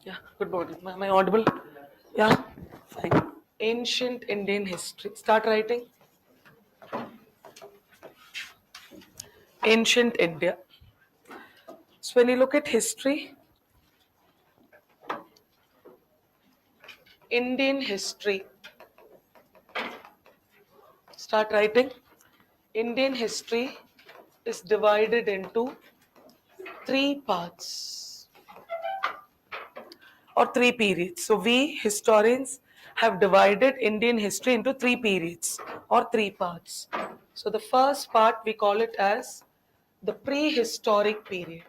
Yeah, good morning. Am I audible? Yeah, fine. Ancient Indian history. Start writing. Ancient India. So when you look at history, Indian history. Start writing. Indian history is divided into three parts or three periods. So we historians have divided Indian history into three periods or three parts. So the first part we call it as the prehistoric period.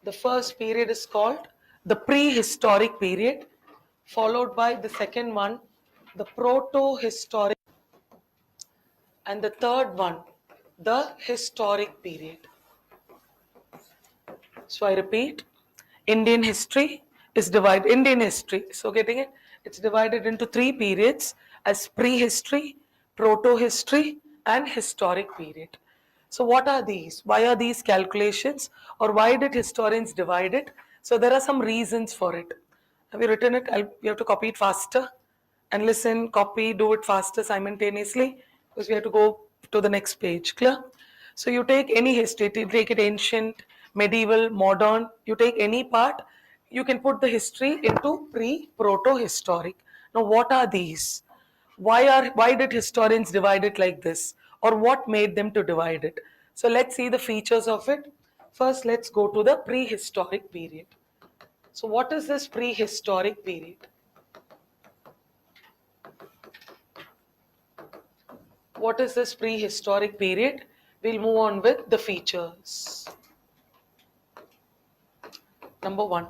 The first period is called the prehistoric period, followed by the second one, the protohistoric, and the third one, the historic period. So I repeat, Indian history is divided, Indian history, so getting it? It's divided into three periods as prehistory, proto-history, and historic period. So what are these? Why are these calculations, or why did historians divide it? So there are some reasons for it. Have you written it? You have to copy it faster and listen, copy, do it faster simultaneously because we have to go to the next page. Clear? So you take any history, you take it ancient, medieval, modern, you take any part, you can put the history into proto-historic. Now what are these? Why did historians divide it like this? Or what made them to divide it? So let's see the features of it. First, let's go to the prehistoric period. So what is this prehistoric period? What is this prehistoric period? We'll move on with the features. Number one.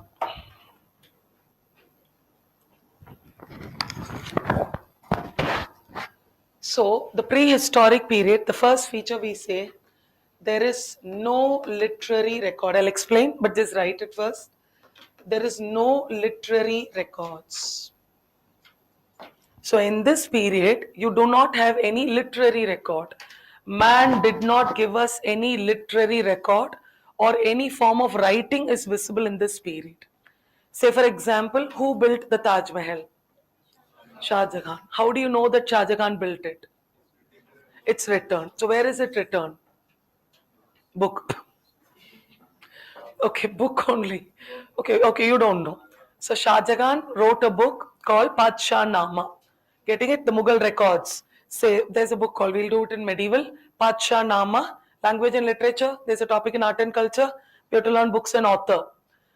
So, the prehistoric period, the first feature we say, there is no literary record. I'll explain, but just write it first. There is no literary records. So, in this period, you do not have any literary record. Man did not give us any literary record or any form of writing is visible in this period. Say, for example, who built the Taj Mahal? Shah Jahan. How do you know that Shah Jahan built it? It's written. So, where is it written? Book. Okay, book only. Okay, you don't know. So Shah Jahan wrote a book called Padshah Nama. Getting it? The Mughal records. Say there's a book called, we'll do it in medieval, Padshah Nama, language and literature. There's a topic in art and culture. We have to learn books and author.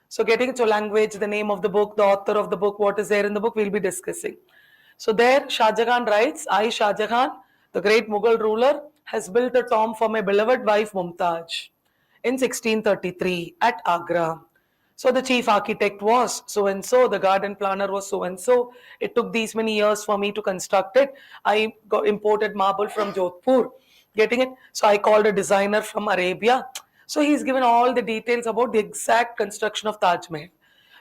So getting it, so language, the name of the book, the author of the book, what is there in the book, we'll be discussing. So there Shah Jahan writes, I Shah Jahan, the great Mughal ruler, has built a tomb for my beloved wife Mumtaz in 1633 at Agra. So the chief architect was so and so, the garden planner was so and so. It took these many years for me to construct it. I got imported marble from Jodhpur. Getting it? So I called a designer from Arabia. So he's given all the details about the exact construction of Taj Mahal.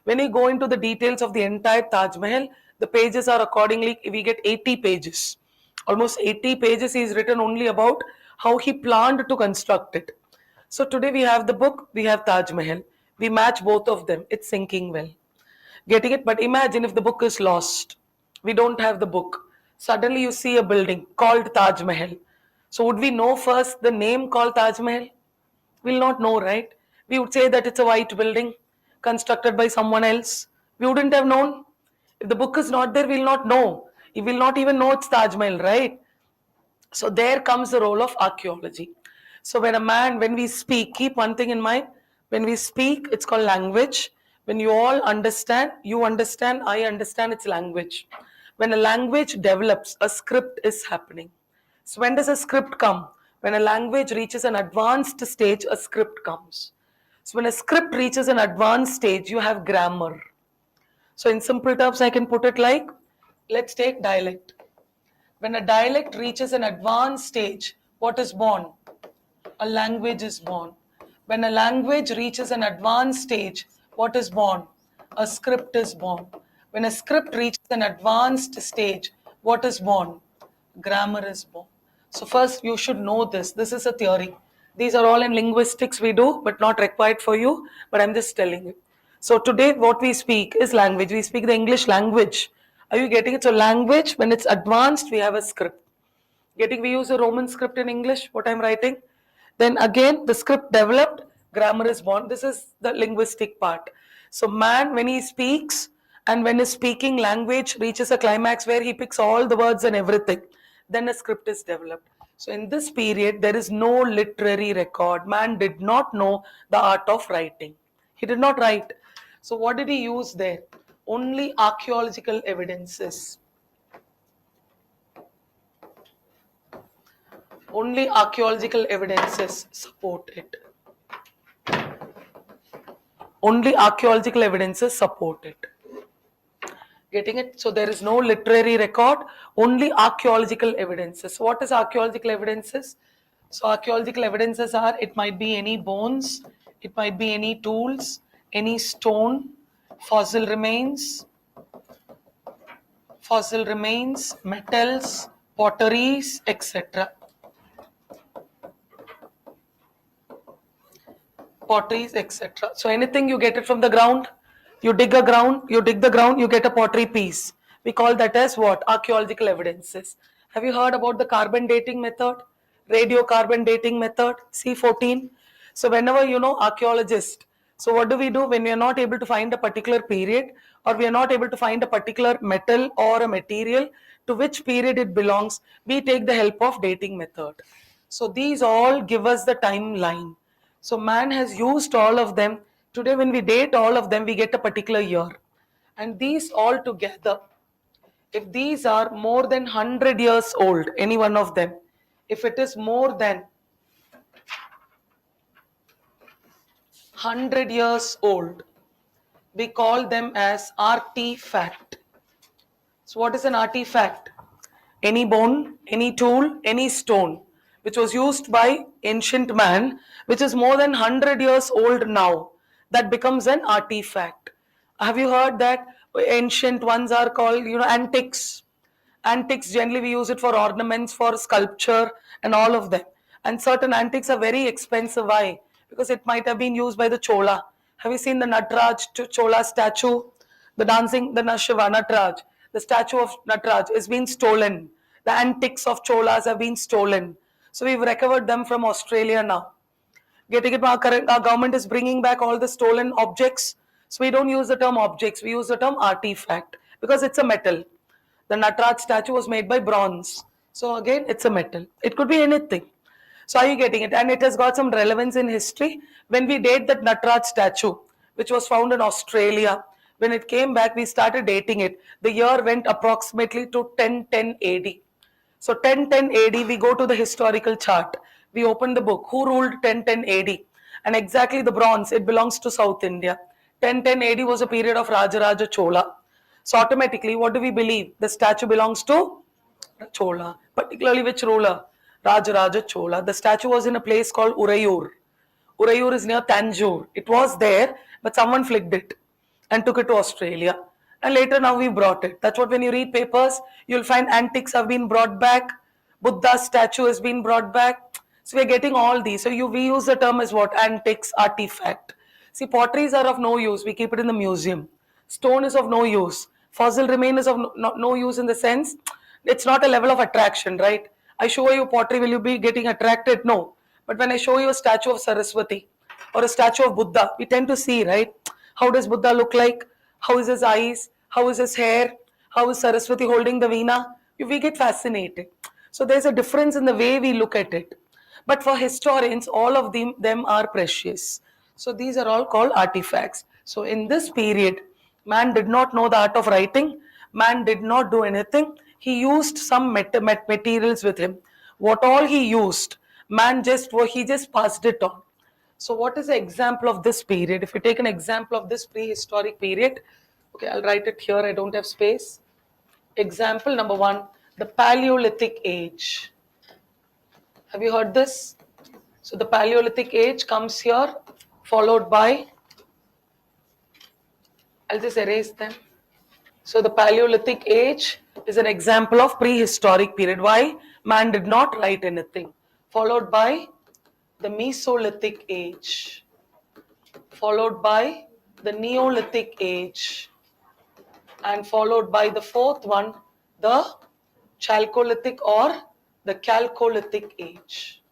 When you go into the details of the entire Taj Mahal, the pages are accordingly, we get 80 pages. Almost 80 pages is written only about how he planned to construct it. So today we have the book, we have Taj Mahal. We match both of them. It's sinking well. Getting it? But imagine if the book is lost. We don't have the book. Suddenly you see a building called Taj Mahal. So would we know first the name called Taj Mahal? We'll not know, right? We would say that it's a white building constructed by someone else. We wouldn't have known. If the book is not there, we'll not know. We will not even know it's Taj Mahal, right? So there comes the role of archaeology. So when we speak, keep one thing in mind. When we speak, it's called language. When you all understand, you understand, I understand, it's language. When a language develops, a script is happening. So when does a script come? When a language reaches an advanced stage, a script comes. So when a script reaches an advanced stage, you have grammar. So in simple terms, I can put it like, let's take dialect. When a dialect reaches an advanced stage, what is born? A language is born. When a language reaches an advanced stage, what is born? A script is born. When a script reaches an advanced stage, what is born? Grammar is born. So first you should know this. This is a theory. These are all in linguistics we do, but not required for you, but I'm just telling you. So today what we speak is language. We speak the English language. Are you getting it? So language, when it's advanced, we have a script. Getting, we use a Roman script in English, what I'm writing. Then again, the script developed, grammar is born. This is the linguistic part. So man, when he speaks, and when his speaking language reaches a climax where he picks all the words and everything, then a script is developed. So in this period, there is no literary record. Man did not know the art of writing. He did not write. So what did he use there? Only archaeological evidences. Only archaeological evidences support it. Only archaeological evidences support it. Getting it? So there is no literary record, only archaeological evidences. So what is archaeological evidences? So archaeological evidences are, it might be any bones, it might be any tools, any stone, fossil remains, metals, potteries, etc. Potteries, etc. So anything you get it from the ground, you dig the ground, you get a pottery piece. We call that as what? Archaeological evidences. Have you heard about the carbon dating method? Radiocarbon dating method, C14. So whenever archaeologist, so what do we do when we are not able to find a particular period, or we are not able to find a particular metal or a material to which period it belongs, we take the help of dating method. So these all give us the timeline. So man has used all of them. Today when we date all of them, we get a particular year. And these all together, if these are more than 100 years old, any one of them, if it is more than 100 years old, we call them as artifact. So what is an artifact? Any bone, any tool, any stone which was used by ancient man, which is more than 100 years old now, that becomes an artifact. Have you heard that ancient ones are called, antiques? Antiques, generally we use it for ornaments, for sculpture and all of them. And certain antiques are very expensive. Why? Because it might have been used by the Chola. Have you seen the Nataraj Chola statue? The dancing, the Shiva Nataraj, the statue of Nataraj is being stolen. The antiques of Cholas have been stolen. So we've recovered them from Australia now. Getting it, our government is bringing back all the stolen objects. So we don't use the term objects, we use the term artifact because it's a metal. The Nataraj statue was made by bronze. So again, it's a metal. It could be anything. So are you getting it? And it has got some relevance in history. When we date that Nataraj statue, which was found in Australia, when it came back, we started dating it. The year went approximately to 1010 AD. So 1010 AD, we go to the historical chart. We open the book. Who ruled 1010 AD? And exactly the bronze, it belongs to South India. 1010 AD was a period of Rajaraja Chola. So automatically, what do we believe? The statue belongs to Chola. Particularly which ruler? Rajaraja Chola. The statue was in a place called Urayur. Urayur is near Tanjore. It was there, but someone flicked it and took it to Australia. And later now we brought it. That's what when you read papers, you'll find antiques have been brought back. Buddha's statue has been brought back. So we're getting all these. So we use the term as what? Antiques, artifact. See, potteries are of no use. We keep it in the museum. Stone is of no use. Fossil remain is of no use in the sense it's not a level of attraction, right? I show you pottery, will you be getting attracted? No. But when I show you a statue of Saraswati or a statue of Buddha, we tend to see, right? How does Buddha look like? How is his eyes? How is his hair? How is Saraswati holding the veena? We get fascinated. So there's a difference in the way we look at it. But for historians, all of them are precious. So these are all called artifacts. So in this period, man did not know the art of writing. Man did not do anything. He used some materials with him. What all he used, he just passed it on. So what is the example of this period? If we take an example of this prehistoric period, okay, I'll write it here. I don't have space. Example number 1, the Paleolithic Age. Have you heard this? So the Paleolithic Age comes here, followed by, I'll just erase them. So the Paleolithic Age is an example of prehistoric period. Why? Man did not write anything. Followed by the Mesolithic age, followed by the Neolithic age, and followed by the fourth one, the Chalcolithic or the Chalcolithic age.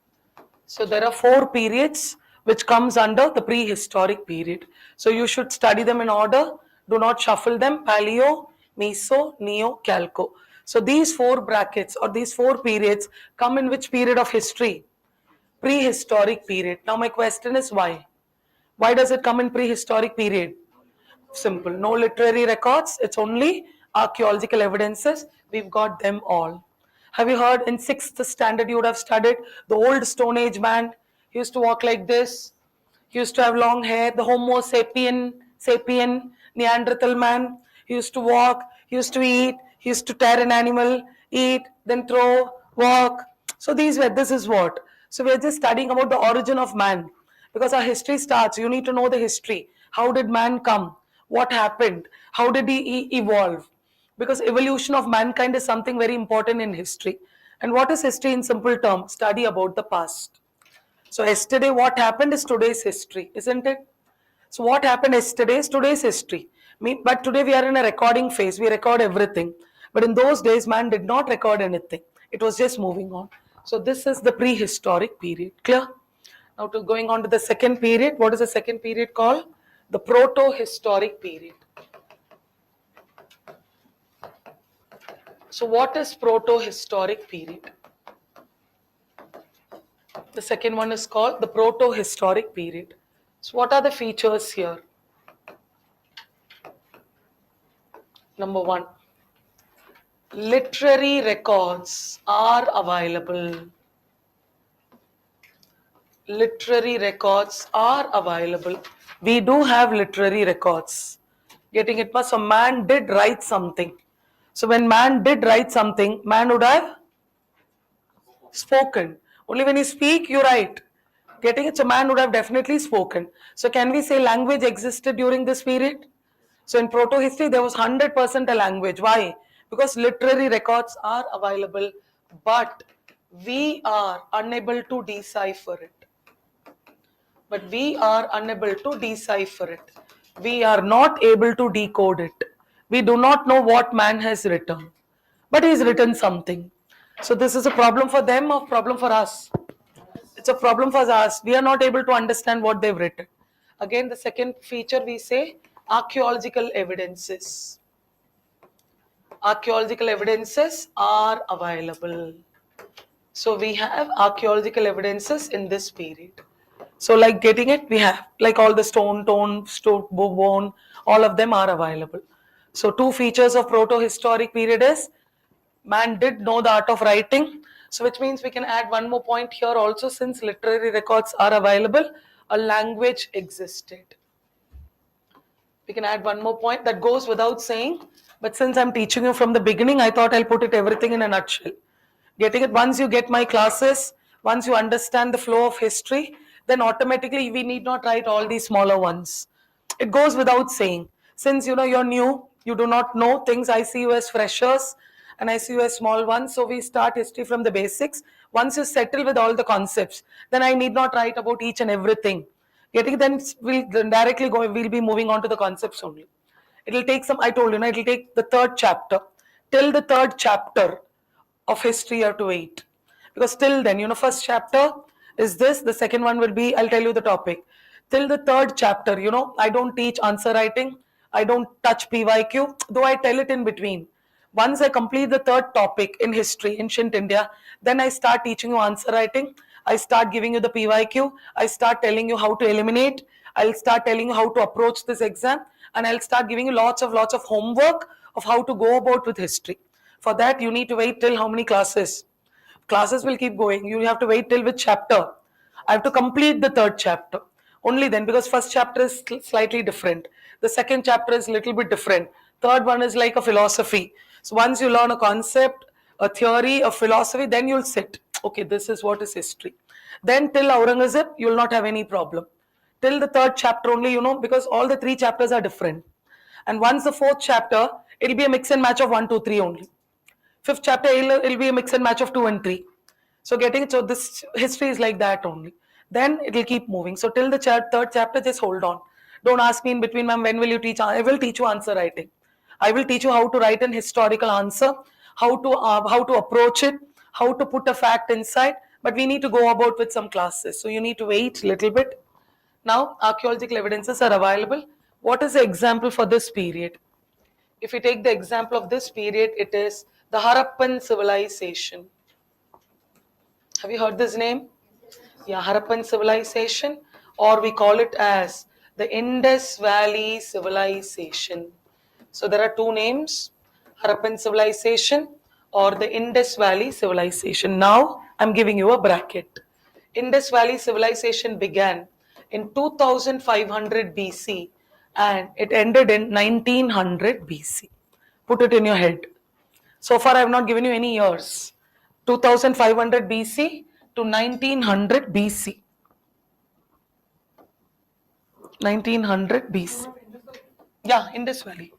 So there are four periods which comes under the prehistoric period. So you should study them in order. Do not shuffle them. Paleo, Meso, Neo, Chalco. So these four brackets or these four periods come in which period of history? Prehistoric period. Now my question is why? Why does it come in prehistoric period? Simple. No literary records. It's only archaeological evidences. We've got them all. Have you heard in 6th standard you would have studied the old Stone Age man? He used to walk like this. He used to have long hair. The Homo sapien, Neanderthal man. He used to walk. He used to eat. He used to tear an animal, eat, then throw, walk. So this is what. So we're just studying about the origin of man. Because our history starts, you need to know the history. How did man come? What happened? How did he evolve? Because evolution of mankind is something very important in history. And what is history in simple terms? Study about the past. So yesterday what happened is today's history, isn't it? So what happened yesterday is today's history. But today we are in a recording phase. We record everything. But in those days, man did not record anything. It was just moving on. So this is the prehistoric period. Clear? Now to going on to the second period. What is the second period called? The Protohistoric period. So what is Protohistoric period? The second one is called the Protohistoric period. So what are the features here? Number one, literary records are available. Literary records are available. We do have literary records. Getting it? So man did write something. So when man did write something, man would have spoken. Only when you speak, you write. Getting it? So man would have definitely spoken. So can we say language existed during this period? So in proto-history, there was 100% a language. Why? Because literary records are available, but we are unable to decipher it. But we are unable to decipher it. We are not able to decode it. We do not know what man has written, but he's written something. So this is a problem for them or problem for us? It's a problem for us. We are not able to understand what they've written. Again, the second feature we say archaeological evidences. Archaeological evidences are available. So we have archaeological evidences in this period. So like getting it, we have like all the stone, bone, all of them are available. So two features of proto-historic period is man did know the art of writing. So which means we can add one more point here also, since literary records are available, a language existed. We can add one more point that goes without saying, but since I'm teaching you from the beginning, I thought I'll put it everything in a nutshell. Getting it? Once you get my classes, once you understand the flow of history, then automatically we need not write all these smaller ones. It goes without saying. Since you're new, you do not know things. I see you as freshers and I see you as small ones. So we start history from the basics. Once you settle with all the concepts, then I need not write about each and everything. Getting then we'll directly go. We'll be moving on to the concepts only. It'll take some. I told you, it'll take the third chapter. Till the third chapter of history you have to wait, because till then, first chapter is this, the second one will be, I'll tell you the topic. Till the third chapter, I don't teach answer writing, I don't touch PYQ, though I tell it in between. Once I complete the third topic in history, ancient India, then I start teaching you answer writing, I start giving you the PYQ, I start telling you how to eliminate, I'll start telling you how to approach this exam, and I'll start giving you lots of homework of how to go about with history. For that, you need to wait till how many classes? Classes will keep going. You have to wait till which chapter? I have to complete the third chapter. Only then, because first chapter is slightly different. The second chapter is a little bit different. Third one is like a philosophy. So once you learn a concept, a theory, a philosophy, then you'll sit. Okay, this is what is history. Then till Aurangzeb, you'll not have any problem. Till the third chapter only, because all the three chapters are different. And once the fourth chapter, it'll be a mix and match of 1, 2, 3 only. Fifth chapter, it'll be a mix and match of 2 and 3. So this history is like that only. Then it will keep moving. So till the third chapter, just hold on. Don't ask me in between, ma'am, when will you teach? I will teach you answer writing. I will teach you how to write an historical answer, how to approach it, how to put a fact inside. But we need to go about with some classes. So you need to wait a little bit. Now, archaeological evidences are available. What is the example for this period? If we take the example of this period, it is the Harappan civilization. Have you heard this name? Yeah, Harappan civilization, or we call it as the Indus Valley civilization. So there are two names, Harappan civilization or the Indus Valley civilization. Now I'm giving you a bracket. Indus Valley civilization began in 2500 BC and it ended in 1900 BC. Put it in your head. So far I have not given you any years. 2500 BC to 1900 BC. 1900 BC. Yeah, Indus Valley.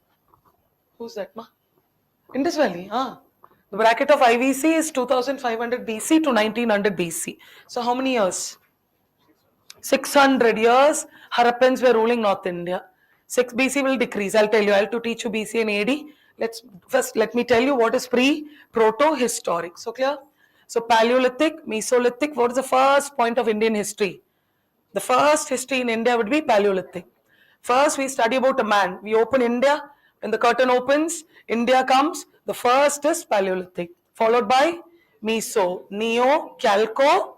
Who's that, ma? Indus Valley, ah. The bracket of IVC is 2500 BC to 1900 BC. So how many years? 600 years, Harappans were ruling North India. 6 BC will decrease. I'll tell you. I'll to teach you BC and AD. Let me tell you what is proto-historic. So clear? So Paleolithic, Mesolithic. What is the first point of Indian history? The first history in India would be Paleolithic. First, we study about a man. We open India. When the curtain opens, India comes. The first is Paleolithic, followed by Meso, Neo, Chalco,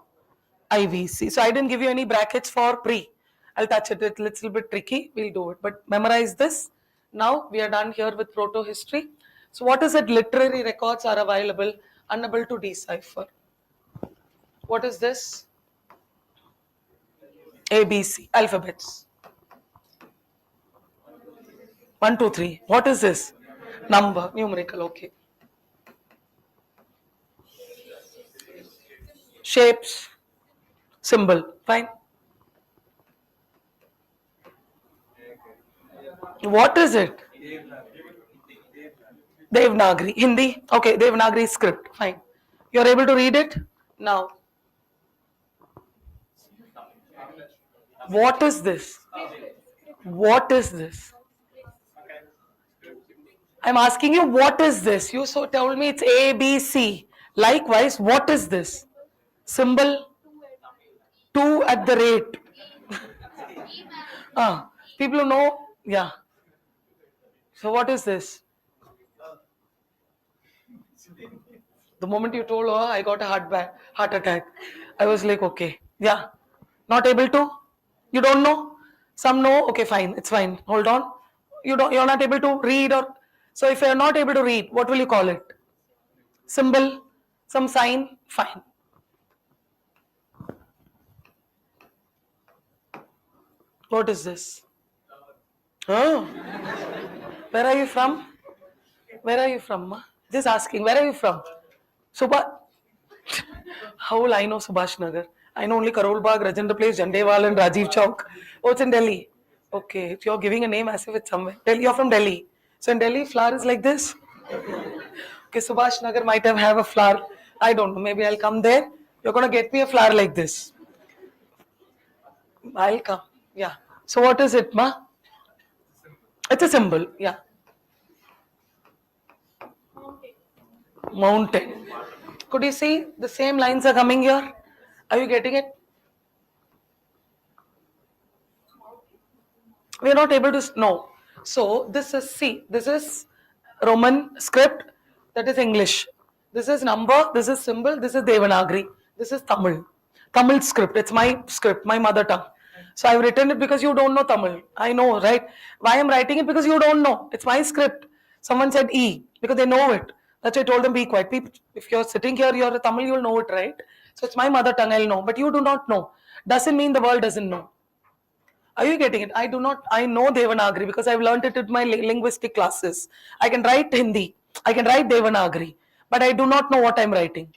IVC. So I didn't give you any brackets for pre. I'll touch it. It's a little bit tricky. We'll do it. But memorize this. Now we are done here with proto history. So what is it? Literary records are available, unable to decipher. What is this? ABC, alphabets. 1, 2, 3. What is this? Number, numerical, okay. Shapes, symbol, fine. What is it? Devanagari, Hindi. Okay, Devanagari script, fine. You're able to read it? Now. What is this? What is this? I'm asking you, what is this? You so told me it's A, B, C. Likewise, what is this? Symbol 2 at the rate. People who know, yeah. So what is this? The moment you told her, I got a heart attack. I was like, okay, yeah. Not able to? You don't know? Some know? Okay, fine, it's fine. Hold on. You're not able to read or so if you're not able to read, what will you call it? Symbol, some sign, fine. What is this? Oh. Where are you from? Where are you from, ma? Just asking, where are you from? How will I know Subhash Nagar? I know only Karol Bagh, Rajendra Place, Jandewal and Rajiv Chowk. Oh, it's in Delhi. Okay, if you're giving a name as if it's somewhere. You're from Delhi. So in Delhi, flower is like this. Okay, Subhash Nagar might have a flower. I don't know. Maybe I'll come there. You're going to get me a flower like this. I'll come. Yeah. So what is it, ma? It's a symbol. Yeah. Mountain. Could you see the same lines are coming here? Are you getting it? We are not able to know. So this is this is Roman script, that is English. This is number, this is symbol, this is Devanagari, this is Tamil. Tamil script, it's my script, my mother tongue. So I've written it because you don't know Tamil. I know, right? Why I'm writing it? Because you don't know. It's my script. Someone said E because they know it. That's why I told them be quiet. If you're sitting here, you're a Tamil, you'll know it, right? So it's my mother tongue, I'll know. But you do not know. Doesn't mean the world doesn't know. Are you getting it? I do not. I know Devanagari because I've learned it in my linguistic classes. I can write Hindi. I can write Devanagari. But I do not know what I'm writing.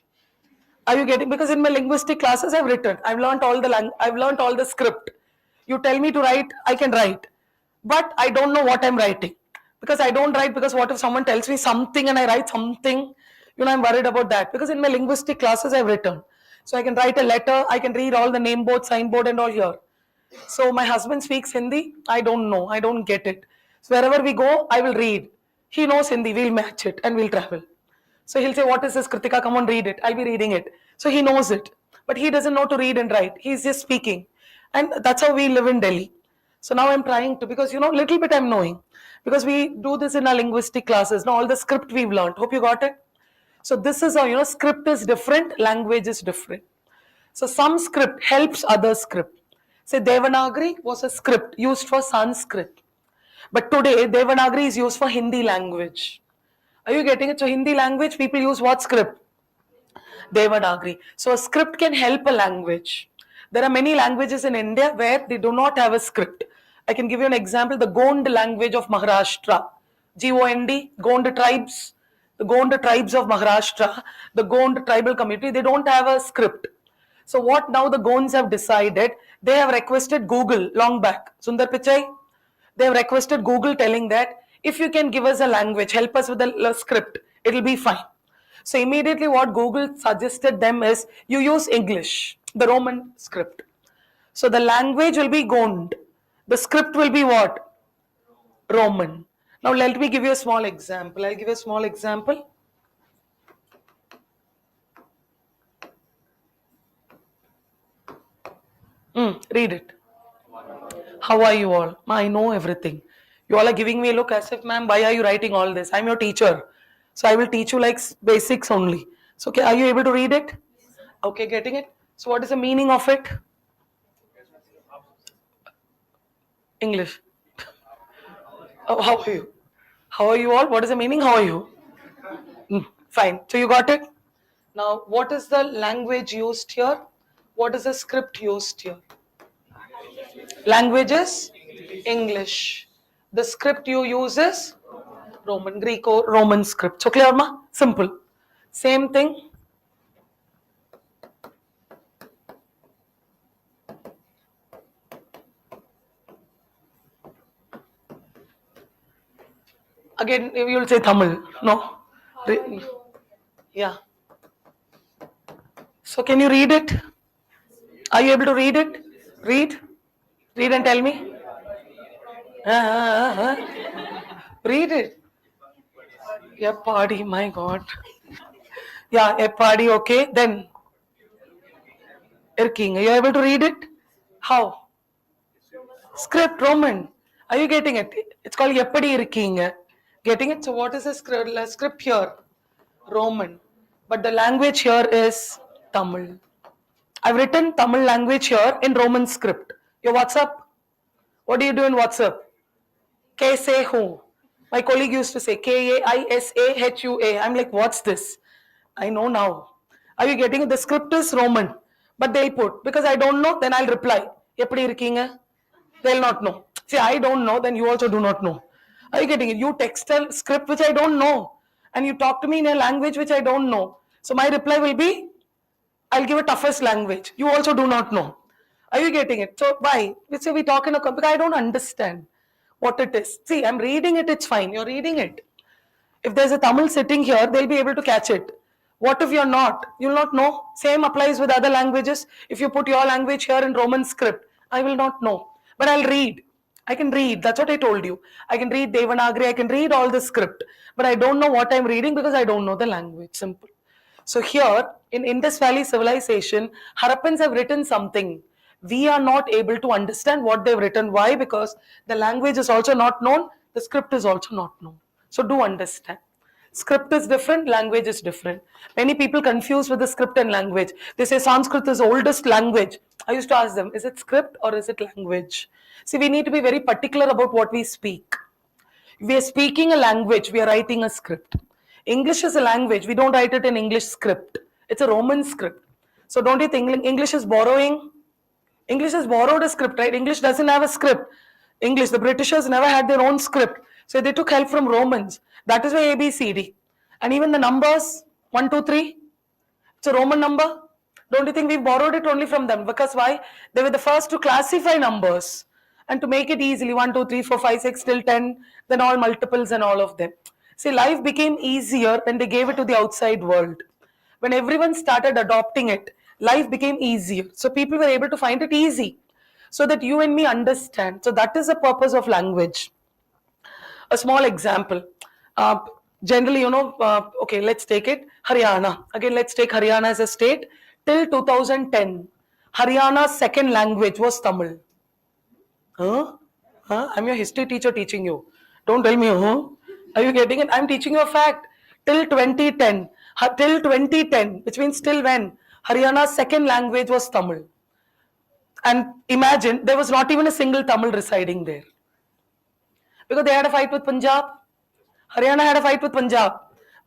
Are you getting? Because in my linguistic classes, I've written. I've learned all the script. You tell me to write, I can write. But I don't know what I'm writing. Because I don't write because what if someone tells me something and I write something? I'm worried about that. Because in my linguistic classes, I've written. So I can write a letter, I can read all the name board, signboard and all here. So my husband speaks Hindi, I don't know, I don't get it. So wherever we go, I will read. He knows Hindi, we'll match it and we'll travel. So he'll say, what is this, Kirthika? Come on, read it. I'll be reading it. So he knows it. But he doesn't know to read and write. He's just speaking. And that's how we live in Delhi. So now I'm trying to, because little bit I'm knowing. Because we do this in our linguistic classes. Now all the script we've learned. Hope you got it. So this is how, script is different, language is different. So some script helps other script. Say Devanagari was a script used for Sanskrit. But today Devanagari is used for Hindi language. Are you getting it? So Hindi language, people use what script? Devanagari. So a script can help a language. There are many languages in India where they do not have a script. I can give you an example. The Gond language of Maharashtra. Gond, Gond tribes. The Gond tribes of Maharashtra, the Gond tribal community, they don't have a script. So what now the Gonds have decided, they have requested Google long back. Sundar Pichai, they have requested Google telling that if you can give us a language, help us with the script, it will be fine. So immediately what Google suggested them is you use English, the Roman script. So the language will be Gond. The script will be what? Roman. Now let me give you a small example. I'll give you a small example. Read it. How are you all? I know everything. You all are giving me a look as if, ma'am, why are you writing all this? I'm your teacher. So I will teach you like basics only. So okay, are you able to read it? Okay, getting it? So what is the meaning of it? English. Oh, how are you? How are you all? What is the meaning? How are you? Fine. So you got it? Now, what is the language used here? What is the script used here? Language is English. The script you use is Roman, Greco-Roman script. So clear, ma? Simple. Same thing. Again, you will say Tamil. No? Yeah. So can you read it? Are you able to read it? Read. Read and tell me. Read it. Yeah, party, my God. Yeah, a party, okay. Then, Irking, are you able to read it? How? Script, Roman. Are you getting it? It's called Yeppadi Irking. Getting it? So what is the script here? Roman. But the language here is Tamil. I've written Tamil language here in Roman script. Your WhatsApp? What do you do in WhatsApp? Kaise My colleague used to say Kaishua. I'm like, what's this? I know now. Are you getting it? The script is Roman, but they'll put, because I don't know, then I'll reply. Eppadi irkeenga? They'll not know. See, I don't know, then you also do not know. Are you getting it? You text a script which I don't know, and you talk to me in a language which I don't know. So my reply will be, I'll give a toughest language. You also do not know. Are you getting it? So why? We say we talk in a because I don't understand what it is. See, I'm reading it, it's fine. You're reading it. If there's a Tamil sitting here, they'll be able to catch it. What if you're not? You'll not know. Same applies with other languages. If you put your language here in Roman script, I will not know. But I'll read. I can read. That's what I told you. I can read Devanagari. I can read all the script. But I don't know what I'm reading because I don't know the language. Simple. So here in Indus Valley civilization, Harappans have written something. We are not able to understand what they've written. Why? Because the language is also not known. The script is also not known. So do understand. Script is different, language is different. Many people confuse with the script and language. They say Sanskrit is the oldest language. I used to ask them, is it script or is it language? See, we need to be very particular about what we speak. If we are speaking a language, we are writing a script. English is a language, we don't write it in English script. It's a Roman script. So don't you think English is borrowing? English has borrowed a script, right? English doesn't have a script. English, the Britishers never had their own script. So they took help from Romans. That is why ABCD. And even the numbers, 1, 2, 3, it's a Roman number. Don't you think we've borrowed it only from them? Because why? They were the first to classify numbers and to make it easily 1, 2, 3, 4, 5, 6 till 10, then all multiples and all of them. See, life became easier when they gave it to the outside world. When everyone started adopting it, Life became easier. So people were able to find it easy so that you and me understand. So that is the purpose of language. A small example. Uh, Generally, okay, let's take it. Haryana. Again, let's take Haryana as a state. Till 2010, Haryana's second language was Tamil. Huh? Huh? I'm your history teacher teaching you. Don't tell me, huh? Are you getting it? I'm teaching you a fact. Till 2010, till 2010, which means till when? Haryana's second language was Tamil. And imagine there was not even a single Tamil residing there. Because they had a fight with Punjab. Haryana had a fight with Punjab,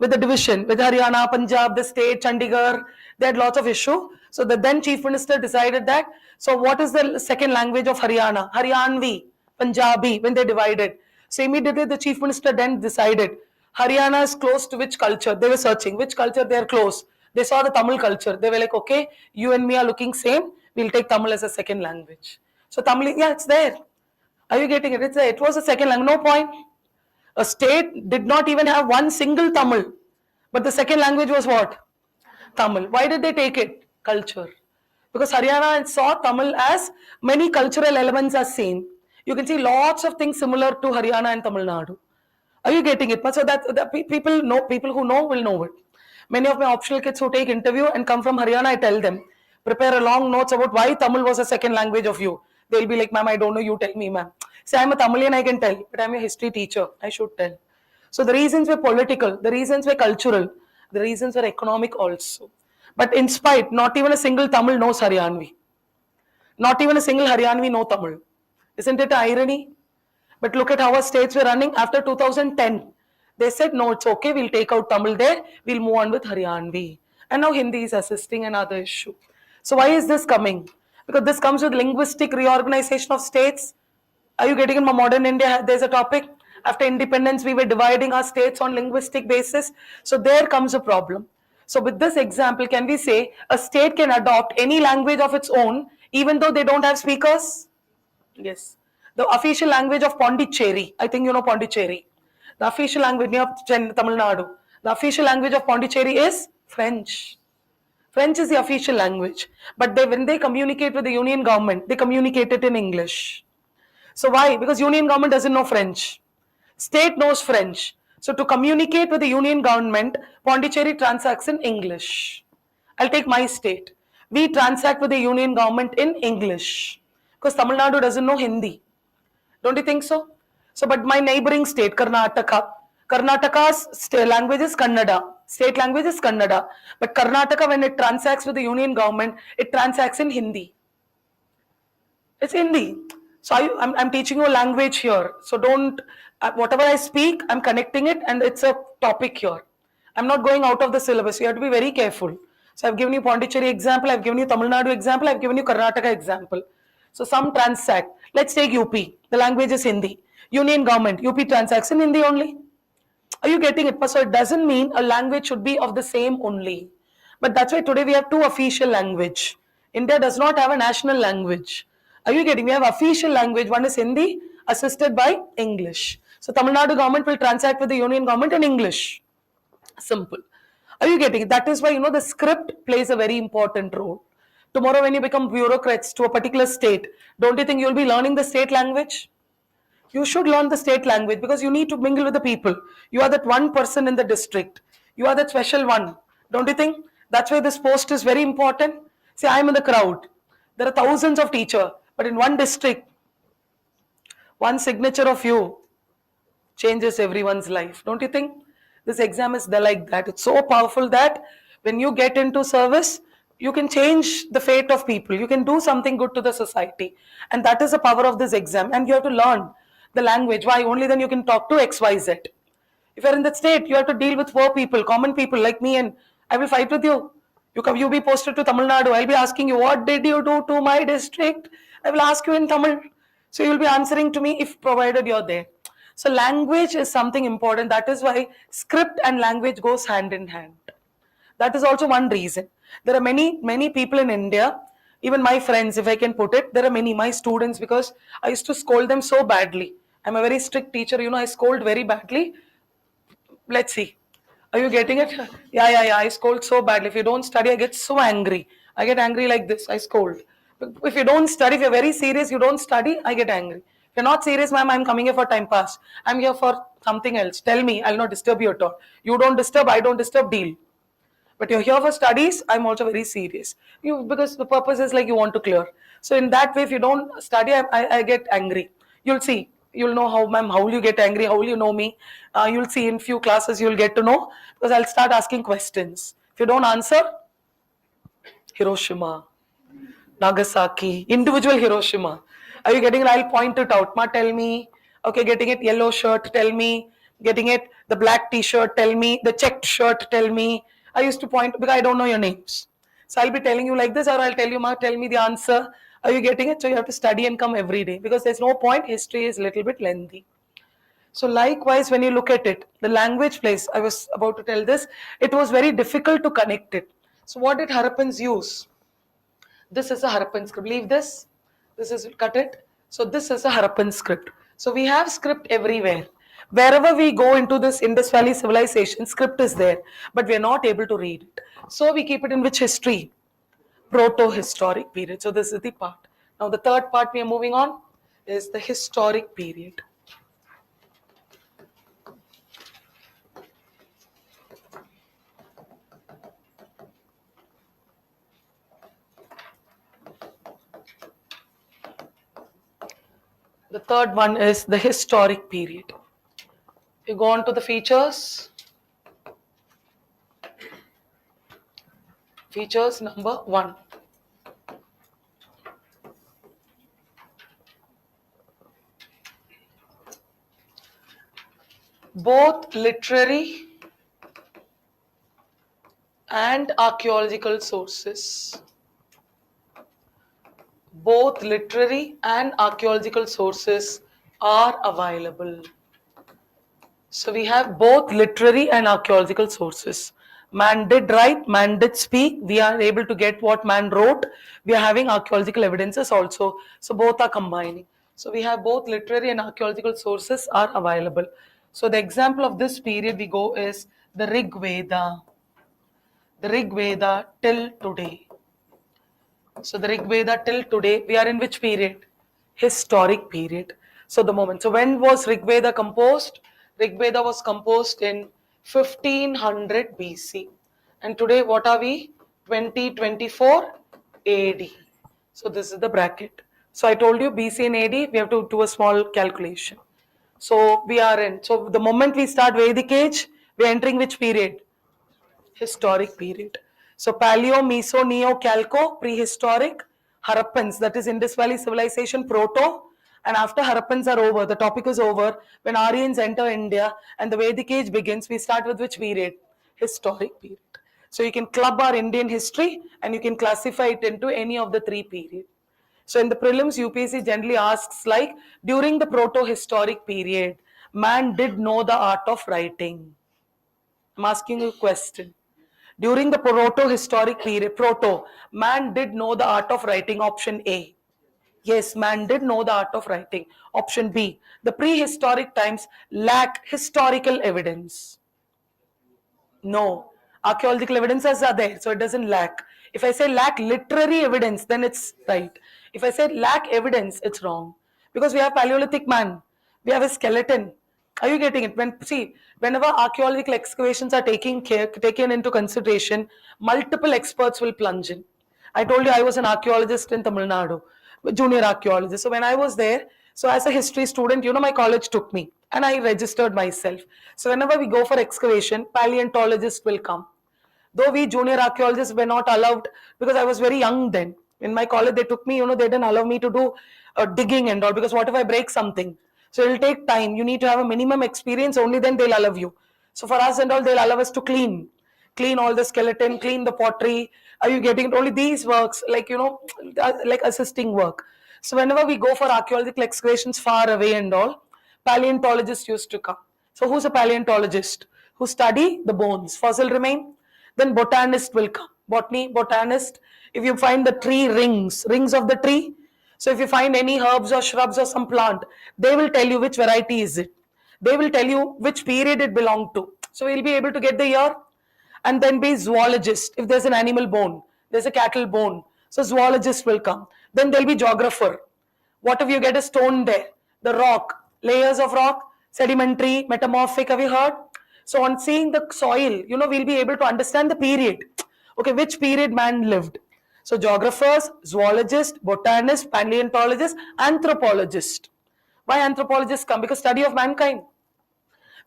with the division, with Haryana, Punjab, the state, Chandigarh. They had lots of issue. So the then chief minister decided that. So what is the second language of Haryana? Haryanvi, Punjabi, when they divided. So immediately the chief minister then decided Haryana is close to which culture? They were searching which culture they are close. They saw the Tamil culture. They were like, okay, you and me are looking same. We'll take Tamil as a second language. So Tamil, yeah, it's there. Are you getting it? It's there. It was a second language. No point. A state did not even have one single Tamil, but the second language was what? Tamil. Why did they take it? Culture. Because Haryana saw Tamil as many cultural elements are same. You can see lots of things similar to Haryana and Tamil Nadu. Are you getting it? So that people know, people who know will know it. Many of my optional kids who take interview and come from Haryana, I tell them, prepare a long notes about why Tamil was a second language of you. They'll be like, ma'am, I don't know, you tell me, ma'am. Say, I'm a Tamilian, I can tell, but I'm a history teacher. I should tell. So the reasons were political, the reasons were cultural, the reasons were economic also. But in spite, not even a single Tamil knows Haryanvi. Not even a single Haryanvi know Tamil. Isn't it an irony? But look at how our states were running after 2010. They said, no, it's okay, we'll take out Tamil there, we'll move on with Haryanvi. And now Hindi is assisting another issue. So why is this coming? Because this comes with linguistic reorganization of states. Are you getting in my modern India? There's a topic. After independence, we were dividing our states on linguistic basis. So there comes a problem. So with this example, can we say a state can adopt any language of its own, even though they don't have speakers? Yes. The official language of Pondicherry, I think you know Pondicherry. The official language near Tamil Nadu. The official language of Pondicherry is French. French is the official language. But when they communicate with the union government, they communicate it in English. So why? Because union government doesn't know French. State knows French. So to communicate with the union government, Pondicherry transacts in English. I'll take my state. We transact with the union government in English. Because Tamil Nadu doesn't know Hindi. Don't you think so? So, but my neighboring state, Karnataka, Karnataka's language is Kannada. State language is Kannada. But Karnataka, when it transacts with the union government, it transacts in Hindi. It's Hindi. So I'm teaching you a language here. So don't, whatever I speak, I'm connecting it and it's a topic here. I'm not going out of the syllabus. You have to be very careful. So I've given you Pondicherry example, I've given you Tamil Nadu example, I've given you Karnataka example. So some transact. Let's take UP. The language is Hindi. Union government, UP transacts in Hindi only. Are you getting it? So it doesn't mean a language should be of the same only. But that's why today we have two official language. India does not have a national language. Are you getting? We have official language. One is Hindi, assisted by English. So Tamil Nadu government will transact with the union government in English. Simple. Are you getting it? That is why the script plays a very important role. Tomorrow when you become bureaucrats to a particular state, don't you think you'll be learning the state language? You should learn the state language because you need to mingle with the people. You are that one person in the district. You are that special one. Don't you think? That's why this post is very important. See, I'm in the crowd. There are thousands of teachers, but in one district, one signature of you changes everyone's life. Don't you think? This exam is like that. It's so powerful that when you get into service, you can change the fate of people. You can do something good to the society. And that is the power of this exam. And you have to learn the language. Why? Only then you can talk to XYZ. If you're in that state, you have to deal with poor people, common people like me, and I will fight with you. You be posted to Tamil Nadu. I'll be asking you, what did you do to my district? I will ask you in Tamil. So you'll be answering to me if provided you're there. So language is something important. That is why script and language goes hand in hand. That is also one reason. There are many people in India, even my friends, if I can put it, there are many, my students, because I used to scold them so badly. I'm a very strict teacher, I scold very badly. Let's see. Are you getting it? Yeah. I scold so badly. If you don't study, I get so angry. I get angry like this. I scold. If you don't study, if you're very serious, you don't study, I get angry. If you're not serious, ma'am, I'm coming here for time pass. I'm here for something else. Tell me, I'll not disturb you at all. You don't disturb, I don't disturb, deal. But you're here for studies, I'm also very serious. You because the purpose is like you want to clear. So in that way, if you don't study, I get angry. You'll see. You'll know how, ma'am, how will you get angry? How will you know me? You'll see in few classes you'll get to know because I'll start asking questions. If you don't answer, Hiroshima, Nagasaki, individual Hiroshima. Are you getting it? I'll point it out. Ma, tell me. Okay, getting it. Yellow shirt, tell me. Getting it. The black t-shirt, tell me. The checked shirt, tell me. I used to point because I don't know your names. So I'll be telling you like this, or I'll tell you, Ma, tell me the answer. Are you getting it? So you have to study and come every day because there's no point. History is a little bit lengthy. So likewise, when you look at it, the language plays, I was about to tell this, it was very difficult to connect it. So what did Harappans use? This is a Harappan script. Leave this. This is cut it. So this is a Harappan script. So we have script everywhere. Wherever we go into this Indus Valley civilization, script is there, but we are not able to read it. So we keep it in which history? Protohistoric period. So this is the part. Now the third part we are moving on is the historic period. The third one is the historic period. You go on to the features. Features number 1. Both literary and archaeological sources. Both literary and archaeological sources are available. So we have both literary and archaeological sources. Man did write, man did speak. We are able to get what man wrote. We are having archaeological evidences also. So both are combining. So we have both literary and archaeological sources are available. So the example of this period we go is the Rig Veda. The Rig Veda till today. So the Rig Veda till today, we are in which period? Historic period. So the moment. So when was Rig Veda composed? Rig Veda was composed in 1500 BC. And today what are we? 2024 AD. So this is the bracket. So I told you BC and AD, we have to do a small calculation. So we are in. So the moment we start Vedic age, we are entering which period? Historic period. So Paleo, Meso, Neo, Chalco, prehistoric, Harappans, that is Indus Valley civilization, Proto, and after Harappans are over, the topic is over, when Aryans enter India and the Vedic age begins, we start with which period? Historic period. So you can club our Indian history and you can classify it into any of the three periods. So in the prelims, UPSC generally asks like, during the proto-historic period, man did know the art of writing. I'm asking you a question. During the proto-historic period, man did know the art of writing, option A. Yes, man did know the art of writing. Option B. The prehistoric times lack historical evidence. No. Archaeological evidences are there, so it doesn't lack. If I say lack literary evidence, then it's right. If I say lack evidence, it's wrong. Because we have Paleolithic man, we have a skeleton. Are you getting it? Whenever archaeological excavations are taken into consideration, multiple experts will plunge in. I told you I was an archaeologist in Tamil Nadu, junior archaeologist. So when I was there, so as a history student, my college took me and I registered myself. So whenever we go for excavation, paleontologists will come. Though we junior archaeologists were not allowed because I was very young then. In my college, they took me, they didn't allow me to do digging and all because what if I break something? So it'll take time. You need to have a minimum experience, only then they'll allow you. So for us and all, they'll allow us to clean all the skeleton, clean the pottery. Are you getting it? Only these works, like, like assisting work. So whenever we go for archaeological excavations far away and all, paleontologists used to come. So who's a paleontologist? Who study the bones, fossil remain? Then botanist will come. Botany, botanist. If you find the tree rings of the tree, so if you find any herbs or shrubs or some plant, they will tell you which variety is it. They will tell you which period it belonged to. So we'll be able to get the year. And then be zoologist. If there's an animal bone, There's a cattle bone. So zoologist will come. Then there'll be geographer. What if you get a stone there? The rock, layers of rock, sedimentary, metamorphic, have you heard? So on seeing the soil, we'll be able to understand the period. Okay, which period man lived. So geographers, zoologists, botanists, paleontologists, anthropologists. Why anthropologists come? Because study of mankind.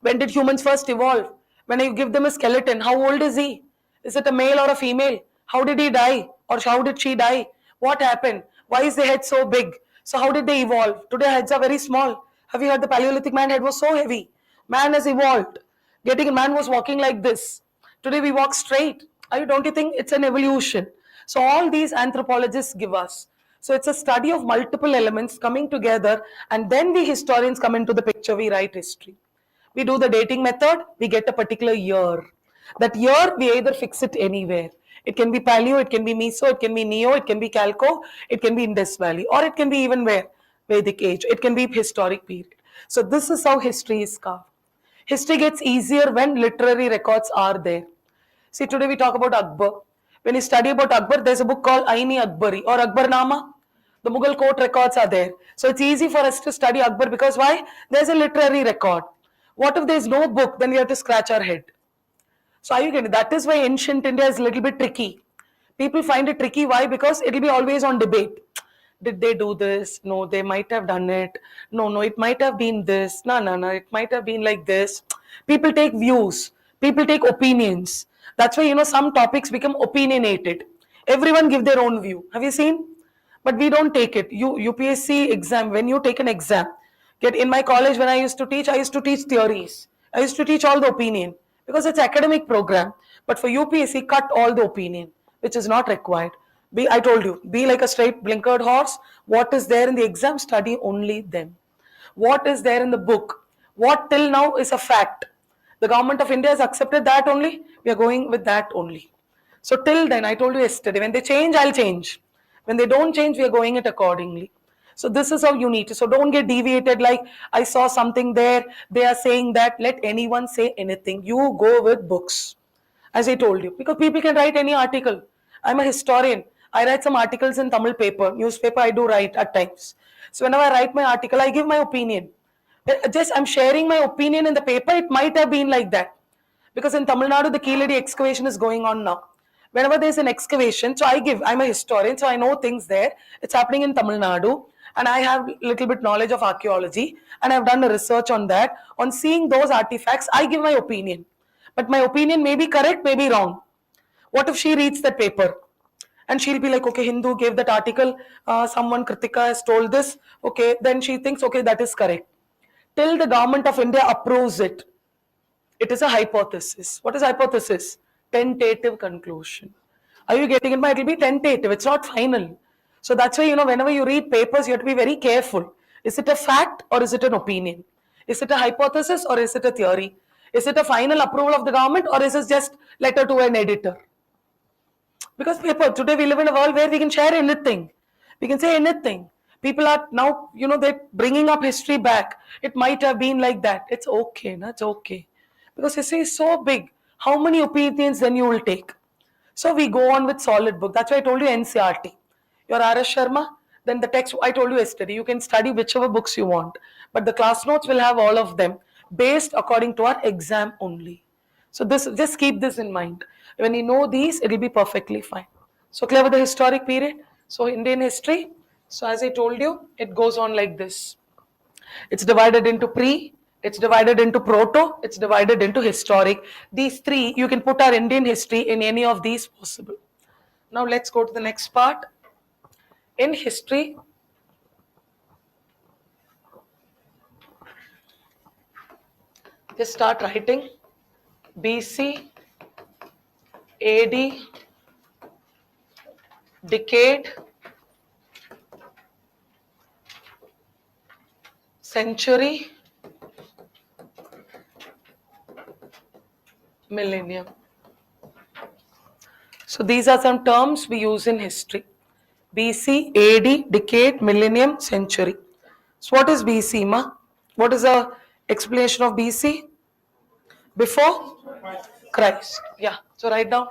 When did humans first evolve? When you give them a skeleton, how old is he? Is it a male or a female? How did he die? Or how did she die? What happened? Why is the head so big? So how did they evolve? Today heads are very small. Have you heard the Paleolithic man head was so heavy? Man has evolved. Man was walking like this. Today we walk straight. Don't you think it's an evolution? So all these anthropologists give us. So it's a study of multiple elements coming together, and then we historians come into the picture, we write history. We do the dating method, we get a particular year. That year, we either fix it anywhere. It can be Paleo, it can be Meso, it can be Neo, it can be Calco, it can be Indus Valley, or it can be even where? Vedic age, it can be historic period. So this is how history is carved. History gets easier when literary records are there. See, today we talk about Akbar. When you study about Akbar, there's a book called Aini Akbari or Akbarnama. The Mughal court records are there. So it's easy for us to study Akbar because why? There's a literary record. What if there's no book? Then we have to scratch our head. So are you getting it? That is why ancient India is a little bit tricky. People find it tricky. Why? Because it will be always on debate. Did they do this? No, they might have done it. No, it might have been this. No, it might have been like this. People take views. People take opinions. That's why, some topics become opinionated. Everyone give their own view. Have you seen? But we don't take it. UPSC exam, when you take an exam, get in my college when I used to teach theories. I used to teach all the opinion because it's academic program. But for UPSC, cut all the opinion, which is not required. I told you, be like a straight blinkered horse. What is there in the exam, study only them. What is there in the book? What till now is a fact. The government of India has accepted that only. We are going with that only. So till then, I told you yesterday, when they change, I'll change. When they don't change, we are going it accordingly. So this is how you need to. So don't get deviated like I saw something there. They are saying that. Let anyone say anything. You go with books. As I told you. Because people can write any article. I'm a historian. I write some articles in Tamil paper. Newspaper I do write at times. So whenever I write my article, I give my opinion. Just I'm sharing my opinion in the paper. It might have been like that. Because in Tamil Nadu, the Keeladi excavation is going on now. Whenever there's an excavation, so I'm a historian, so I know things there. It's happening in Tamil Nadu, and I have little bit knowledge of archaeology, and I've done a research on that. On seeing those artifacts, I give my opinion. But my opinion may be correct, may be wrong. What if she reads that paper? And she'll be like, okay, Hindu gave that article, someone, Kirthika, has told this, okay, then she thinks, okay, that is correct. Till the government of India approves it, it is a hypothesis. What is hypothesis? Tentative conclusion. Are you getting it? It will be tentative. It's not final. So that's why, whenever you read papers, you have to be very careful. Is it a fact or is it an opinion? Is it a hypothesis or is it a theory? Is it a final approval of the government or is it just letter to an editor? Because today we live in a world where we can share anything. We can say anything. People are now, they're bringing up history back. It might have been like that. It's okay. That's okay. Because history is so big. How many opinions then you will take? So we go on with solid book. That's why I told you NCRT. Your R.S. Sharma, then the text I told you yesterday. You can study whichever books you want. But the class notes will have all of them based according to our exam only. So just keep this in mind. When you know these, it will be perfectly fine. So clear with the historic period. So Indian history. So as I told you, it goes on like this. It's divided into pre, it's divided into proto, it's divided into historic. These three, you can put our Indian history in any of these possible. Now let's go to the next part. In history, just start writing BC, AD, decade, century, millennium. So these are some terms we use in history. BC, AD, decade, millennium, century. So what is BC, ma? What is the explanation of BC? Before Christ. Yeah. So write down.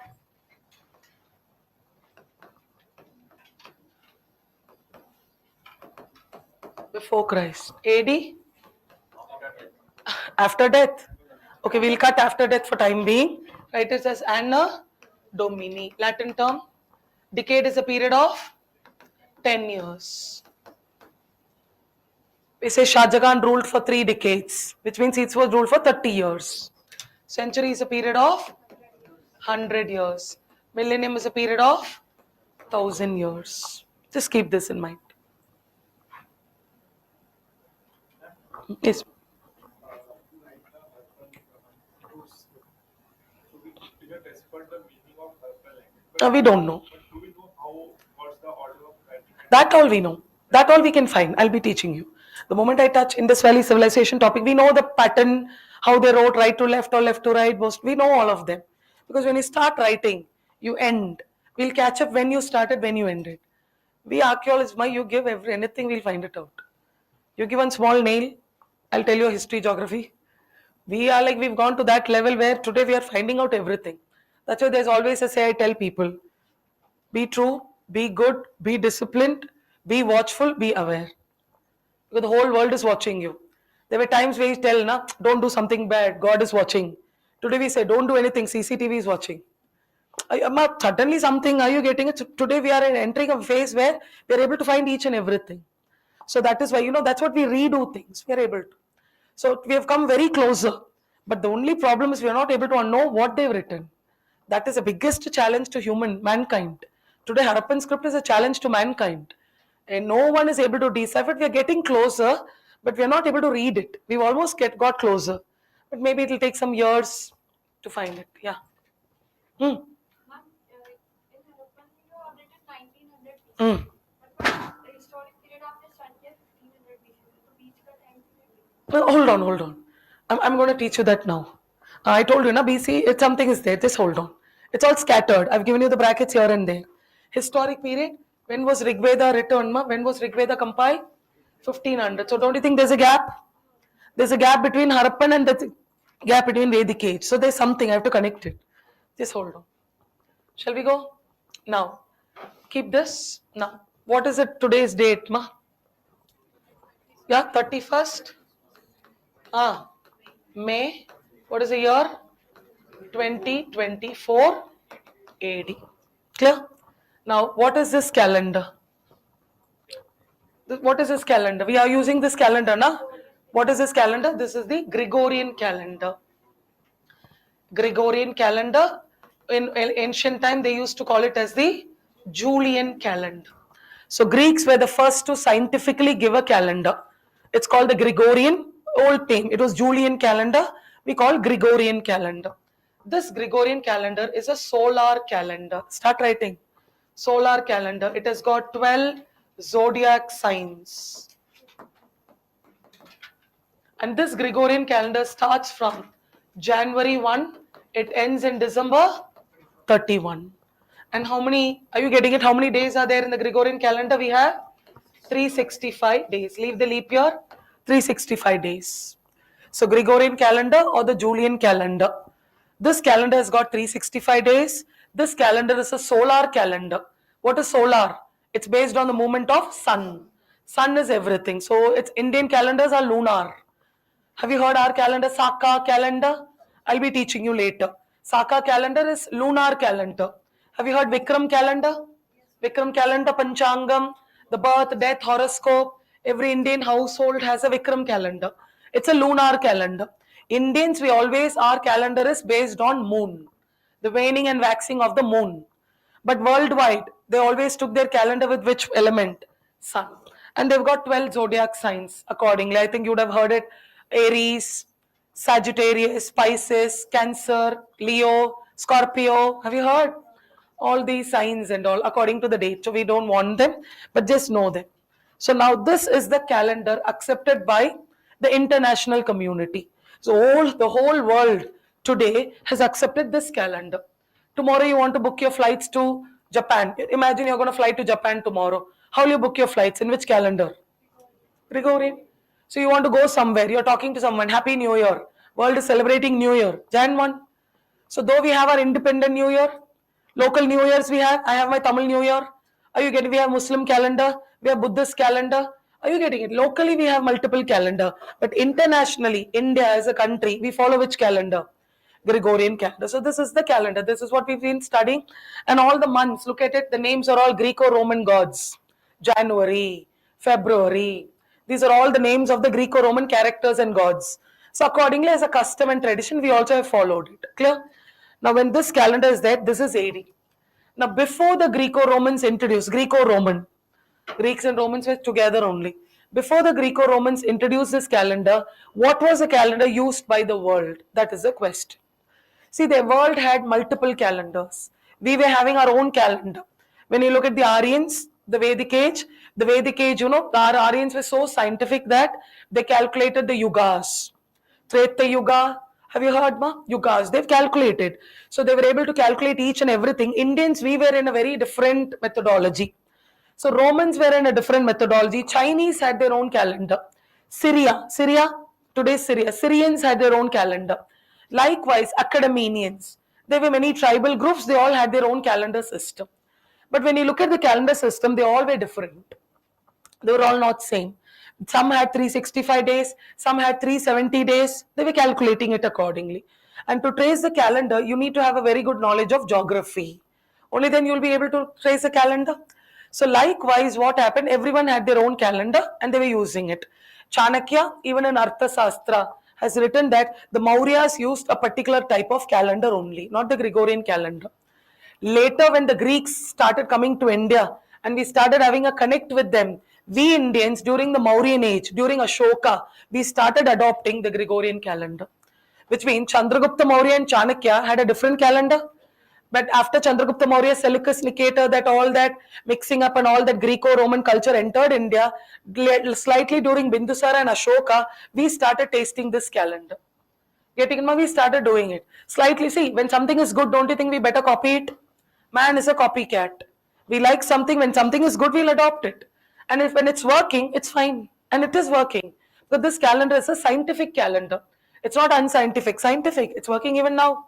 Before Christ. AD? After death. Okay, we'll cut after death for time being. Write it as Anna Domini. Latin term. Decade is a period of 10 years. We say Shah Jahan ruled for 3 decades, which means it was ruled for 30 years. Century is a period of 100 years. Millennium is a period of 1000 years. Just keep this in mind. Yes. We don't know. That all we know. That all we can find. I'll be teaching you. The moment I touch Indus Valley civilization topic, we know the pattern, how they wrote right to left or left to right. Most we know all of them. Because when you start writing, you end. We'll catch up when you started, when you ended. We archaeologists, you give anything, we'll find it out. You give one small nail, I'll tell you history, geography. We are like, we've gone to that level where today we are finding out everything. That's why there's always a say I tell people, be true, be good, be disciplined, be watchful, be aware. Because the whole world is watching you. There were times where we tell, na, don't do something bad, God is watching. Today we say, don't do anything, CCTV is watching. Suddenly something, are you getting it? Today we are entering a phase where we are able to find each and everything. So that is why, that's what we redo things. We are able to. So we have come very closer. But the only problem is we are not able to know what they've written. That is the biggest challenge to mankind. Today Harappan script is a challenge to mankind. And no one is able to decipher it. We are getting closer, but we are not able to read it. We've almost got closer. But maybe it will take some years to find it. Yeah. Hmm. Mm. No, hold on. I'm going to teach you that now. I told you, na BC, something is there. Just hold on. It's all scattered. I've given you the brackets here and there. Historic period. When was Rig Veda written? When was Rig Veda compiled? 1500. So don't you think there's a gap? There's a gap between Harappan and the gap between Vedic age. So there's something. I have to connect it. Just hold on. Shall we go? Now, keep this. Now, what is it today's date, ma? Yeah, 31st. May. What is the year? 2024 AD. Clear? Now, what is this calendar? What is this calendar? We are using this calendar, na? What is this calendar? This is the Gregorian calendar. Gregorian calendar. In ancient time, they used to call it as the Julian calendar. So Greeks were the first to scientifically give a calendar. It's called the Gregorian. Old name. It was Julian calendar. We call Gregorian calendar. This Gregorian calendar is a solar calendar. Start writing. Solar calendar. It has got 12 zodiac signs. And this Gregorian calendar starts from January 1. It ends in December 31. And how many, are you getting it? How many days are there in the Gregorian calendar? We have 365 days. Leave the leap year, 365 days. So Gregorian calendar or the Julian calendar. This calendar has got 365 days. This calendar is a solar calendar. What is solar? It's based on the movement of sun. Sun is everything. So its Indian calendars are lunar. Have you heard our calendar, Saka calendar? I'll be teaching you later. Saka calendar is lunar calendar. Have you heard Vikram calendar? Vikram calendar, Panchangam, the birth, death, horoscope. Every Indian household has a Vikram calendar. It's a lunar calendar. Indians, our calendar is based on moon. The waning and waxing of the moon. But worldwide, they always took their calendar with which element? Sun. And they've got 12 zodiac signs accordingly. I think you would have heard it. Aries, Sagittarius, Pisces, Cancer, Leo, Scorpio. Have you heard? All these signs and all according to the date. So we don't want them, but just know them. So now this is the calendar accepted by the international community. So the whole world today has accepted this calendar. Tomorrow you want to book your flights to Japan. Imagine you're going to fly to Japan tomorrow. How will you book your flights? In which calendar? Gregorian. So you want to go somewhere. You're talking to someone. Happy New Year. World is celebrating New Year. Jan 1. So though we have our independent New Year, local New Years we have. I have my Tamil New Year. Are you getting? We have Muslim calendar. We have Buddhist calendar. Are you getting it? Locally, we have multiple calendar, but internationally, India as a country, we follow which calendar? Gregorian calendar. So this is the calendar. This is what we've been studying, and all the months. Look at it. The names are all Greco-Roman gods. January, February. These are all the names of the Greco-Roman characters and gods. So accordingly, as a custom and tradition, we also have followed it. Clear? Now, when this calendar is there, this is AD. Now, before the Greco-Romans introduced Greco-Roman, Greeks and Romans were together only. Before the Greco-Romans introduced this calendar, what was the calendar used by the world? That is the question. See, the world had multiple calendars. We were having our own calendar. When you look at the Aryans, the Vedic age, our Aryans were so scientific that they calculated the yugas. Treta Yuga, have you heard, ma? Yugas, they've calculated. So they were able to calculate each and everything. Indians, we were in a very different methodology. So Romans were in a different methodology. Chinese had their own calendar. Today's Syria. Syrians had their own calendar. Likewise, Academenians. There were many tribal groups. They all had their own calendar system. But when you look at the calendar system, they all were different. They were all not same. Some had 365 days, some had 370 days. They were calculating it accordingly. And to trace the calendar, you need to have a very good knowledge of geography. Only then you will be able to trace the calendar. So likewise, what happened? Everyone had their own calendar and they were using it. Chanakya, even in Arthasastra, has written that the Mauryas used a particular type of calendar only, not the Gregorian calendar. Later, when the Greeks started coming to India and we started having a connect with them, we Indians during the Mauryan age, during Ashoka, we started adopting the Gregorian calendar. Which means Chandragupta Maurya and Chanakya had a different calendar. But after Chandragupta Maurya, Seleucus, Nicator, that all that mixing up and all that Greco-Roman culture entered India, slightly during Bindusara and Ashoka, we started tasting this calendar. Getting we started doing it. Slightly, see, when something is good, don't you think we better copy it? Man is a copycat. We like something, when something is good, we'll adopt it. And if when it's working, it's fine. And it is working. But this calendar is a scientific calendar. It's not unscientific, scientific. It's working even now.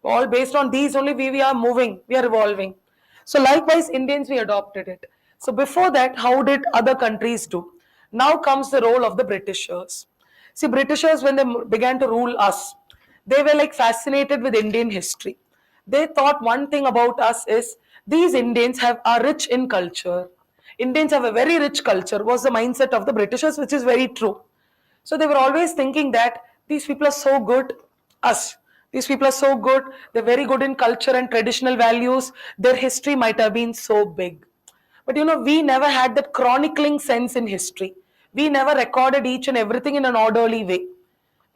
All based on these only we are moving, we are evolving. So likewise, Indians, we adopted it. So before that, how did other countries do? Now comes the role of the Britishers. See, Britishers, when they began to rule us, they were like fascinated with Indian history. They thought one thing about us is these Indians are rich in culture. Indians have a very rich culture, was the mindset of the Britishers, which is very true. So they were always thinking that these people are so good, us. These people are so good, they're very good in culture and traditional values, their history might have been so big. But we never had that chronicling sense in history. We never recorded each and everything in an orderly way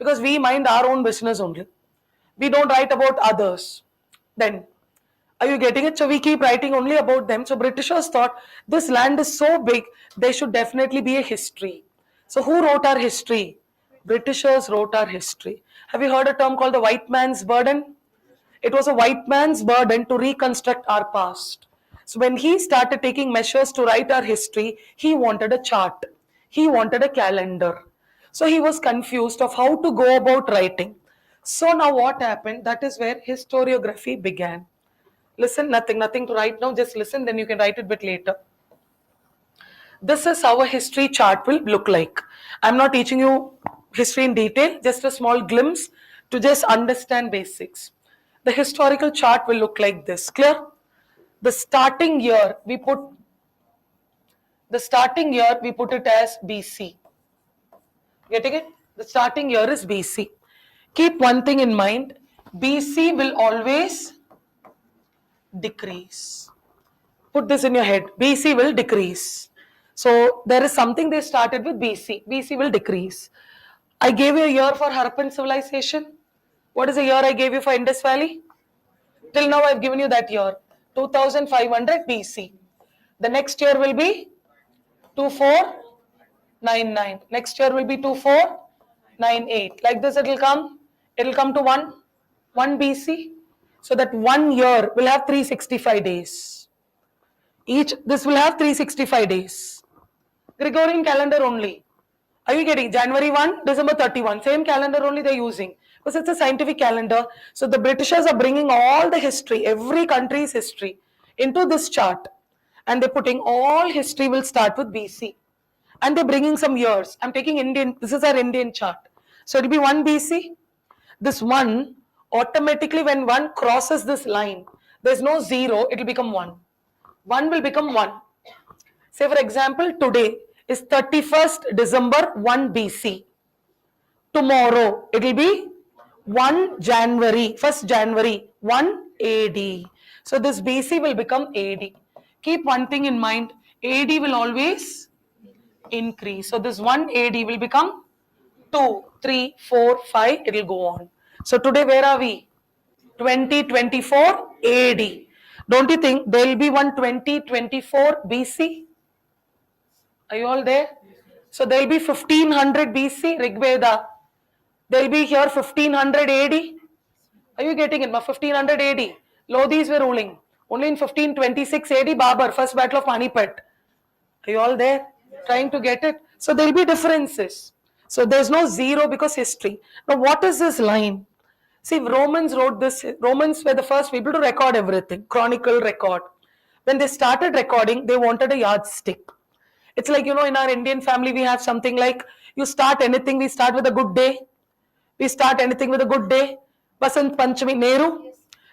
because we mind our own business only. We don't write about others. Then, are you getting it? So we keep writing only about them. So Britishers thought this land is so big, there should definitely be a history. So who wrote our history? Britishers wrote our history. Have you heard a term called the white man's burden? It was a white man's burden to reconstruct our past. So when he started taking measures to write our history, he wanted a chart. He wanted a calendar. So he was confused of how to go about writing. So now what happened? That is where historiography began. Listen, nothing to write now. Just listen, then you can write it a bit later. This is how a history chart will look like. I'm not teaching you history in detail, just a small glimpse to just understand basics. The historical chart will look like this. Clear? The starting year we put it as BC. Getting it? The starting year is BC. Keep one thing in mind. BC will always decrease. Put this in your head. BC will decrease. So there is something they started with BC. BC will decrease. I gave you a year for Harappan civilization. What is the year I gave you for Indus Valley? Till now I've given you that year. 2500 BC. The next year will be 2499. Next year will be 2498. Like this it will come. It will come to 1 BC. So that 1 year will have 365 days. This will have 365 days. Gregorian calendar only. Are you getting January 1, December 31? Same calendar only they're using. Because it's a scientific calendar. So the Britishers are bringing all the history, every country's history into this chart. And they're putting all history will start with BC. and they're bringing some years. I'm taking Indian, this is our Indian chart. So it'll be 1 BC. This 1, automatically when 1 crosses this line, there's no 0, it'll become 1. 1 will become 1. Say for example, today is 31st December 1 BC. Tomorrow it will be 1 January, 1st January 1 AD. So this BC will become AD. Keep one thing in mind, AD will always increase. So this 1 AD will become 2, 3, 4, 5, it will go on. So today where are we? 2024 AD. Don't you think there will be one 2024 BC? Are you all there? So there will be 1500 BC Rig Veda. There will be here 1500 AD. Are you getting it? 1500 AD. Lodhis were ruling. Only in 1526 AD, Babur, first battle of Panipat. Are you all there? Trying to get it? So there will be differences. So there's no 0 because history. Now what is this line? See, Romans wrote this. Romans were the first people to record everything. Chronicle record. When they started recording, they wanted a yardstick. It's like, in our Indian family, we have something like, you start anything, we start with a good day. We start anything with a good day. Basant Panchami,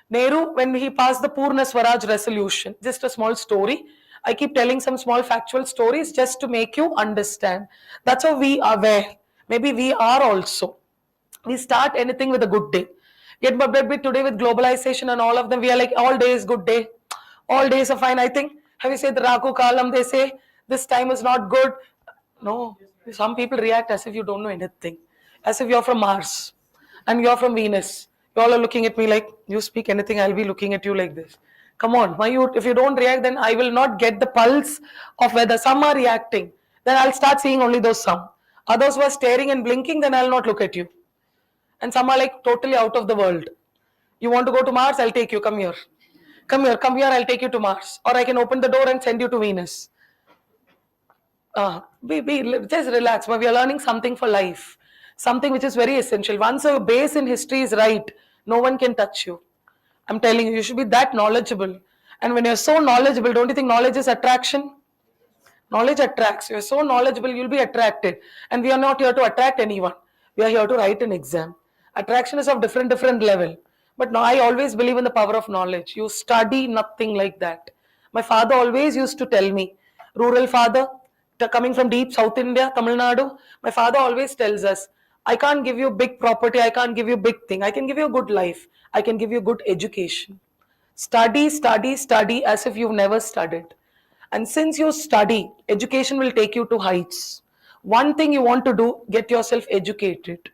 Nehru, when he passed the Purna Swaraj resolution, just a small story. I keep telling some small factual stories just to make you understand. That's how we are aware. Maybe we are also. We start anything with a good day. Yet today with globalization and all of them, we are like, all days good day. All days are fine. I think, have you said the Raku Kalam, they say, this time is not good. No, some people react as if you don't know anything. As if you're from Mars and you're from Venus. You all are looking at me like, you speak anything, I'll be looking at you like this. Come on, if you don't react, then I will not get the pulse of whether some are reacting. Then I'll start seeing only those some. Others who are staring and blinking, then I'll not look at you. And some are like totally out of the world. You want to go to Mars? I'll take you. Come here. Come here. Come here. I'll take you to Mars. Or I can open the door and send you to Venus. Just relax. But we are learning something for life. Something which is very essential. Once a base in history is right, no one can touch you. I'm telling you, you should be that knowledgeable. And when you're so knowledgeable, don't you think knowledge is attraction? Knowledge attracts. You're so knowledgeable, you'll be attracted. And we are not here to attract anyone. We are here to write an exam. Attraction is of different level. But now I always believe in the power of knowledge. You study nothing like that. My father always used to tell me, rural father, coming from deep South India, Tamil Nadu, my father always tells us, I can't give you big property, I can't give you big thing. I can give you a good life. I can give you good education. Study, study, study as if you've never studied. And since you study, education will take you to heights. One thing you want to do, get yourself educated.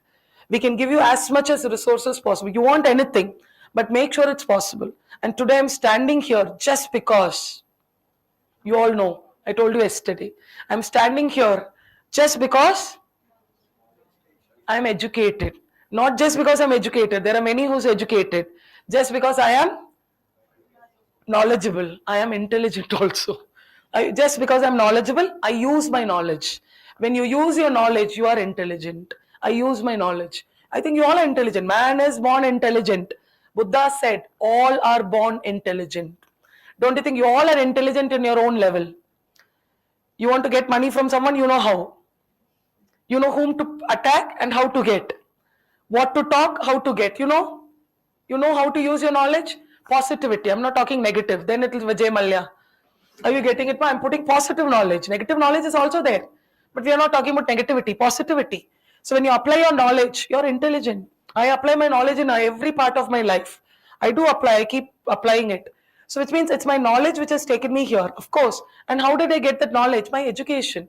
We can give you as much as resources possible. You want anything, but make sure it's possible. And today I'm standing here just because, you all know, I told you yesterday, I'm standing here just because I'm educated. Not just because I'm educated. There are many who's educated. Just because I am knowledgeable. I am intelligent also. Just because I'm knowledgeable, I use my knowledge. When you use your knowledge, you are intelligent. I use my knowledge. I think you all are intelligent. Man is born intelligent. Buddha said, all are born intelligent. Don't you think you all are intelligent in your own level? You want to get money from someone, you know how. You know whom to attack and how to get. What to talk, how to get. You know how to use your knowledge? Positivity. I'm not talking negative. Then it is Vijay Malya. Are you getting it? I'm putting positive knowledge. Negative knowledge is also there. But we are not talking about negativity, positivity. So when you apply your knowledge, you're intelligent. I apply my knowledge in every part of my life. I do apply, I keep applying it. So which means it's my knowledge which has taken me here, of course. And how did I get that knowledge? My education.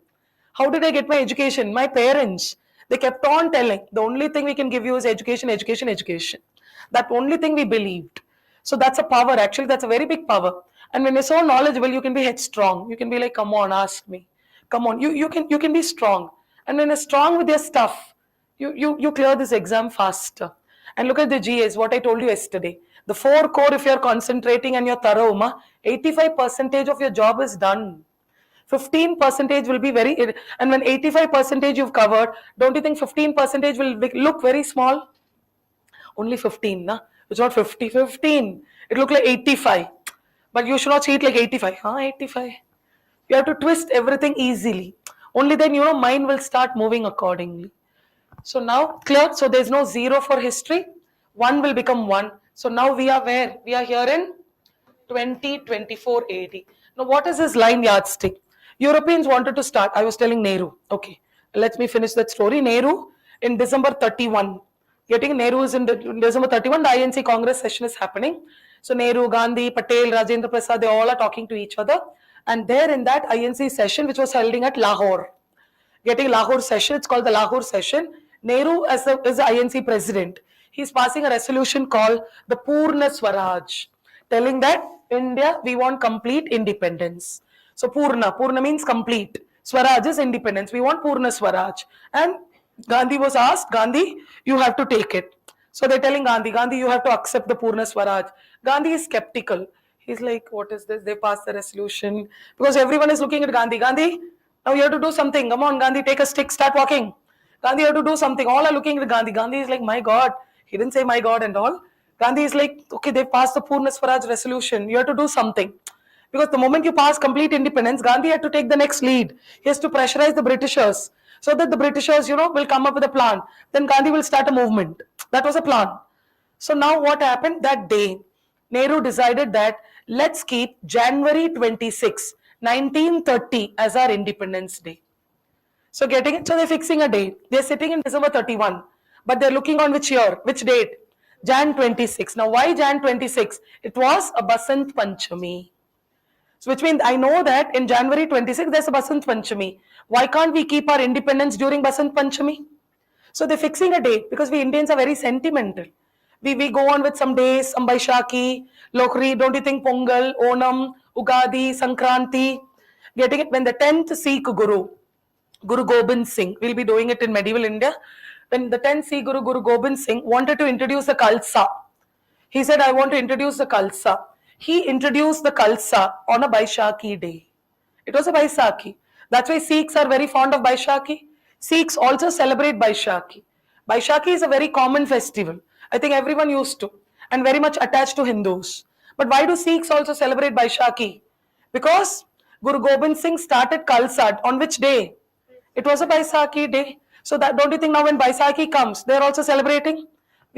How did I get my education? My parents. They kept on telling, the only thing we can give you is education, education, education. That only thing we believed. So that's a power. Actually, that's a very big power. And when you're so knowledgeable, you can be headstrong. You can be like, come on, ask me. Come on, you can be strong. And when you're strong with your stuff, you clear this exam faster. And look at the GAs, what I told you yesterday. The 4 core, if you're concentrating and you're thorough, 85% of your job is done. 15% will be very, and when 85% you've covered, don't you think 15% will look very small? Only 15, na? It's not 50, 15. It look like 85. But you should not see it like 85. 85. You have to twist everything easily. Only then, mind will start moving accordingly. So now clear. So there's no 0 for history. 1 will become 1. So now we are where? We are here in 2024 AD. Now what is this line yardstick? Europeans wanted to start. I was telling Nehru. Okay, let me finish that story. Nehru in December 31. Getting Nehru is in December 31. The INC Congress session is happening. So Nehru, Gandhi, Patel, Rajendra Prasad, they all are talking to each other. And there in that INC session, which was held at Lahore, getting Lahore session. It's called the Lahore session. Nehru is the INC president. He's passing a resolution called the Purna Swaraj, telling that India, we want complete independence. So Purna means complete. Swaraj is independence. We want Purna Swaraj. And Gandhi was asked, Gandhi, you have to take it. So they're telling Gandhi, you have to accept the Purna Swaraj. Gandhi is skeptical. He's like, what is this? They passed the resolution. Because everyone is looking at Gandhi. Gandhi, now you have to do something. Come on, Gandhi, take a stick, start walking. Gandhi, you have to do something. All are looking at Gandhi. Gandhi is like, my God. He didn't say my God and all. Gandhi is like, okay, they passed the Purna Swaraj resolution. You have to do something. Because the moment you pass complete independence, Gandhi had to take the next lead. He has to pressurize the Britishers so that the Britishers, will come up with a plan. Then Gandhi will start a movement. That was a plan. So now what happened that day? Nehru decided that let's keep January 26, 1930 as our Independence Day. So getting it, so they're fixing a date. They're sitting in December 31, but they're looking on which year, which date? Jan 26. Now why Jan 26? It was a Basant Panchami. So which means I know that in January 26 there's a Basant Panchami. Why can't we keep our independence during Basant Panchami? So they're fixing a date because we Indians are very sentimental. We go on with some days, some Baishakhi, Lokri, don't you think Pongal, Onam, Ugadi, Sankranti, getting it when the 10th Sikh Guru, Guru Gobind Singh, we'll be doing it in medieval India, when the 10th Sikh Guru, Guru Gobind Singh wanted to introduce the Khalsa. He said, I want to introduce the Khalsa. He introduced the Khalsa on a Baishakhi day. It was a Baisakhi. That's why Sikhs are very fond of Baishakhi. Sikhs also celebrate Baishakhi. Baishakhi is a very common festival. I think everyone used to and very much attached to Hindus. But why do Sikhs also celebrate Baishakhi? Because Guru Gobind Singh started Khalsa on which day? It was a Baisakhi day. So that don't you think now when Baisakhi comes, they're also celebrating?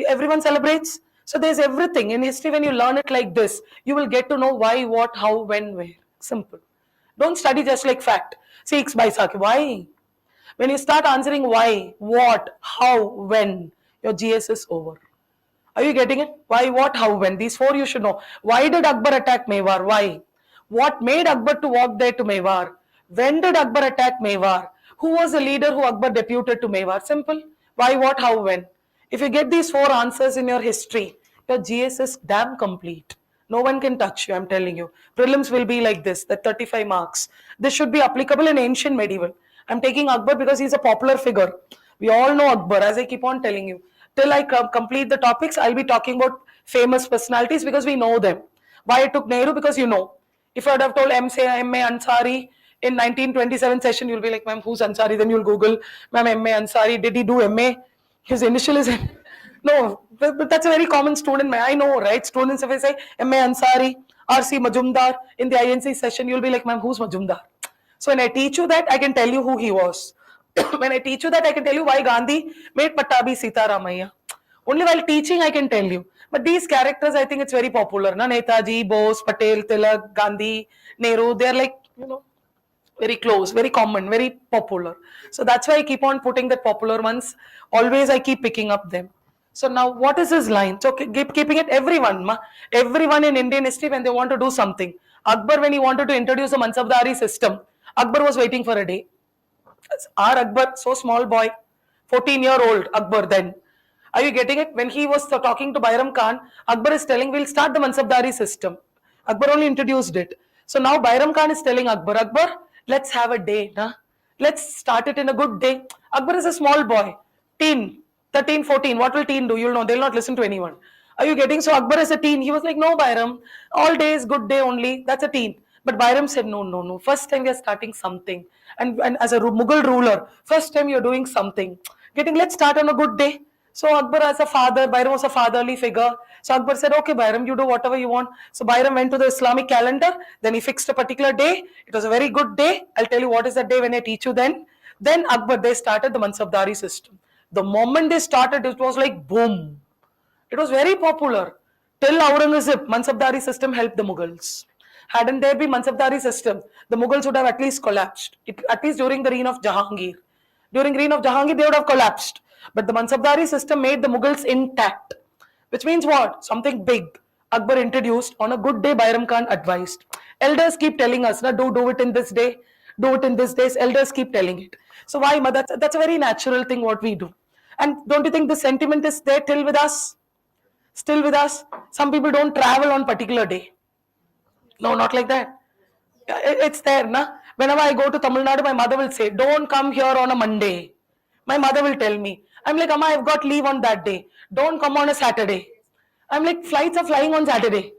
Everyone celebrates. So there's everything in history. When you learn it like this, you will get to know why, what, how, when, where. Simple. Don't study just like fact. Sikhs Baisakhi. Why? When you start answering why, what, how, when, your GS is over. Are you getting it? Why, what, how, when? These four you should know. Why did Akbar attack Mewar? Why? What made Akbar to walk there to Mewar? When did Akbar attack Mewar? Who was the leader who Akbar deputed to Mewar? Simple. Why, what, how, when? If you get these four answers in your history, your GS is damn complete. No one can touch you, I'm telling you. Prelims will be like this, that 35 marks. This should be applicable in ancient medieval. I'm taking Akbar because he's a popular figure. We all know Akbar, as I keep on telling you. Till I complete the topics, I'll be talking about famous personalities because we know them. Why I took Nehru? Because you know. If I would have told M.A. Ansari in 1927 session, you'll be like, ma'am, who's Ansari? Then you'll Google, ma'am, M.A. Ansari, did he do M.A.? His initial is no, but that's a very common student. I know, right? Students, if I say M.A. Ansari, R.C. Majumdar in the INC session, you'll be like, ma'am, who's Majumdar? So when I teach you that, I can tell you who he was. When I teach you that, I can tell you why Gandhi made Pattabi Sitaramaiah. Only while teaching, I can tell you. But these characters, I think it's very popular. Na? Netaji, Bose, Patel, Tilak, Gandhi, Nehru, they're like, very close, very common, very popular. So that's why I keep on putting the popular ones. Always I keep picking up them. So now what is his line? So keeping it everyone in Indian history when they want to do something. Akbar, when he wanted to introduce a Mansabdari system, Akbar was waiting for a day. Our Akbar, so small boy, 14-year-old Akbar then. Are you getting it? When he was talking to Bairam Khan, Akbar is telling, we'll start the Mansabdari system. Akbar only introduced it. So now Bairam Khan is telling Akbar, Akbar, let's have a day. Nah? Let's start it in a good day. Akbar is a small boy, teen, 13, 14. What will teen do? You'll know. They'll not listen to anyone. Are you getting? So Akbar is a teen. He was like, no, Bairam, all days, good day only. That's a teen. But Bairam said, no, no, no. First time we are starting something. And as a Mughal ruler, first time you're doing something. Let's start on a good day. So Akbar as a father, Bayram was a fatherly figure. So Akbar said, okay, Bayram, you do whatever you want. So Bayram went to the Islamic calendar. Then he fixed a particular day. It was a very good day. I'll tell you what is that day when I teach you then. Then Akbar, they started the Mansabdari system. The moment they started, it was like boom. It was very popular. Till Aurangzeb, Mansabdari system helped the Mughals. Hadn't there been Mansabdari system, the Mughals would have at least collapsed. At least during the reign of Jahangir. During reign of Jahangir, they would have collapsed. But the Mansabdari system made the Mughals intact. Which means what? Something big. Akbar introduced on a good day, Bayram Khan advised. Elders keep telling us, do it in this day, do it in this days. Elders keep telling it. So why? That's a very natural thing what we do. And don't you think the sentiment is there till with us? Still with us? Some people don't travel on particular day. No, not like that. It's there, na? Whenever I go to Tamil Nadu, my mother will say, don't come here on a Monday. My mother will tell me. I'm like, Amma, I've got leave on that day. Don't come on a Saturday. I'm like, flights are flying on Saturday.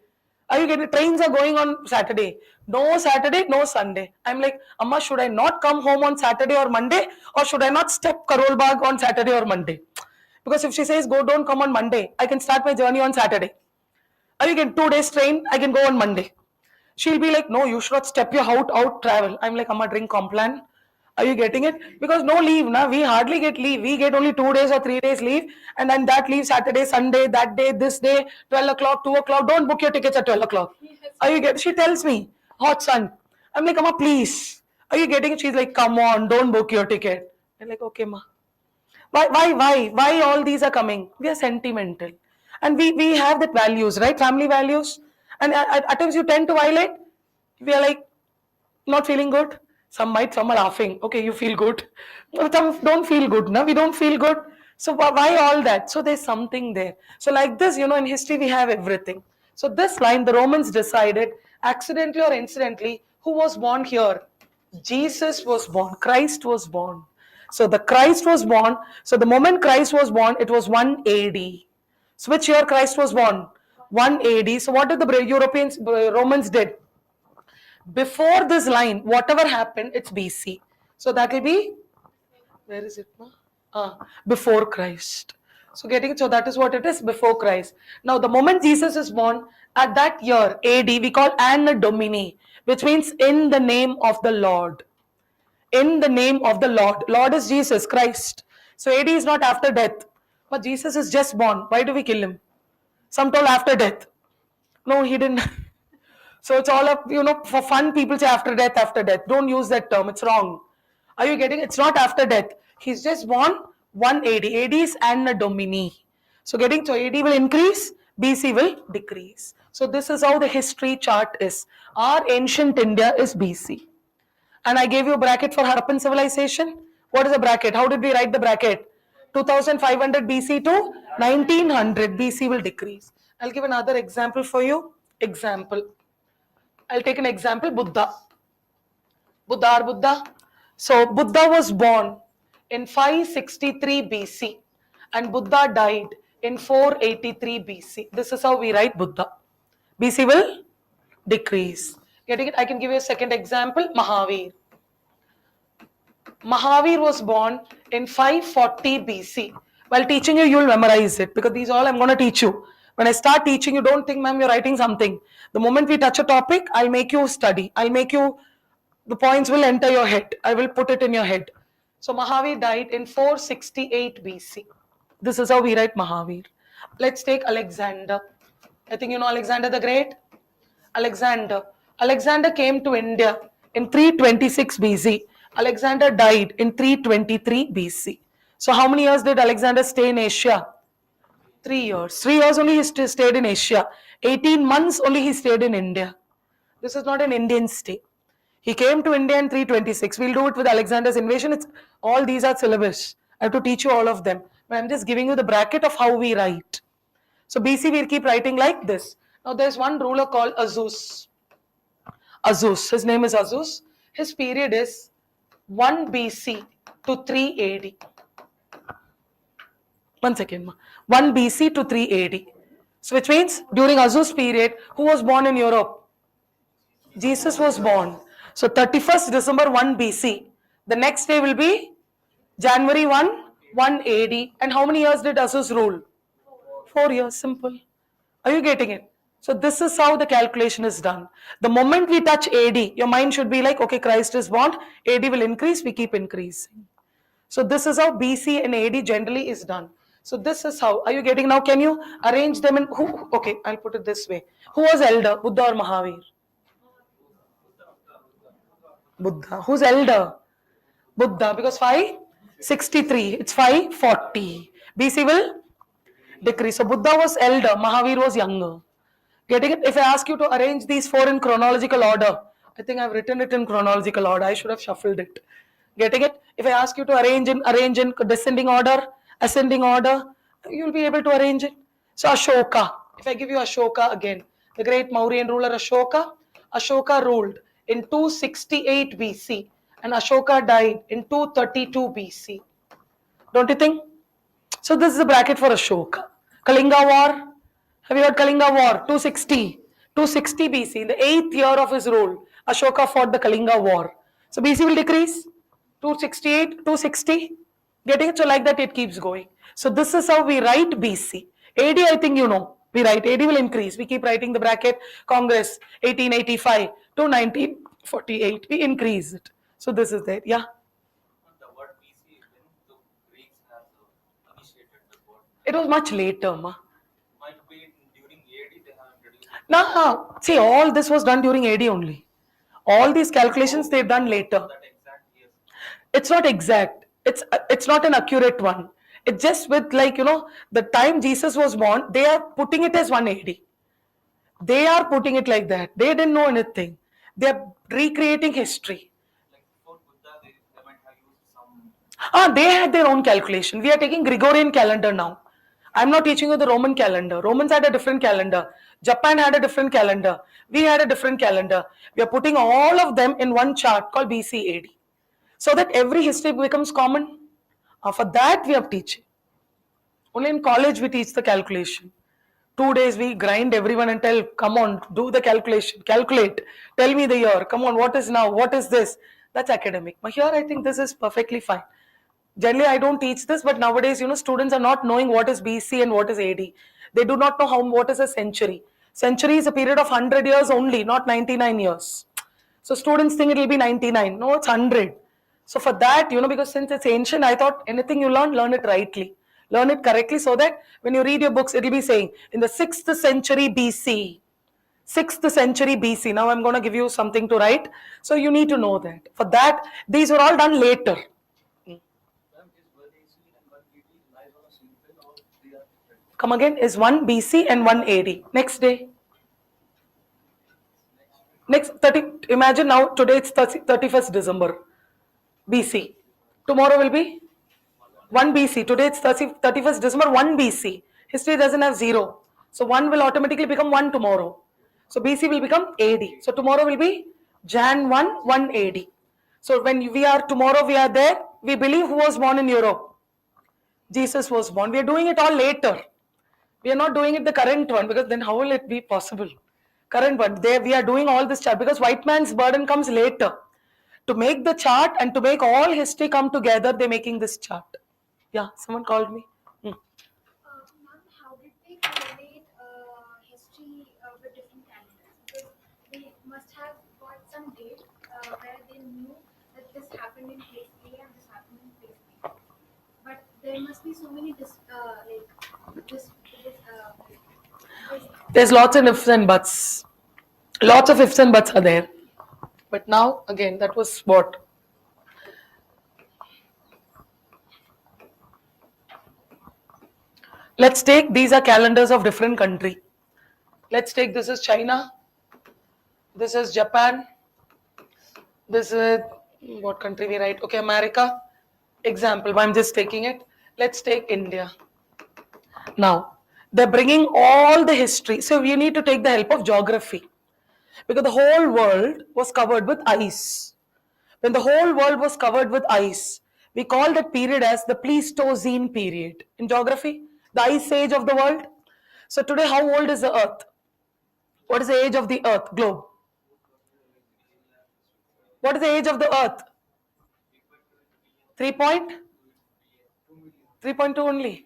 Are you getting, trains are going on Saturday. No Saturday, no Sunday. I'm like, Amma, should I not come home on Saturday or Monday? Or should I not step Karol Bagh on Saturday or Monday? Because if she says, don't come on Monday, I can start my journey on Saturday. Or you get 2 days train, I can go on Monday. She'll be like, no, you should not step your out travel. I'm like, Amma, drink Complan. Are you getting it? Because no leave, na? We hardly get leave. We get only 2 days or 3 days leave. And then that leave Saturday, Sunday, that day, this day, 12 o'clock, 2 o'clock. Don't book your tickets at 12 o'clock. Are you getting? She tells me, hot sun. I'm like, Amma, please. Are you getting it? She's like, come on, don't book your ticket. I'm like, okay, ma. Why all these are coming? We are sentimental. And we have that values, right? Family values. And at times you tend to violate. We are like, not feeling good. Some are laughing. Okay, you feel good. Some don't feel good. No? We don't feel good. So why all that? So there's something there. So like this, in history we have everything. So this line, the Romans decided, accidentally or incidentally, who was born here? Jesus was born. Christ was born. So the Christ was born. So the moment Christ was born, it was 1 AD. So which year Christ was born? 1 AD. So what did the Europeans, Romans did? Before this line, whatever happened, it's BC. So that will be, where is it? Before Christ. So so that is what it is, before Christ. Now the moment Jesus is born, at that year, AD, we call Anno Domini, which means in the name of the Lord. In the name of the Lord. Lord is Jesus Christ. So AD is not after death. But Jesus is just born. Why do we kill him? Some told after death. No, he didn't. So it's all up, for fun, people say after death, after death. Don't use that term. It's wrong. Are you getting it? It's not after death. He's just born 1 AD. AD is Anno Domini. So AD will increase, BC will decrease. So this is how the history chart is. Our ancient India is BC. And I gave you a bracket for Harappan civilization. What is a bracket? How did we write the bracket? 2500 BC to 1900 BC will decrease. I'll give another example for you. I'll take an example, Buddha. Buddha. So Buddha was born in 563 BC and Buddha died in 483 BC. This is how we write Buddha. BC will decrease. Getting it? I can give you a second example, Mahavir. Mahavir was born in 540 BC. While teaching you, you'll memorize it because these all I'm going to teach you. When I start teaching you, don't think, ma'am, you're writing something. The moment we touch a topic, I'll make you study. The points will enter your head. I will put it in your head. So Mahavir died in 468 BC. This is how we write Mahavir. Let's take Alexander. I think you know Alexander the Great. Alexander came to India in 326 BC. Alexander died in 323 BC. So how many years did Alexander stay in Asia? 3 years. 3 years only he stayed in Asia. 18 months only he stayed in India. This is not an Indian stay. He came to India in 326. We'll do it with Alexander's invasion. All these are syllabus. I have to teach you all of them. But I'm just giving you the bracket of how we write. So BC we'll keep writing like this. Now there's one ruler called Azus. His name is Azus. His period is 1 BC to 3 AD. 1 second. 1 BC to 3 AD. So which means during Azus period, who was born in Europe? Jesus was born. So 31st December 1 BC. The next day will be January 1 1 AD. And how many years did Asus rule? 4 years, simple. Are you getting it? So this is how the calculation is done. The moment we touch AD, your mind should be like, okay, Christ is born, AD will increase, we keep increasing. So this is how BC and AD generally is done. So this is how, are you getting now? Can you arrange them in, who, okay, I'll put it this way. Who was elder, Buddha or Mahavir? Buddha. Who's elder? Buddha, because 563, it's 540. BC will decrease. So Buddha was elder, Mahavir was younger. Getting it? If I ask you to arrange these four in chronological order, I think I've written it in chronological order. I should have shuffled it. Getting it? If I ask you to arrange in descending order, ascending order, you'll be able to arrange it. So Ashoka. If I give you Ashoka again, the great Mauryan ruler Ashoka. Ashoka ruled in 268 BC and Ashoka died in 232 BC. Don't you think? So this is the bracket for Ashoka. Kalinga War. Have you heard Kalinga War? 260. 260 BC. In the 8th year of his rule, Ashoka fought the Kalinga War. So BC will decrease. 268, 260. Getting it? So like that it keeps going. So this is how we write BC. AD I think you know. We write AD will increase. We keep writing the bracket Congress 1885 to 1948. We increase it. So this is there. Yeah. The word BC, when the Greeks have initiated the word, It was much later, ma. might be during AD they have introduced it. No, see, all this was done during AD only. All these calculations they've done later. That exact years. It's not exact. It's not an accurate one. It's just with like the time Jesus was born, they are putting it as 180. They are putting it like that. They didn't know anything. They are recreating history. Like before Buddha, they might have used some. They had their own calculation. We are taking Gregorian calendar now. I'm not teaching you the Roman calendar. Romans had a different calendar. Japan had a different calendar. We had a different calendar. We are putting all of them in one chart called BC AD. So that every history becomes common. For that we are teaching. Only in college we teach the calculation. 2 days we grind everyone and tell, come on, do the calculation, calculate, tell me the year, come on, what is now, what is this? That's academic. But here I think this is perfectly fine. Generally I don't teach this, but nowadays students are not knowing what is BC and what is AD. They do not know what is a century. Century is a period of 100 years only, not 99 years. So students think it will be 99. No, it's 100. So for that, because since it's ancient, I thought anything you learn it rightly. Learn it correctly so that when you read your books, it will be saying in the 6th century BC. 6th century BC. Now I'm going to give you something to write. So you need to know that. For that, these were all done later. Come again, is 1 BC and 1 AD. Next day. Next 30, imagine now today it's 31st December BC. Tomorrow will be 1 BC. Today it's 31st December 1 BC. History doesn't have 0. So 1 will automatically become 1 tomorrow. So BC will become AD. So tomorrow will be Jan 1 AD. So when tomorrow we are there, we believe who was born in Europe. Jesus was born. We are doing it all later. We are not doing it the current one, because then how will it be possible? Current one. There we are doing all this chart because white man's burden comes later. To make the chart and to make all history come together, they're making this chart. Yeah, someone called me. Ma'am, how did they correlate history with different calendars? Because they must have got some date where they knew that this happened in place A and this happened in place B. But there must be so many There's lots of ifs and buts. Lots of ifs and buts are there. But now, again, that was what? Let's take, these are calendars of different country. Let's take, this is China. This is Japan. This is, what country we write? Okay, America. Example, I'm just taking it. Let's take India. Now, they're bringing all the history. So we need to take the help of geography. Because the whole world was covered with ice. When the whole world was covered with ice, we call that period as the Pleistocene period. In geography, the ice age of the world. So today, how old is the earth? What is the age of the earth, globe? What is the age of the earth? 3 point? 3.2 only.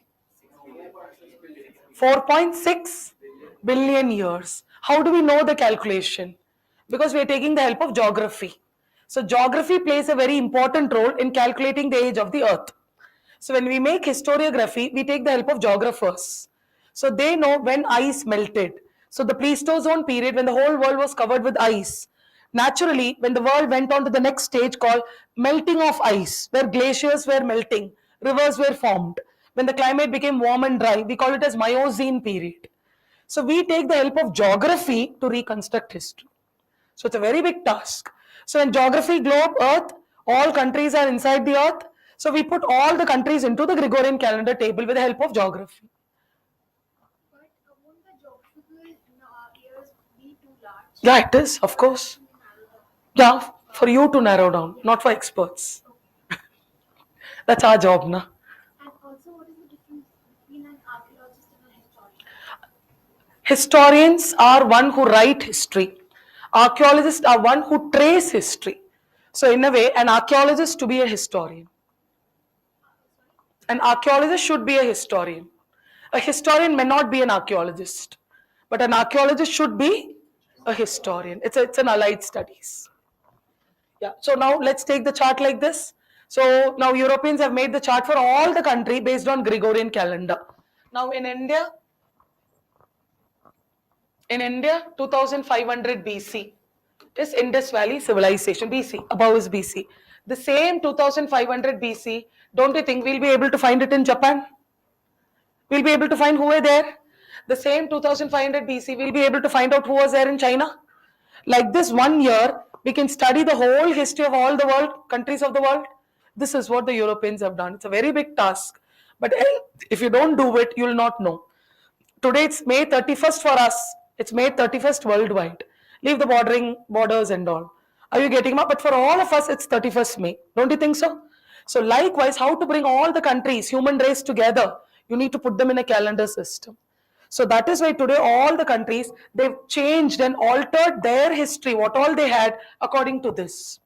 4.6 billion years. How do we know the calculation? Because we are taking the help of geography. So geography plays a very important role in calculating the age of the earth. So when we make historiography, we take the help of geographers. So they know when ice melted. So the Pleistocene period, when the whole world was covered with ice. Naturally, when the world went on to the next stage called melting of ice, where glaciers were melting, rivers were formed. When the climate became warm and dry, we call it as Miocene period. So we take the help of geography to reconstruct history. So it's a very big task. So in geography, globe, earth, all countries are inside the earth. So we put all the countries into the Gregorian calendar table with the help of geography. But won't the geographical years be too large? Yeah, it is, of course. To narrow down? Yeah, for you to narrow down, not for experts. That's our job, na. And also, what is the difference between an archaeologist and a historian? Historians are one who write history. Archaeologists are one who trace history. So in a way, an archaeologist to be a historian. An archaeologist should be a historian. A historian may not be an archaeologist, but an archaeologist should be a historian. It's an allied studies. Yeah. So now let's take the chart like this. So now Europeans have made the chart for all the country based on Gregorian calendar. Now in India, 2500 BC is Indus Valley civilization. BC, above is BC. The same 2500 BC, don't you think we'll be able to find it in Japan? We'll be able to find who were there. The same 2500 BC, we'll be able to find out who was there in China. Like this 1 year, we can study the whole history of all the world, countries of the world. This is what the Europeans have done. It's a very big task. But if you don't do it, you'll not know. Today it's May 31st for us. It's May 31st worldwide. Leave the borders and all. Are you getting up? But for all of us, it's 31st May. Don't you think so? So likewise, how to bring all the countries, human race together? You need to put them in a calendar system. So that is why today all the countries, they've changed and altered their history, what all they had according to this.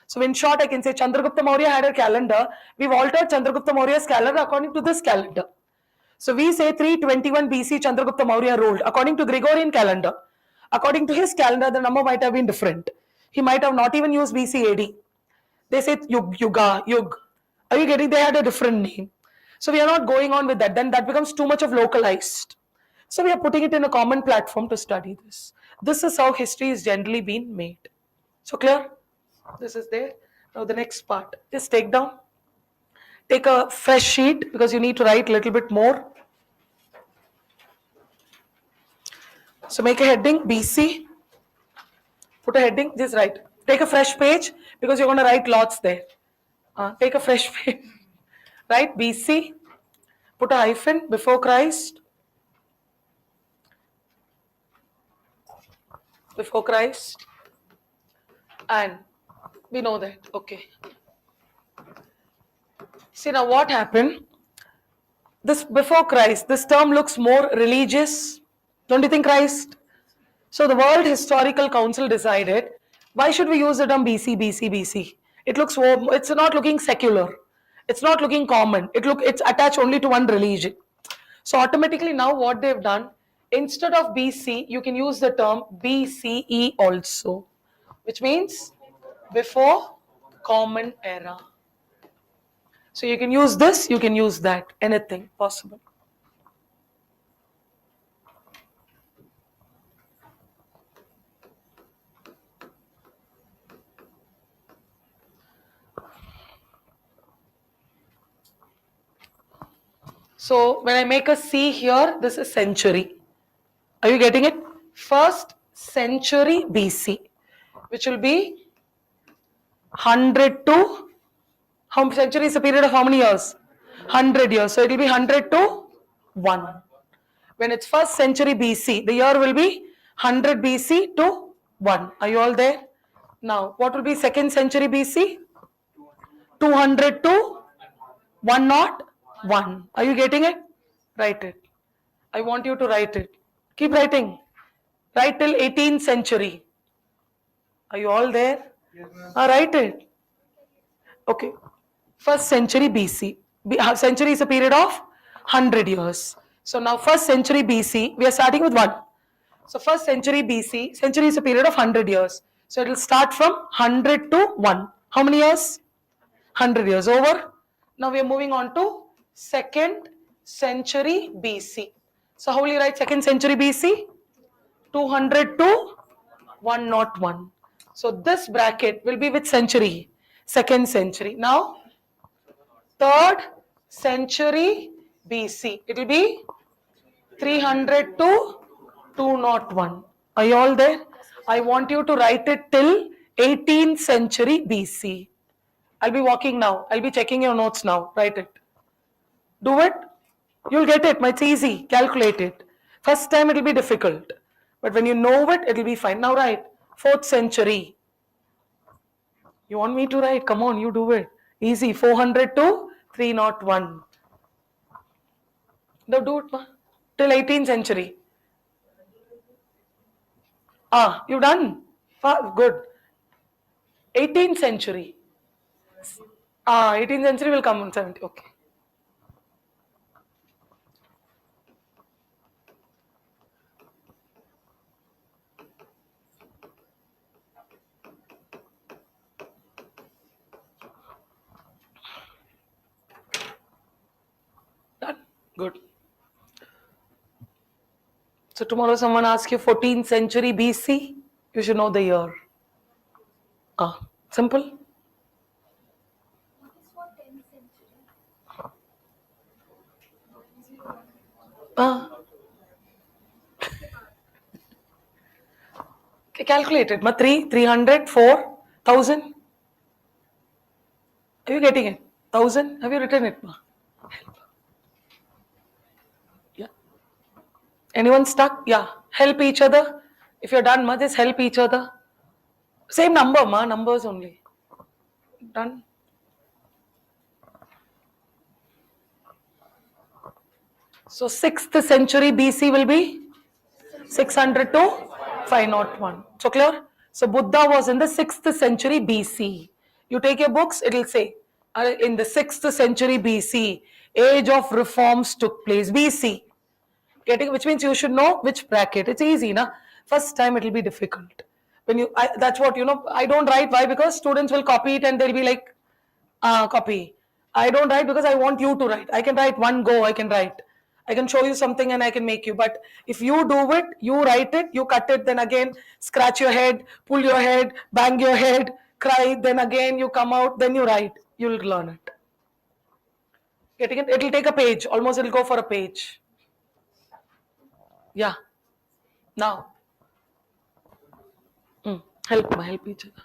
So in short, I can say Chandragupta Maurya had a calendar. We've altered Chandragupta Maurya's calendar according to this calendar. So we say 321 BC Chandragupta Maurya ruled according to Gregorian calendar. According to his calendar, the number might have been different. He might have not even used BC AD. They say Yuga, Yug. Are you getting? They had a different name. So we are not going on with that. Then that becomes too much of localized. So we are putting it in a common platform to study this. This is how history is generally being made. So clear? This is there. Now the next part. Just take down. Take a fresh sheet because you need to write a little bit more. So make a heading BC. Put a heading, just write. Take a fresh page because you're going to write lots there. Take a fresh page. Write BC. Put a hyphen before Christ. Before Christ. And we know that. Okay. See now what happened? This before Christ, this term looks more religious. Don't you think, Christ? So the World Historical Council decided, why should we use the term BC, BC, BC? It's not looking secular. It's not looking common. It's attached only to one religion. So automatically now what they've done, instead of BC, you can use the term BCE also, which means before Common Era. So you can use this, you can use that, anything possible. So when I make a C here, this is century. Are you getting it? First century BC, which will be 100 to, how century is a period of how many years? 100 years. So it will be 100 to 1. When it's first century BC, the year will be 100 BC to 1. Are you all there? Now, what will be second century BC? 200 to 101. Are you getting it? Write it. I want you to write it. Keep writing. Write till 18th century. Are you all there? Write it. Okay. First century BC. Century is a period of 100 years. So now first century BC, we are starting with 1. So first century BC, century is a period of 100 years. So it will start from 100 to 1. How many years? 100 years over. Now we are moving on to second century BC. So how will you write second century BC? 200 to 101. So this bracket will be which century? Second century. Now third century BC. It will be 300 to 201. Are you all there? I want you to write it till 18th century BC. I'll be walking now. I'll be checking your notes now. Write it. Do it. You'll get it. It's easy. Calculate it. First time it will be difficult. But when you know it, it will be fine. Now write 4th century. You want me to write? Come on, you do it. Easy. 400 to 301. Now do it, ma. Till 18th century. You done? Good. 18th century. 18th century will come on 70. Okay. Done. Good. So tomorrow someone asks you 14th century BC, you should know the year. Simple. What is for 10th century? Calculate it. 300, 4,000. Are you getting it? 1,000? Have you written it? Yeah. Anyone stuck? Yeah. Help each other. If you're done, just help each other. Same number, numbers only. Done. So 6th century BC will be 600 to 501. So clear? So Buddha was in the 6th century BC. You take your books, it will say in the 6th century BC, age of reforms took place. BC. Getting, which means you should know which bracket. It's easy, na? First time it will be difficult. That's what, I don't write. Why? Because students will copy it and they'll be like, copy. I don't write because I want you to write. I can write one go, I can write. I can show you something and I can make you. But if you do it, you write it, you cut it, then again scratch your head, pull your head, bang your head, cry, then again you come out, then you write. You'll learn it. Getting it? It'll take a page. Almost it'll go for a page. Yeah. Now. Help each other.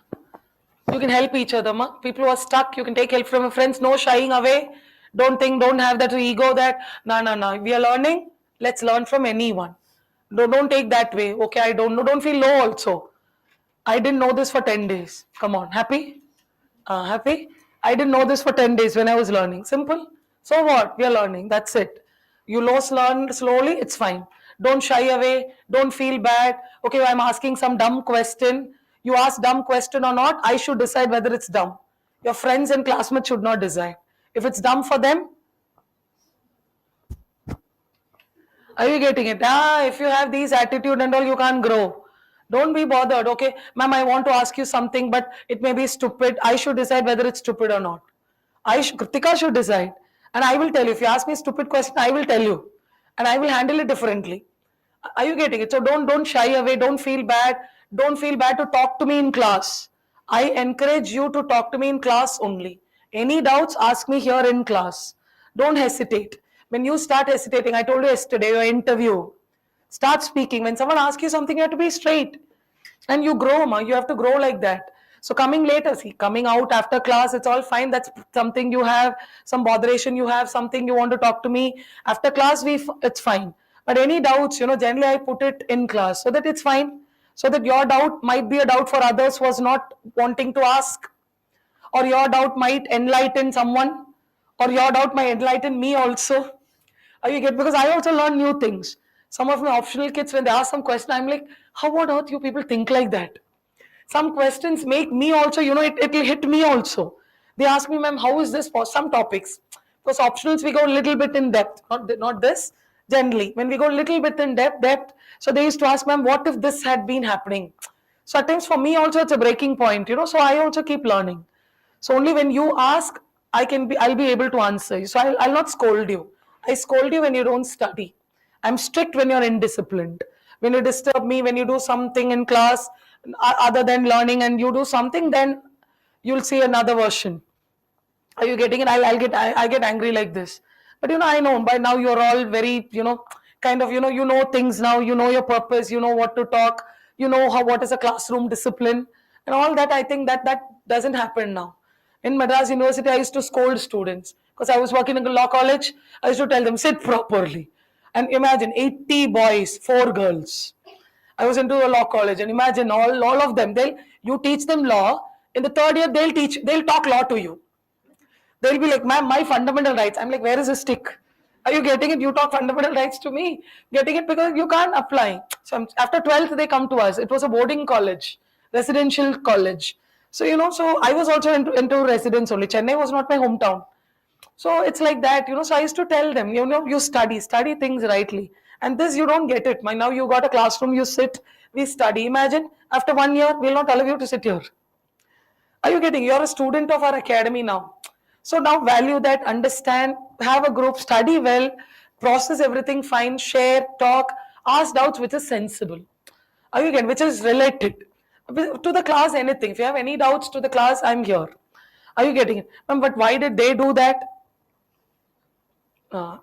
You can help each other, ma. People who are stuck, you can take help from your friends. No shying away. Don't have that ego that, no. We are learning. Let's learn from anyone. Don't take that way. Okay, I don't know. Don't feel low also. I didn't know this for 10 days. Come on, happy? Happy? I didn't know this for 10 days when I was learning. Simple. So what? We are learning. That's it. You learn slowly, it's fine. Don't shy away. Don't feel bad. Okay, I'm asking some dumb question. You ask dumb question or not, I should decide whether it's dumb. Your friends and classmates should not decide. If it's dumb for them, are you getting it? If you have these attitude and all, you can't grow. Don't be bothered. Okay, ma'am, I want to ask you something, but it may be stupid. I should decide whether it's stupid or not. Kirthika should decide. And I will tell you. If you ask me a stupid question, I will tell you. And I will handle it differently. Are you getting it? So don't shy away. Don't feel bad. Don't feel bad to talk to me in class. I encourage you to talk to me in class only. Any doubts, ask me here in class. Don't hesitate. When you start hesitating, I told you yesterday, your interview, start speaking. When someone asks you something, you have to be straight. And you grow, ma. You have to grow like that. So coming later, see, coming out after class, it's all fine. That's something you have, some botheration you have, something you want to talk to me. After class, it's fine. But any doubts, generally I put it in class so that it's fine. So that your doubt might be a doubt for others who was not wanting to ask. Or your doubt might enlighten someone. Or your doubt might enlighten me also. You get, because I also learn new things. Some of my optional kids, when they ask some question, I'm like, how on earth you people think like that? Some questions make me also, it will hit me also. They ask me, ma'am, how is this for some topics? Because optionals we go a little bit in depth, not this, generally. When we go a little bit in depth, so they used to ask, ma'am, what if this had been happening? So at times for me also it's a breaking point, so I also keep learning. So only when you ask, I'll be able to answer you. So I'll not scold you. I scold you when you don't study. I'm strict when you're indisciplined. When you disturb me, when you do something in class other than learning and you do something, then you'll see another version. Are you getting it? I get angry like this. But I know by now you're all very, kind of, you know things now, you know your purpose, you know what to talk, you know what is a classroom discipline and all that. I think that doesn't happen now. In Madras University, I used to scold students because I was working in a law college. I used to tell them, sit properly. And imagine 80 boys, 4 girls. I was into a law college, and imagine all of them. You teach them law. In the third year, they'll talk law to you. They'll be like, ma'am, my fundamental rights. I'm like, where is the stick? Are you getting it? You talk fundamental rights to me. Getting it because you can't apply. So after 12th, they come to us. It was a boarding college, residential college. So, so I was also into residence only. Chennai was not my hometown. So it's like that, So I used to tell them, you study things rightly. And this, you don't get it. Now you got a classroom, you sit, we study. Imagine after 1 year, we'll not allow you to sit here. Are you getting? You're a student of our academy now. So now value that, understand, have a group, study well, process everything fine, share, talk, ask doubts which is sensible. Are you getting? Which is related to the class, anything. If you have any doubts to the class, I'm here. Are you getting it? But why did they do that?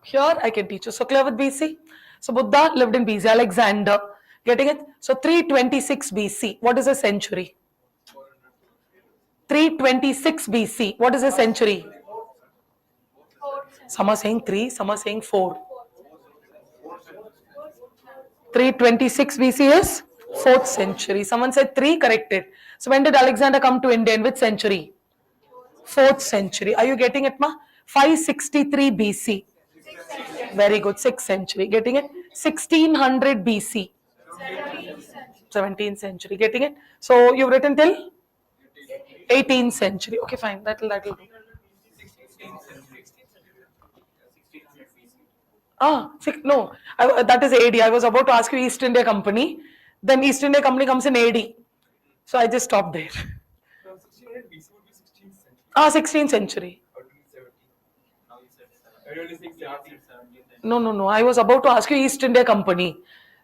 Here I can teach you. So clear with BC. So Buddha lived in BC. Alexander. Getting it? So 326 BC. What is a century? 326 BC. What is a century? Some are saying 3, some are saying 4. 326 BC is 4th century. Someone said 3, corrected. So when did Alexander come to India? In which century? 4th century. Are you getting it, ma? 563 BC. Very good. 6th century. Getting it? 1600 BC. 17th century. Getting it? So you've written till 18th century. Okay, fine. That'll do. 16th century. 1600 BC. No, that is AD. I was about to ask you East India Company. Then East India Company comes in AD. So I just stopped there. No, 1600 BC would be 16th century. 16th century. Or 17. Now you said 17. I only think 17th. No. I was about to ask you East India Company.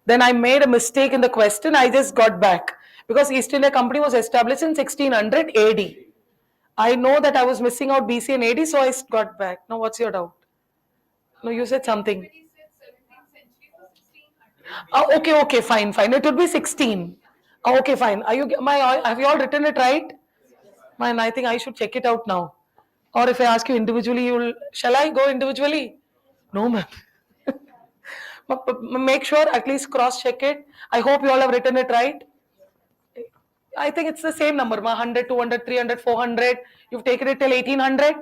Then I made a mistake in the question. I just got back. Because East India Company was established in 1600 AD. I know that I was missing out BC and AD, so I got back. Now what's your doubt? No, you said something. He said 17th century for 1600. Okay, fine. It would be 16. Okay, fine. Have you all written it right? Man, I think I should check it out now. Or if I ask you individually, shall I go individually? No, ma'am. Make sure, at least cross check it. I hope you all have written it right. I think it's the same number, 100, 200, 300, 400. You've taken it till 1800.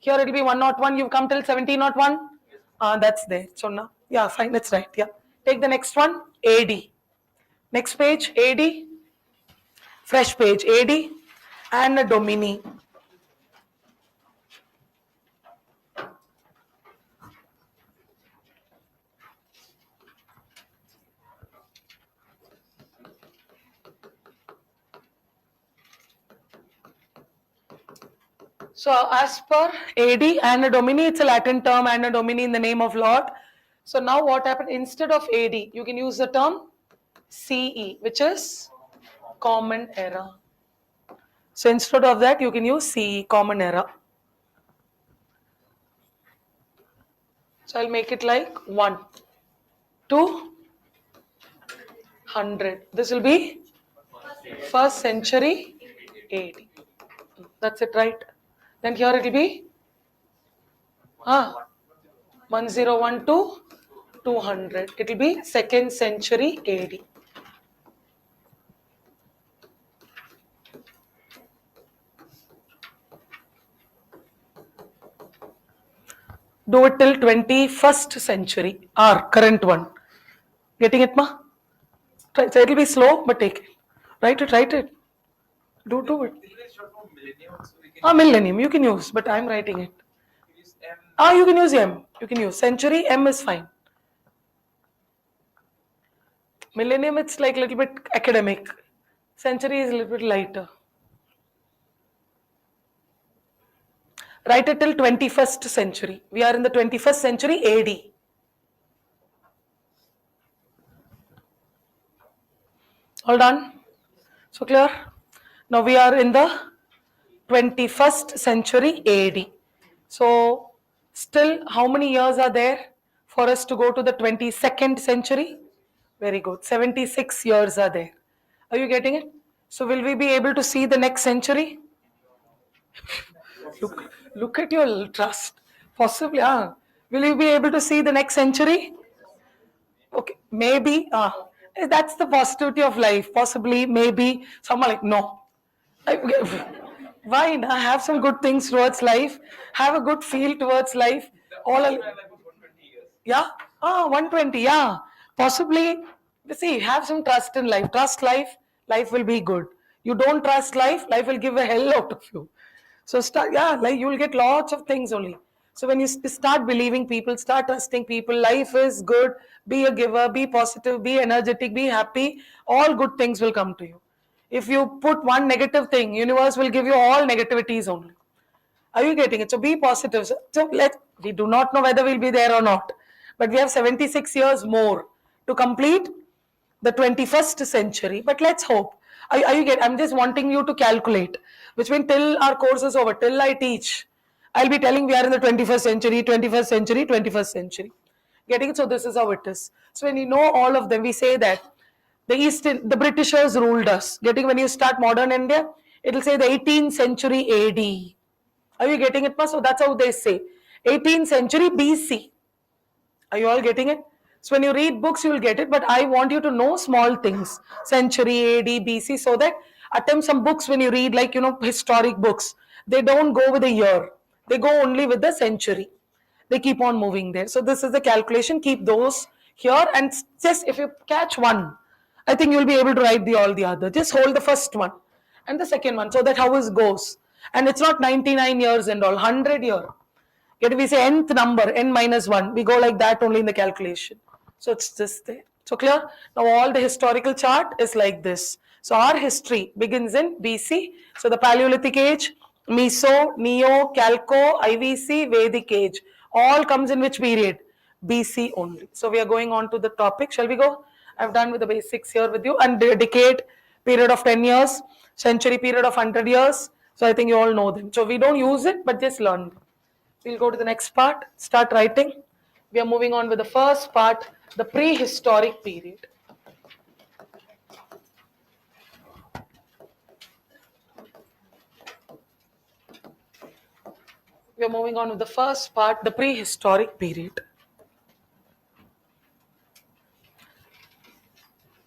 Here it will be 101. You've come till 1701. That's there. So now, yeah, fine. That's right. Yeah. Take the next one. AD. Next page. AD. Fresh page. AD. And Domini. So as per AD, Anno Domini, it's a Latin term, Anno Domini in the name of Lord. So now what happened? Instead of AD, you can use the term CE, which is Common Era. So instead of that, you can use CE, Common Era. So I'll make it like 1 to 100. This will be 1st century AD. That's it, right? Then here it will be 101 to 200. It will be 2nd century AD. Do it till 21st century, our current one. Getting it, ma? So it will be slow, but take it. Write it. Do it. Short form millennium, so we can Millennium, you can use, but I'm writing it. use M You can use M. You can use century. M is fine. Millennium, it's like a little bit academic. Century is a little bit lighter. Write it till 21st century. We are in the 21st century AD. All done? So clear? Now we are in the 21st century AD. So still how many years are there for us to go to the 22nd century? Very good. 76 years are there. Are you getting it? So will we be able to see the next century? Look at your trust. Possibly, will you be able to see the next century? Okay, maybe. That's the positivity of life. Possibly, maybe. Someone like, no. Why not? Have some good things towards life. Have a good feel towards life. All. Yeah. 120. Yeah. Possibly. See, have some trust in life. Trust life. Life will be good. You don't trust life. Life will give a hell out of you. So start. Yeah. Like you will get lots of things only. So when you start believing people, start trusting people. Life is good. Be a giver. Be positive. Be energetic. Be happy. All good things will come to you. If you put one negative thing, universe will give you all negativities only. Are you getting it? So be positive. So we do not know whether we'll be there or not, but we have 76 years more to complete the 21st century. But let's hope. Are you get? I'm just wanting you to calculate, which means till our course is over, till I teach, I'll be telling we are in the 21st century, 21st century, 21st century. Getting it? So this is how it is. So when you know all of them, we say that the Britishers ruled us. Getting when you start modern India, it'll say the 18th century AD. Are you getting it? So that's how they say. 18th century BC. Are you all getting it? So when you read books, you will get it. But I want you to know small things. Century AD, BC, so that attempt some books when you read, like, historic books. They don't go with the year. They go only with the century. They keep on moving there. So this is the calculation. Keep those here, and just if you catch one, I think you'll be able to write all the other. Just hold the first one and the second one, so that how it goes. And it's not 99 years and all, 100 year. Yet we say nth number, n minus 1. We go like that only in the calculation. So it's just there. So clear? Now all the historical chart is like this. So our history begins in BC. So the Paleolithic Age, Meso, Neo, Chalco, IVC, Vedic Age. All comes in which period? BC only. So we are going on to the topic. Shall we go? I've done with the basics here with you. And the decade, period of 10 years, century period of 100 years. So I think you all know them. So we don't use it, but just learn them. We'll go to the next part, start writing. We are moving on with the first part, the prehistoric period. We are moving on with the first part, the prehistoric period.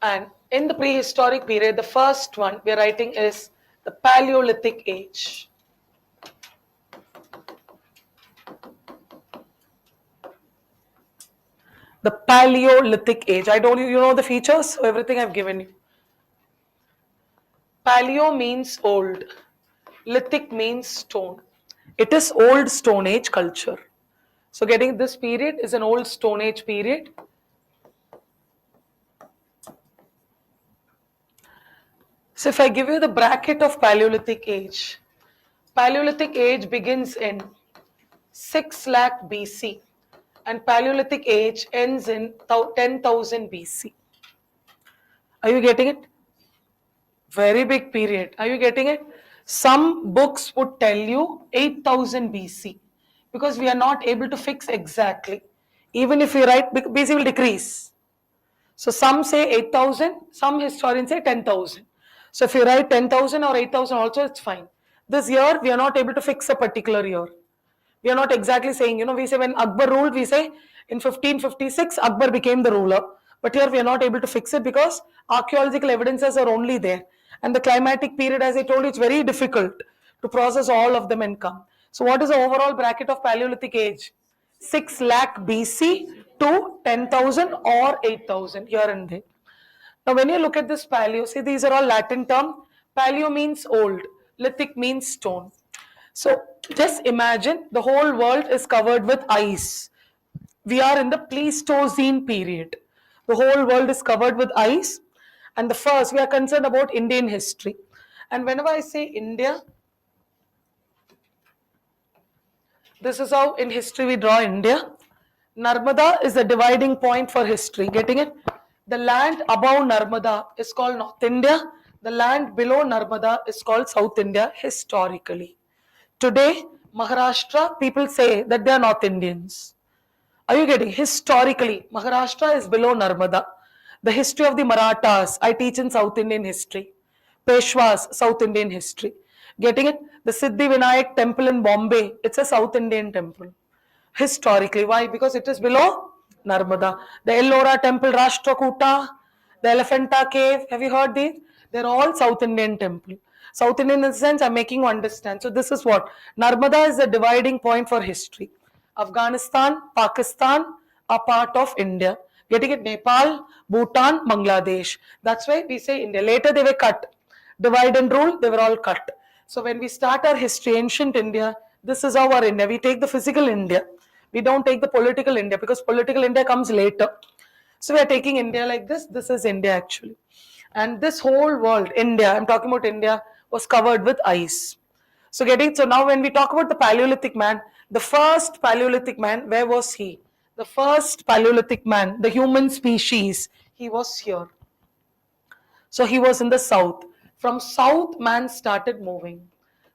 And in the prehistoric period, the first one we are writing is the Paleolithic Age. The Paleolithic Age. I told you, you know the features, so everything I've given you. Paleo means old. Lithic means stone. It is old Stone Age culture. So getting this period is an old Stone Age period. So if I give you the bracket of Paleolithic Age begins in 6 lakh BC and Paleolithic Age ends in 10,000 BC. Are you getting it? Very big period. Are you getting it? Some books would tell you 8,000 BC because we are not able to fix exactly. Even if we write, BC will decrease. So some say 8,000, some historians say 10,000. So if you write 10,000 or 8,000 also, it's fine. This year, we are not able to fix a particular year. We are not exactly saying, we say when Akbar ruled, we say in 1556, Akbar became the ruler. But here we are not able to fix it because archaeological evidences are only there. And the climatic period, as I told you, it's very difficult to process all of them and come. So what is the overall bracket of Paleolithic Age? 6 lakh BC to 10,000 or 8,000 here and there. Now when you look at this paleo, see these are all Latin terms. Paleo means old, lithic means stone. So just imagine the whole world is covered with ice. We are in the Pleistocene period. The whole world is covered with ice. And the first, we are concerned about Indian history. And whenever I say India, this is how in history we draw India. Narmada is the dividing point for history. Getting it? The land above Narmada is called North India. The land below Narmada is called South India historically. Today, Maharashtra, people say that they are North Indians. Are you getting? Historically, Maharashtra is below Narmada. The history of the Marathas, I teach in South Indian history. Peshwas, South Indian history. Getting it? The Siddhi Vinayak temple in Bombay, it's a South Indian temple. Historically, why? Because it is below Narmada. The Ellora temple, Rashtrakuta, the Elephanta cave, have you heard these? They're all South Indian temple. South Indian in the sense I'm making you understand. So this is what? Narmada is the dividing point for history. Afghanistan, Pakistan are part of India. Getting it? Nepal, Bhutan, Bangladesh. That's why we say India. Later they were cut. Divide and rule, they were all cut. So when we start our history, ancient India, this is our India. We take the physical India. We don't take the political India because political India comes later. So we are taking India like this. This is India actually. And this whole world, India, I'm talking about India, was covered with ice. So now when we talk about the Paleolithic man, the first Paleolithic man, where was he? The first Paleolithic man, the human species, he was here. So he was in the south. From south, man started moving.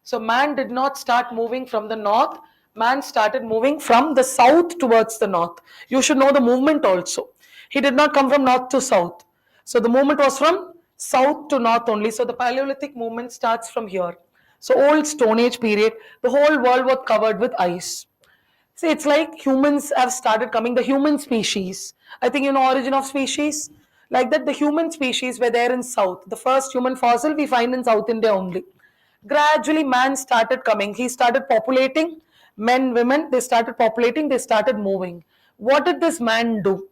So man did not start moving from the north. Man started moving from the south towards the north. You should know the movement also. He did not come from north to south. So the movement was from south to north only. So the Paleolithic movement starts from here. So old Stone Age period, the whole world was covered with ice. See, it's like humans have started coming, the human species. I think you know origin of species. Like that, the human species were there in South. The first human fossil we find in South India only. Gradually, man started coming. He started populating. Men, women, they started populating. They started moving. What did this man do?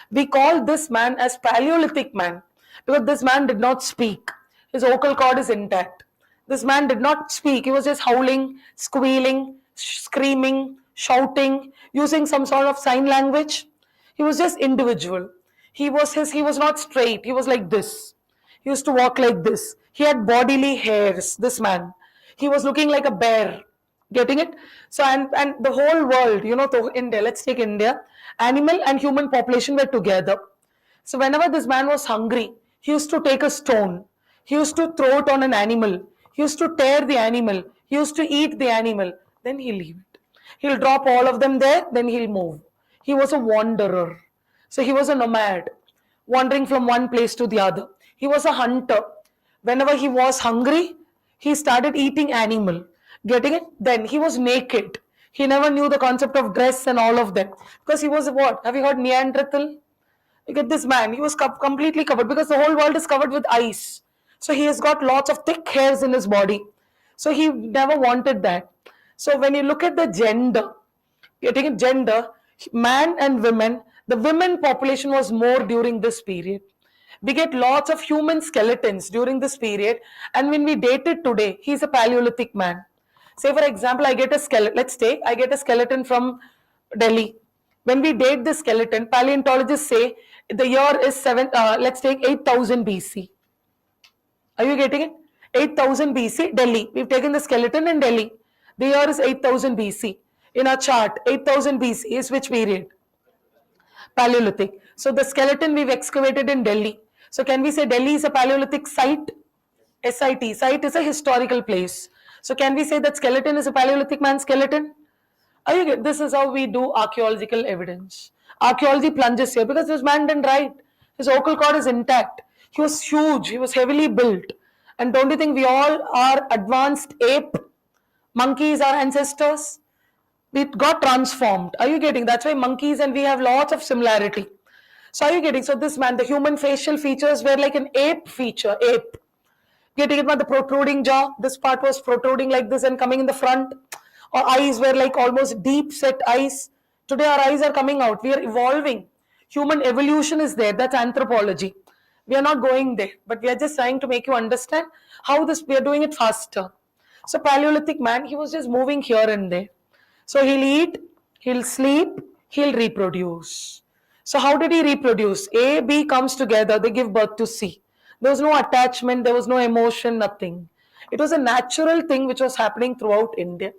We call this man as Paleolithic man because this man did not speak. His vocal cord is intact. This man did not speak. He was just howling, squealing, screaming, shouting, using some sort of sign language. He was just individual. He was not straight. He was like this. He used to walk like this. He had bodily hairs, this man. He was looking like a bear. Getting it? So and the whole world, to India, let's take India, animal and human population were together. So whenever this man was hungry, he used to take a stone. He used to throw it on an animal. He used to tear the animal. He used to eat the animal. Then he'll leave it. He'll drop all of them there, then he'll move. He was a wanderer. So he was a nomad, wandering from one place to the other. He was a hunter. Whenever he was hungry, he started eating animal. Getting it? Then he was naked. He never knew the concept of dress and all of that. Because he was what? Have you heard Neanderthal? Look at this man. He was completely covered because the whole world is covered with ice. So he has got lots of thick hairs in his body. So he never wanted that. So when you look at the gender, you're taking gender, man and women, the women population was more during this period. We get lots of human skeletons during this period, and when we date it today, he's a Paleolithic man. Say for example, I get a skeleton. Let's take I get a skeleton from Delhi. When we date the skeleton, paleontologists say the year is let's take 8,000 BC. Are you getting it? 8,000 BC, Delhi. We've taken the skeleton in Delhi. The year is 8,000 BC. In our chart, 8,000 BC is which period? Paleolithic. So the skeleton we've excavated in Delhi. So can we say Delhi is a Paleolithic site? SIT. Site is a historical place. So can we say that skeleton is a Paleolithic man skeleton? Are you get? This is how we do archaeological evidence. Archaeology plunges here because this man didn't write. His vocal cord is intact. He was huge. He was heavily built. And don't you think we all are advanced ape? Monkeys are ancestors. We got transformed. Are you getting? That's why monkeys and we have lots of similarity. So are you getting? So this man, the human facial features were like an ape feature. Ape. Getting it? The protruding jaw. This part was protruding like this and coming in the front. Our eyes were like almost deep set eyes. Today our eyes are coming out. We are evolving. Human evolution is there. That's anthropology. We are not going there, but we are just trying to make you understand how this we are doing it faster. So Paleolithic man, he was just moving here and there. So he'll eat, he'll sleep, he'll reproduce. So how did he reproduce? A, B comes together, they give birth to C. There was no attachment, there was no emotion, nothing. It was a natural thing which was happening throughout India.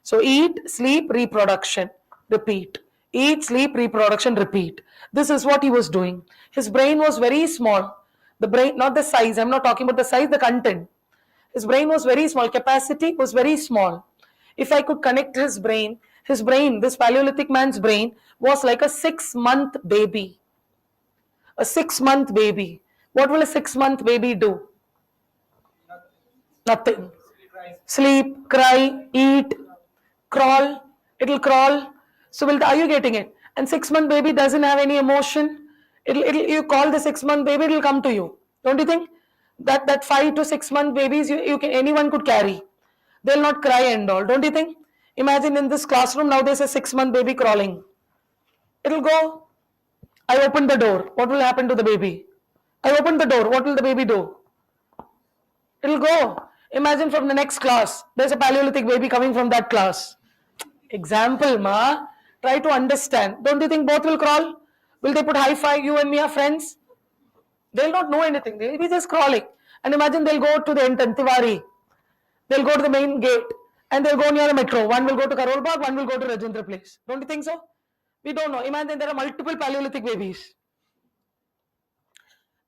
So eat, sleep, reproduction, repeat. Eat, sleep, reproduction, repeat. This is what he was doing. His brain was very small. The brain, not the size, I'm not talking about the size, the content. His brain was very small, capacity was very small. If I could connect his brain, this Paleolithic man's brain was like a 6-month baby. A 6-month baby. What will a 6-month baby do? Nothing. Sleep, cry, eat, crawl. It'll crawl. So are you getting it? And 6-month baby doesn't have any emotion. You call the 6-month baby, it'll come to you. Don't you think? That 5 to 6-month babies anyone could carry. They'll not cry and all. Don't you think? Imagine in this classroom now there's a 6-month baby crawling. It'll go. I opened the door. What will happen to the baby? I opened the door. What will the baby do? It'll go. Imagine from the next class, there's a Paleolithic baby coming from that class. Example, ma. Try to understand. Don't you think both will crawl? Will they put high five? You and me are friends. They'll not know anything. They'll be just crawling. And imagine they'll go to the entrance, Tiwari. They'll go to the main gate and they'll go near a metro. One will go to Karol Bagh, one will go to Rajendra Place. Don't you think so? We don't know. Imagine there are multiple Paleolithic babies.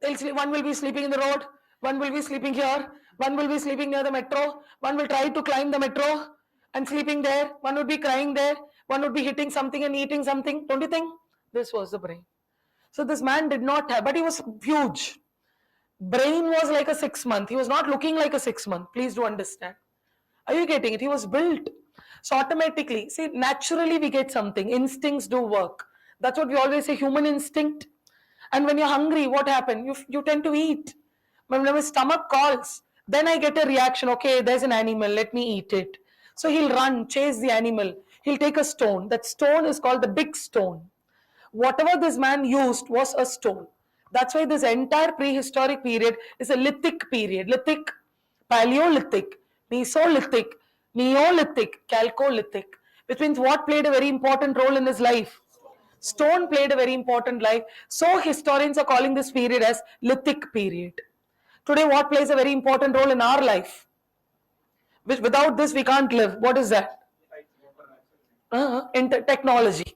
One will be sleeping in the road, one will be sleeping here, one will be sleeping near the metro, one will try to climb the metro and sleeping there, one would be crying there, one would be hitting something and eating something. Don't you think? This was the brain. So this man did not have, but he was huge. Brain was like a 6-month. He was not looking like a 6-month. Please do understand. Are you getting it? He was built. So automatically, see, naturally we get something. Instincts do work. That's what we always say, human instinct. And when you're hungry, what happens? You tend to eat. When my stomach calls, then I get a reaction. Okay, there's an animal, let me eat it. So he'll run, chase the animal. He'll take a stone. That stone is called the big stone. Whatever this man used was a stone. That's why this entire prehistoric period is a lithic period. Lithic, Paleolithic, Mesolithic, Neolithic, Chalcolithic, which means what played a very important role in his life? Stone played a very important life. So historians are calling this period as lithic period. Today, what plays a very important role in our life? Without this, we can't live. What is that? Technology.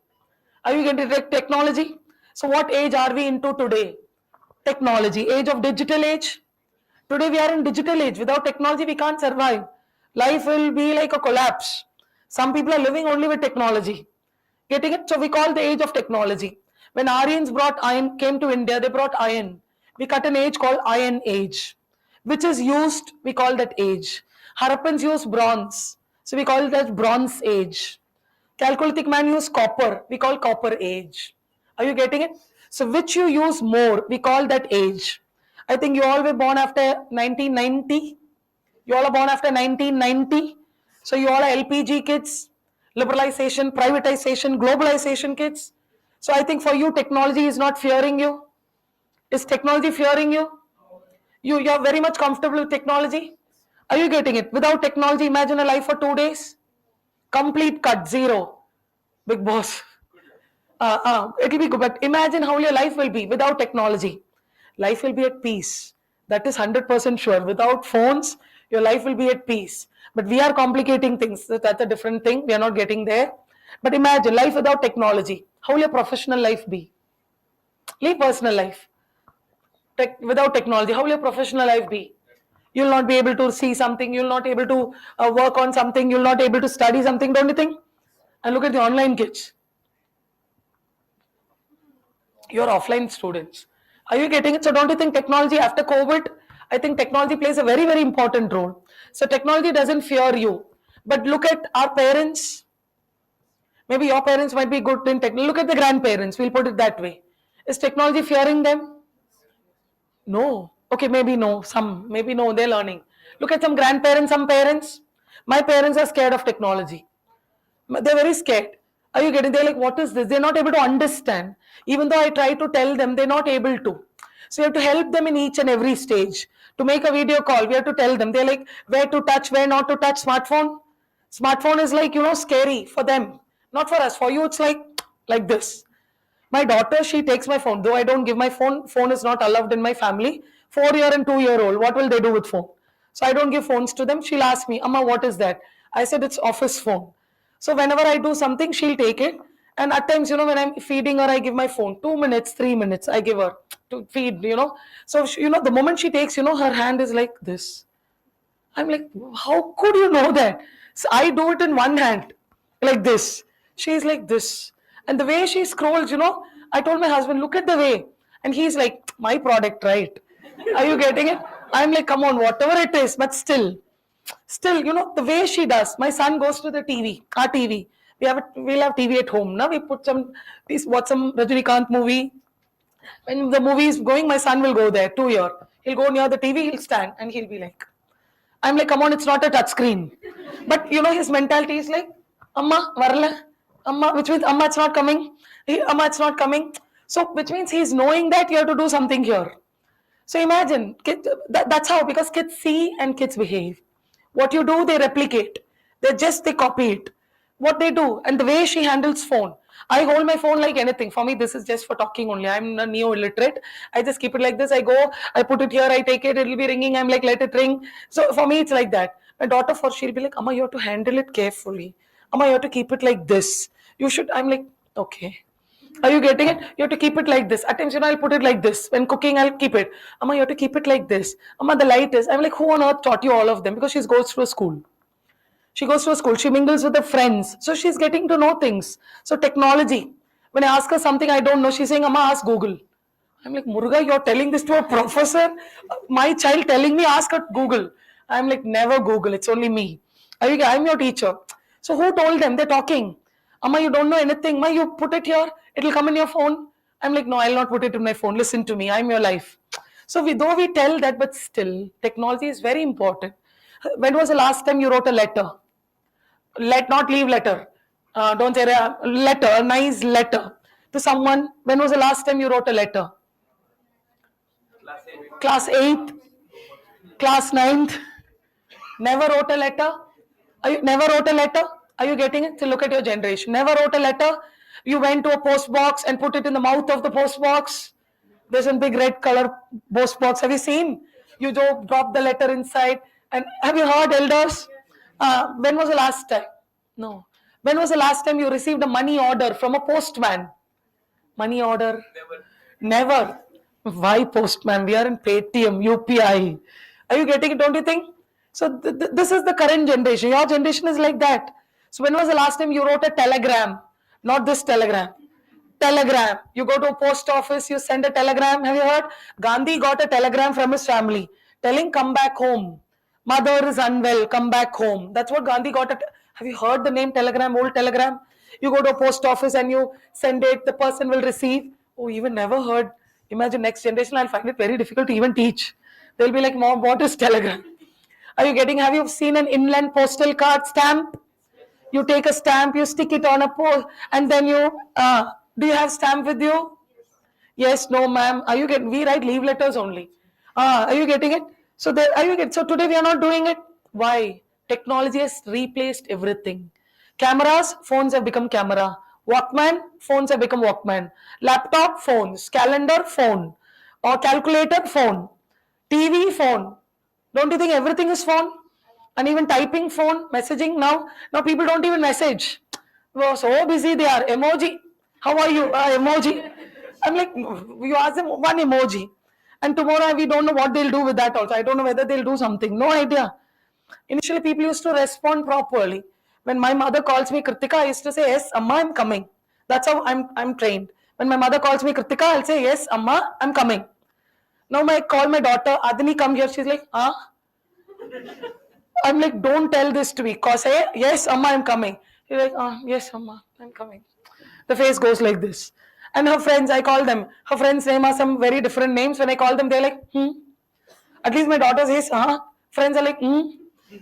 Are you getting technology? So what age are we into today? Technology. Age of digital age. Today we are in digital age. Without technology, we can't survive. Life will be like a collapse. Some people are living only with technology. Getting it? So we call the age of technology. When Aryans brought iron, came to India, they brought iron. We cut an age called Iron Age, which is used, we call that age. Harappans use bronze, so we call that Bronze Age. Chalcolithic man used copper, we call Copper Age. Are you getting it? So which you use more, we call that age. I think you all were born after 1990. You all are born after 1990. So you all are LPG kids, liberalization, privatization, globalization kids. So I think for you, technology is not fearing you. Is technology fearing you? You are very much comfortable with technology. Are you getting it? Without technology, imagine a life for 2 days. Complete cut, zero. Big boss. It will be good, but imagine how your life will be without technology. Life will be at peace. That is 100% sure. Without phones, your life will be at peace. But we are complicating things. So that's a different thing. We are not getting there. But imagine life without technology. How will your professional life be? Leave personal life. Without technology, how will your professional life be? You'll not be able to see something. You'll not be able to work on something. You'll not be able to study something. Don't you think? And look at the online kids. You're offline students. Are you getting it? So don't you think technology after COVID, I think technology plays a very, very important role. So technology doesn't fear you. But look at our parents. Maybe your parents might be good in technology. Look at the grandparents. We'll put it that way. Is technology fearing them? No. Okay, maybe no. Some, maybe no. They're learning. Look at some grandparents, some parents. My parents are scared of technology. They're very scared. Are you getting? They're like, what is this? They're not able to understand. Even though I try to tell them, they're not able to. So you have to help them in each and every stage To make a video call, we have to tell them. They're like, where to touch, where not to touch. Smartphone is like, scary for them. Not for us. For you, it's like this. My daughter, she takes my phone. Though I don't give my phone, phone is not allowed in my family. 4-year and 2-year old, what will they do with phone? So I don't give phones to them. She'll ask me, Amma, what is that? I said, it's office phone. So whenever I do something, she'll take it. And at times, when I'm feeding her, I give my phone. 2 minutes, 3 minutes, I give her to feed. So, the moment she takes, her hand is like this. I'm like, how could you know that? So I do it in one hand, like this. She's like this. And the way she scrolls, I told my husband, look at the way. And he's like, my product, right? Are you getting it? I'm like, come on, whatever it is, but still, the way she does. My son goes to the TV, our TV. We'll have TV at home. Now we put watch some Rajinikanth movie. When the movie is going, my son will go there, 2 year. He'll go near the TV, he'll stand, and he'll be like, I'm like, come on, it's not a touch screen. But his mentality is like, Amma, varla. Amma, which means Amma, it's not coming. Amma, it's not coming. So, which means he's knowing that you have to do something here. So imagine, that's how, because kids see and kids behave. What you do, they replicate. They copy it. What they do, and the way she handles phone. I hold my phone like anything. For me, this is just for talking only. I'm a neo-illiterate. I just keep it like this. I go, I put it here, I take it, it'll be ringing. I'm like, let it ring. So for me, it's like that. My daughter, she'll be like, Amma, you have to handle it carefully. Amma, you have to keep it like this. You should, I'm like, okay. Are you getting it? You have to keep it like this. At times, I'll put it like this. When cooking, I'll keep it. Amma, you have to keep it like this. Amma, the light is. I'm like, who on earth taught you all of them? Because she goes to a school. She goes to a school. She mingles with her friends. So she's getting to know things. So technology. When I ask her something I don't know, she's saying, Amma, ask Google. I'm like, Muruga, you're telling this to a professor? My child telling me, ask at Google. I'm like, never Google. It's only me. I'm your teacher. So who told them? They're talking. Amma, you don't know anything. Ma, you put it here. It'll come in your phone. I'm like, no, I'll not put it in my phone. Listen to me. I'm your life. So though we tell that, but still, technology is very important. When was the last time you wrote a letter? Not leave letter. Don't say letter, a nice letter to someone. When was the last time you wrote a letter? Class 8th, class 9th. Never wrote a letter. Never wrote a letter? Are you getting it? So look at your generation. Never wrote a letter. You went to a post box and put it in the mouth of the post box. There's a big red color post box. Have you seen? You drop the letter inside. And have you heard, elders? When was the last time? No. When was the last time you received a money order from a postman? Money order? Never. Why postman? We are in Paytm, UPI. Are you getting it? Don't you think? So this is the current generation. Your generation is like that. So when was the last time you wrote a telegram? Not this telegram. Telegram. You go to a post office, you send a telegram. Have you heard? Gandhi got a telegram from his family telling, come back home. Mother is unwell, come back home. That's what Gandhi got. Have you heard the name telegram, old telegram? You go to a post office and you send it, the person will receive. Oh, even never heard. Imagine next generation, I'll find it very difficult to even teach. They'll be like, Mom, what is telegram? Are you getting, have you seen an inland postal card stamp? You take a stamp, you stick it on a post, and then do you have stamp with you? Yes, no, ma'am. Are you getting? We write leave letters only. Are you getting it? So So today we are not doing it. Why? Technology has replaced everything. Cameras, phones have become camera. Walkman, phones have become Walkman. Laptop, phones. Calendar, phone. Or calculator, phone. TV, phone. Don't you think everything is phone? And even typing phone, messaging now people don't even message. Oh, so busy they are. Emoji. How are you? Emoji. I'm like, you ask them one emoji. And tomorrow we don't know what they'll do with that also. I don't know whether they'll do something. No idea. Initially, people used to respond properly. When my mother calls me Kirthika, I used to say, yes, Amma, I'm coming. That's how I'm trained. When my mother calls me Kirthika, I'll say, yes, Amma, I'm coming. Now I call my daughter, Adini, come here. She's like, huh? I'm like, don't tell this to me. Cause say, yes, Amma, I'm coming. She's like, yes, Amma, I'm coming. The face goes like this. And her friends, I call them. Her friends' name are some very different names. When I call them, they're like, At least my daughter says, Friends are like,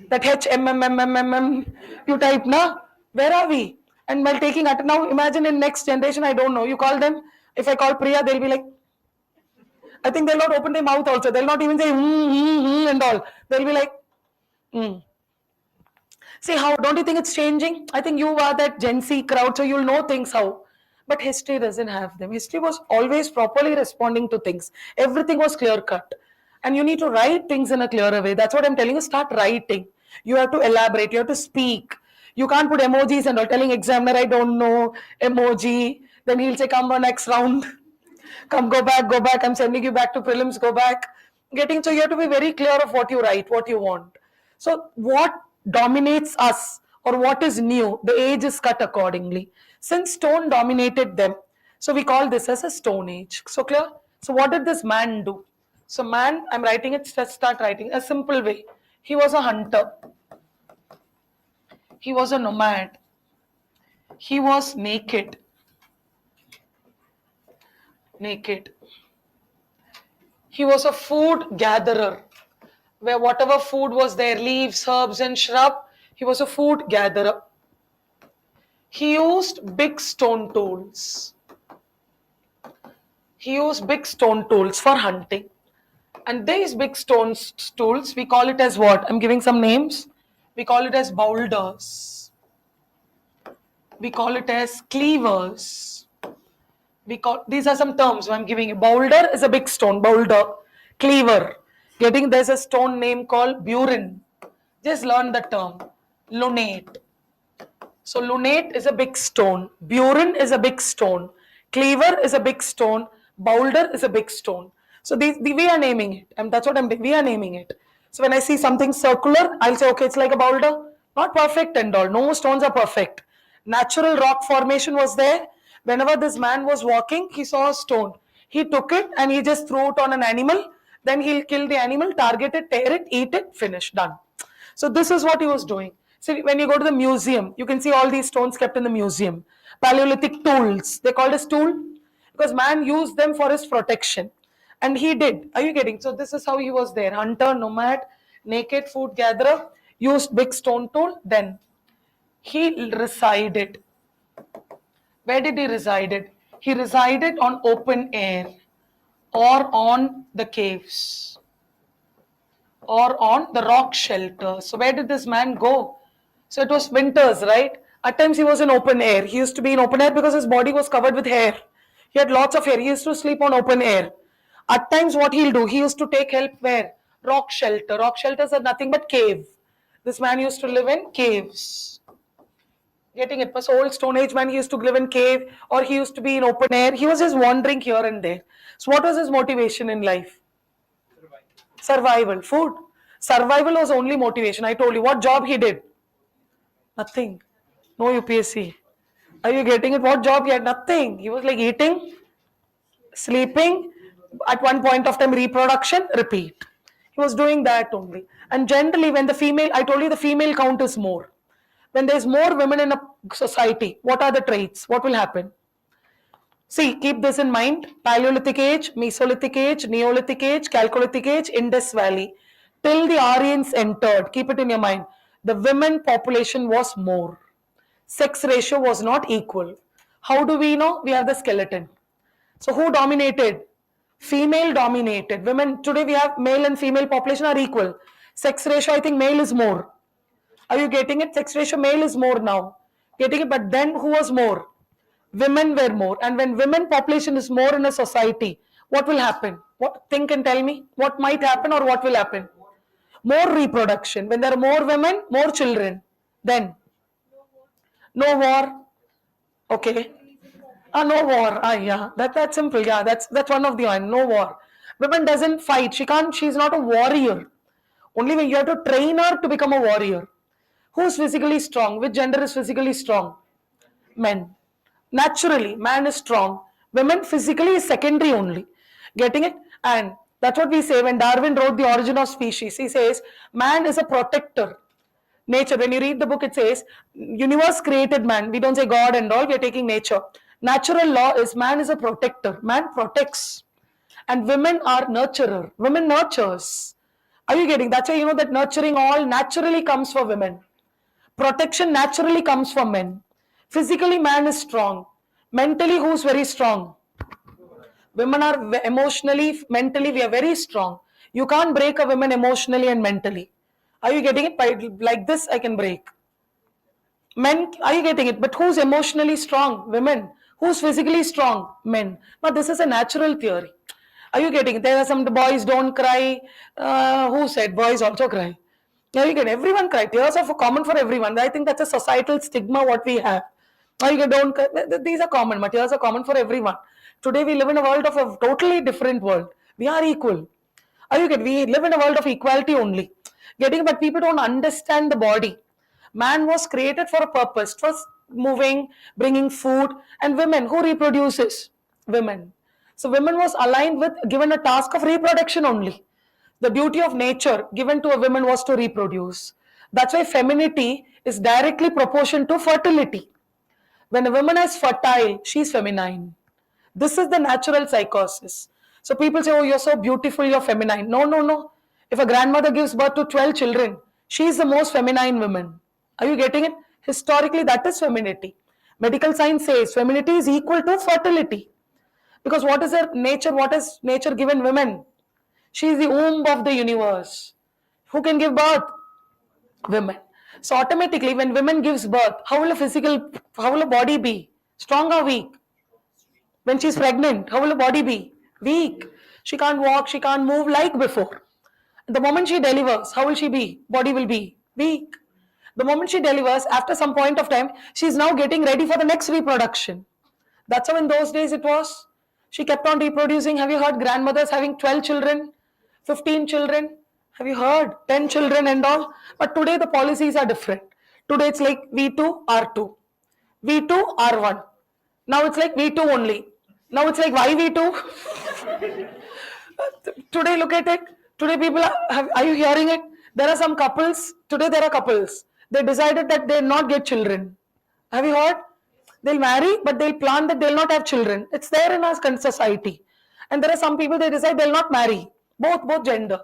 That HMMMMMM. You type, na? Where are we? And while taking now, imagine in next generation, I don't know. You call them. If I call Priya, they'll be like, I think they'll not open their mouth also. They'll not even say and all. They'll be like, mm. See how, don't you think it's changing? I think you are that Gen Z crowd, so you'll know things how. But history doesn't have them. History was always properly responding to things. Everything was clear cut. And you need to write things in a clearer way. That's what I'm telling you. Start writing. You have to elaborate. You have to speak. You can't put emojis and all. Telling examiner, I don't know, emoji. Then he'll say, come on, next round. Come, go back. I'm sending you back to prelims, go back. Getting, so you have to be very clear of what you write, what you want. So what dominates us or what is new, the age is cut accordingly. Since stone dominated them, so we call this as a stone age. So clear? So what did this man do? So man, I'm writing it, start writing a simple way. He was a hunter. He was a nomad. He was naked. Naked. He was a food gatherer, where whatever food was there, leaves, herbs, and shrub, he was a food gatherer. He used big stone tools. He used big stone tools for hunting. And these big stone tools, we call it as what? I'm giving some names. We call it as boulders. We call it as cleavers. These are some terms I'm giving you. Boulder is a big stone, boulder. Cleaver. There's a stone name called burin. Just learn the term. Lunate. So lunate is a big stone. Burin is a big stone. Cleaver is a big stone. Boulder is a big stone. So we are naming it. And that's what we are naming it. So when I see something circular, I'll say, okay, it's like a boulder. Not perfect and all. No stones are perfect. Natural rock formation was there. Whenever this man was walking, he saw a stone. He took it and he just threw it on an animal. Then he'll kill the animal, target it, tear it, eat it, finish, done. So this is what he was doing. So when you go to the museum, you can see all these stones kept in the museum. Paleolithic tools, they called as tool because man used them for his protection. And he did. Are you getting? So this is how he was there. Hunter, nomad, naked food gatherer, used big stone tool. Then he resided. Where did he reside? He resided on open air or on the caves or on the rock shelter. So where did this man go? So it was winters, right? At times he was in open air. He used to be in open air because his body was covered with hair. He had lots of hair. He used to sleep on open air. At times what he'll do, he used to take help where? Rock shelter. Rock shelters are nothing but cave. This man used to live in caves. Getting it? Was old Stone Age man, he used to live in cave or he used to be in open air. He was just wandering here and there. So what was his motivation in life? Survival. Food. Survival was only motivation. I told you what job he did. Nothing. No UPSC. Are you getting it? What job he had? Nothing. He was like eating, sleeping, at one point of time reproduction, repeat. He was doing that only. And generally when the female, I told you the female count is more. When there's more women in a society, what are the traits? What will happen? See, keep this in mind. Paleolithic age, Mesolithic age, Neolithic age, Chalcolithic age, Indus Valley. Till the Aryans entered, keep it in your mind. The women population was more. Sex ratio was not equal. How do we know? We have the skeleton. So who dominated? Female dominated. Women, today we have male and female population are equal. Sex ratio, I think male is more. Are you getting it? Sex ratio, male is more now. Getting it? But then who was more? Women were more. And when women population is more in a society, what will happen? What? Think and tell me. What might happen or what will happen? More reproduction. When there are more women, more children. Then no war. Okay. No war. Yeah. That's simple. Yeah, that's one of the one. No war. Women doesn't fight. She's not a warrior. Only when you have to train her to become a warrior. Who's physically strong? Which gender is physically strong? Men. Naturally, man is strong. Women physically is secondary only. Getting it? And that's what we say when Darwin wrote The Origin of Species. He says, man is a protector. Nature, when you read the book, it says, universe created man. We don't say God and all, we are taking nature. Natural law is man is a protector. Man protects. And women are nurturer. Women nurtures. Are you getting? That's why you know that nurturing all naturally comes for women. Protection naturally comes from men. Physically, man is strong. Mentally, who's very strong? Women are emotionally, mentally, we are very strong. You can't break a woman emotionally and mentally. Are you getting it? By like this, I can break. Men, are you getting it? But who's emotionally strong? Women. Who's physically strong? Men. But this is a natural theory. Are you getting it? There are some boys don't cry. Who said boys also cry? Are you getting it? Everyone cry. Tears are common for everyone. I think that's a societal stigma what we have. Are you get don't cry? These are common. But tears are common for everyone. Today we live in a world of a totally different world. We are equal. Are you getting? We live in a world of equality only. Getting, but people don't understand the body. Man was created for a purpose. It was moving, bringing food, and women who reproduces women. So women was aligned with given a task of reproduction only. The duty of nature given to a woman was to reproduce. That's why femininity is directly proportional to fertility. When a woman is fertile, she is feminine. This is the natural psychosis. So people say, oh, you're so beautiful, you're feminine. No, no, no. If a grandmother gives birth to 12 children, she is the most feminine woman. Are you getting it? Historically, that is femininity. Medical science says femininity is equal to fertility. Because what is her nature? What has nature given women? She is the womb of the universe. Who can give birth? Women. So automatically, when women gives birth, how will a body be? Strong or weak? When she's pregnant, how will her body be? Weak. She can't walk, she can't move like before. The moment she delivers, how will she be? Body will be weak. The moment she delivers, after some point of time, she's now getting ready for the next reproduction. That's how in those days it was. She kept on reproducing. Have you heard grandmothers having 12 children, 15 children? Have you heard 10 children and all? But today the policies are different. Today it's like V2, R2. V2, R1. Now it's like V2 only. Now it's like why V2? Today look at it. Today people are you hearing it? There are some couples. Today there are couples. They decided that they'll not get children. Have you heard? They'll marry, but they'll plan that they'll not have children. It's there in our society. And there are some people they decide they'll not marry. Both gender.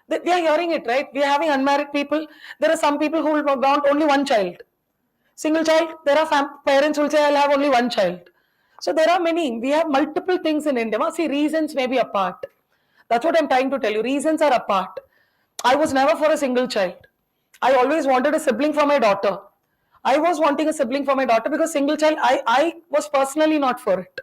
We are hearing it, right? We are having unmarried people. There are some people who will want only one child. Single child. There are parents who will say I'll have only one child. So there are many. We have multiple things in India. See, reasons may be apart. That's what I'm trying to tell you. Reasons are apart. I was never for a single child. I always wanted a sibling for my daughter. I was wanting a sibling for my daughter because single child, I was personally not for it.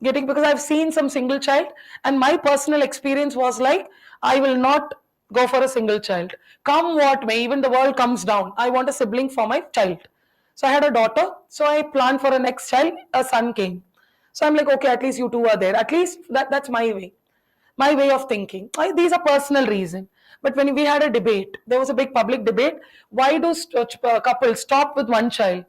Getting because I've seen some single child and my personal experience was like, I will not go for a single child. Come what may, even the world comes down. I want a sibling for my child. So I had a daughter. So I planned for a next child. A son came. So I'm like, okay, at least you two are there. At least that's my way of thinking. These are personal reasons. But when we had a debate, there was a big public debate. Why do couples stop with one child?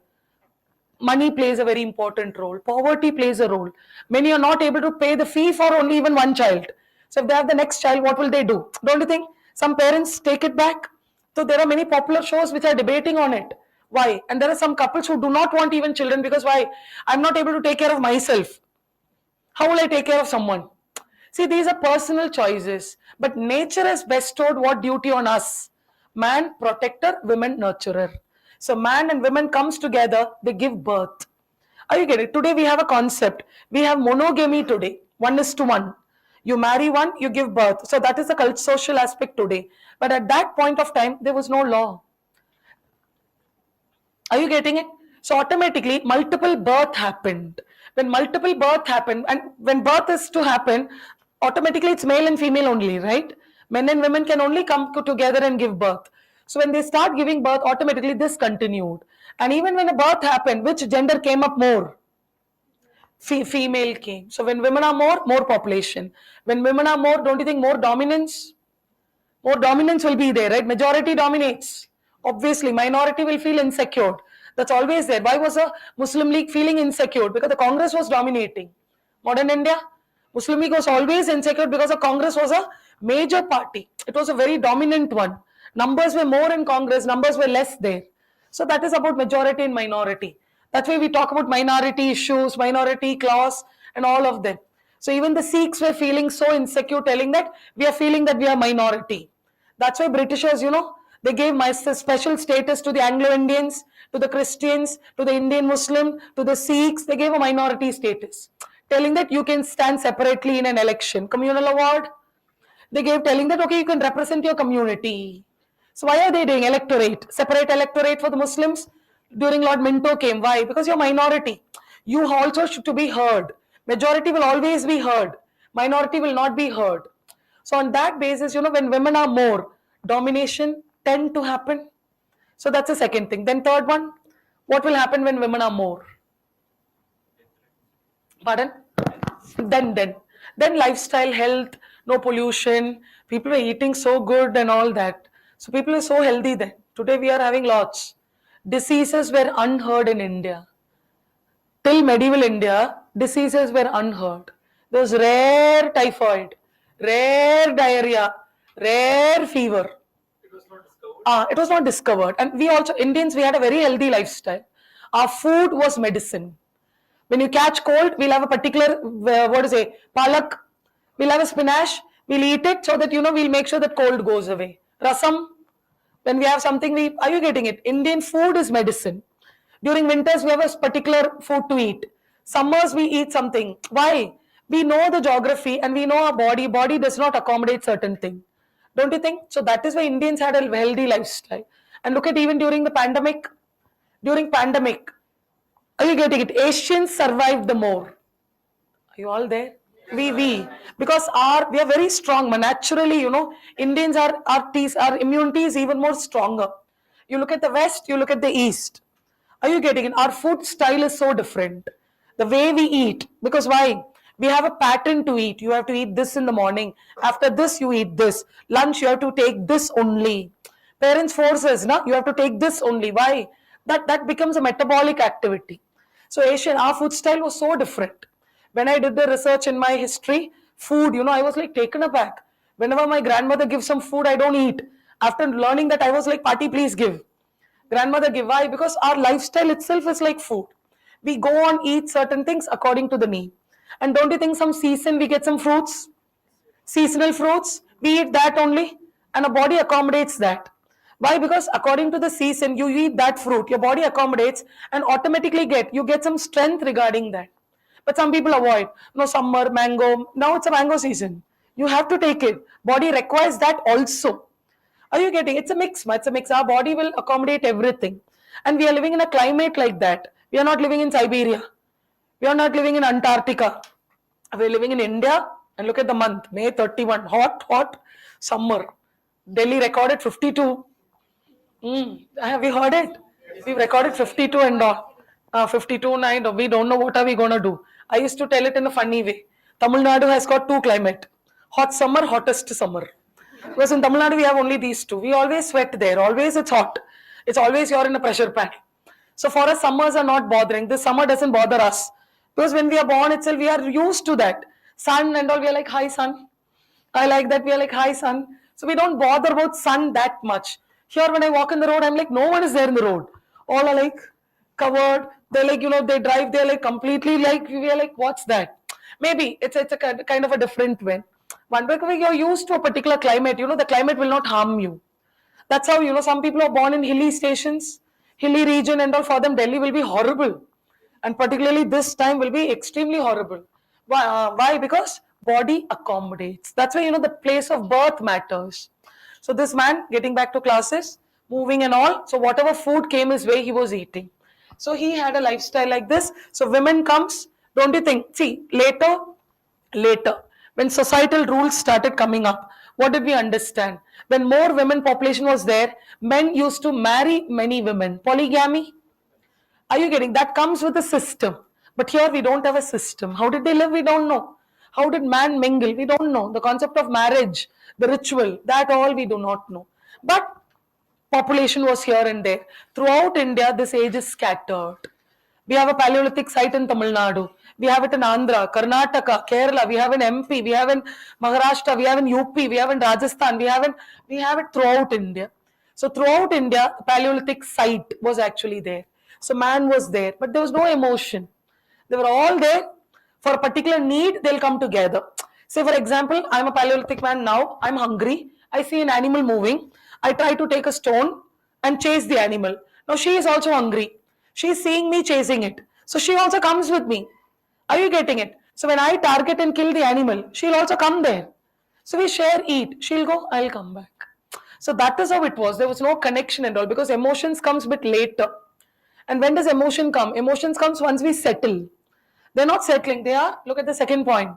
Money plays a very important role. Poverty plays a role. Many are not able to pay the fee for only even one child. So if they have the next child, what will they do? Don't you think some parents take it back? So there are many popular shows which are debating on it. Why? And there are some couples who do not want even children because why? I'm not able to take care of myself. How will I take care of someone? See, these are personal choices, but nature has bestowed what duty on us? Man, protector, women, nurturer. So man and women comes together, they give birth. Are you getting it? Today we have a concept. We have monogamy today, 1:1. You marry one, you give birth. So that is the social aspect today. But at that point of time, there was no law. Are you getting it? So automatically multiple birth happened. When multiple birth happened, and when birth is to happen, automatically it's male and female only, right? Men and women can only come together and give birth. So when they start giving birth, automatically this continued. And even when a birth happened, which gender came up more? Female came. So when women are more population. When women are more, don't you think more dominance? More dominance will be there, right? Majority dominates. Obviously, minority will feel insecure. That's always there. Why was a Muslim League feeling insecure? Because the Congress was dominating. Modern India, Muslim League was always insecure because the Congress was a major party. It was a very dominant one. Numbers were more in Congress, numbers were less there. So that is about majority and minority. That's why we talk about minority issues, minority clause, and all of them. So even the Sikhs were feeling so insecure, telling that we are feeling that we are minority. That's why Britishers, they gave special status to the Anglo-Indians, to the Christians, to the Indian Muslim, to the Sikhs. They gave a minority status. telling that you can stand separately in an election. Communal award, they gave telling that, okay, you can represent your community. So why are they doing electorate? Separate electorate for the Muslims? During Lord Minto came. Why? Because you're minority. You also should to be heard. Majority will always be heard. Minority will not be heard. So on that basis, when women are more, domination tend to happen. So that's the second thing. Then third one, what will happen when women are more? Pardon? Then lifestyle, health, no pollution. People were eating so good and all that. So people are so healthy then. Today we are having lots. Diseases were unheard in India. Till medieval India, diseases were unheard. There was rare typhoid, rare diarrhea, rare fever. It was not discovered. And we also, Indians, we had a very healthy lifestyle. Our food was medicine. When you catch cold, we'll have a particular, palak, we'll have a spinach, we'll eat it so that, we'll make sure that cold goes away. Rasam, when we have something, are you getting it? Indian food is medicine. During winters, we have a particular food to eat. Summers, we eat something. Why? We know the geography and we know our body. Body does not accommodate certain thing. Don't you think? So that is why Indians had a healthy lifestyle. And look at even during the pandemic. During pandemic, are you getting it? Asians survived the more. Are you all there? We because we are very strong. Naturally, Indians our immunity is even more stronger. You look at the West, you look at the East. Are you getting it? Our food style is so different. The way we eat, because why? We have a pattern to eat. You have to eat this in the morning. After this, you eat this. Lunch, you have to take this only. Parents force us, you have to take this only. Why? That becomes a metabolic activity. So our food style was so different. When I did the research in my history, food, I was like taken aback. Whenever my grandmother gives some food, I don't eat. After learning that, I was like, Party, please give. Grandmother give. Why? Because our lifestyle itself is like food. We go on eat certain things according to the need. And don't you think some season we get some fruits? Seasonal fruits, we eat that only, and our body accommodates that. Why? Because according to the season, you eat that fruit, your body accommodates and automatically you get some strength regarding that. But some people avoid. No, summer, mango, now it's a mango season. You have to take it. Body requires that also. Are you getting? It's a mix. It's a mix. Our body will accommodate everything. And we are living in a climate like that. We are not living in Siberia. We are not living in Antarctica. We're living in India, and look at the month, May 31, hot summer. Delhi recorded 52. Have you heard it? We've recorded 52 and all. 52 night, we don't know what are we going to do. I used to tell it in a funny way. Tamil Nadu has got two climate. Hot summer, hottest summer. Because in Tamil Nadu we have only these two. We always sweat there. Always it's hot. It's always you're in a pressure pan. So for us, summers are not bothering. This summer doesn't bother us. Because when we are born itself, we are used to that. Sun and all, we are like, hi sun. I like that. We are like, hi sun. So we don't bother about sun that much. Here when I walk in the road, I'm like, no one is there in the road. All are like covered. They're like, they drive, they're like completely like, we are like, what's that? Maybe it's a kind of a different way. One because you're used to a particular climate, the climate will not harm you. That's how, some people are born in hilly stations, hilly region and all. For them, Delhi will be horrible. And particularly this time will be extremely horrible. Why? Because body accommodates. That's why, the place of birth matters. So this man, getting back to classes, moving and all. So whatever food came his way, he was eating. So he had a lifestyle like this. So women comes, don't you think? See, later, when societal rules started coming up, what did we understand? When more women population was there, men used to marry many women. Polygamy. Are you getting? That comes with a system. But here we don't have a system. How did they live? We don't know. How did man mingle? We don't know. The concept of marriage, the ritual, that all we do not know. But population was here and there. Throughout India, this age is scattered. We have a Paleolithic site in Tamil Nadu. We have it in Andhra, Karnataka, Kerala. We have in MP. We have in Maharashtra. We have in UP. We have in Rajasthan. We have it throughout India. So throughout India, Paleolithic site was actually there. So man was there, but there was no emotion. They were all there for a particular need. They'll come together. Say for example, I'm a Paleolithic man now. I'm hungry. I see an animal moving. I try to take a stone and chase the animal. Now she is also hungry. She is seeing me chasing it. So she also comes with me. Are you getting it? So when I target and kill the animal, she'll also come there. So we share, eat. She'll go, I'll come back. So that is how it was. There was no connection and all because emotions comes a bit later. And when does emotion come? Emotions comes once we settle. They're not settling. They are, look at the second point,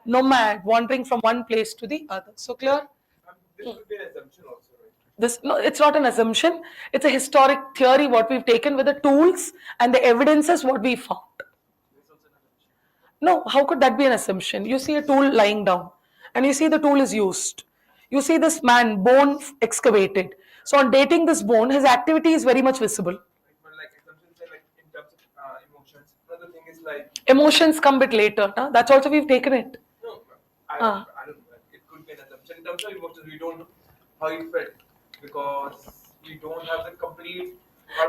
nomad, wandering from one place to the other. So clear? This could be an assumption also, right? This no, it's not an assumption. It's a historic theory what we've taken with the tools and the evidences what we found. No, how could that be an assumption? You see a tool lying down and you see the tool is used. You see this man, bone excavated. So on dating this bone, his activity is very much visible. But like assumptions are like in terms of emotions. Another thing is like Emotions come bit later. Huh? That's also we've taken it. no, Ah. I don't know. It could be an assumption in terms of emotions. We don't know how it felt because we don't have the complete.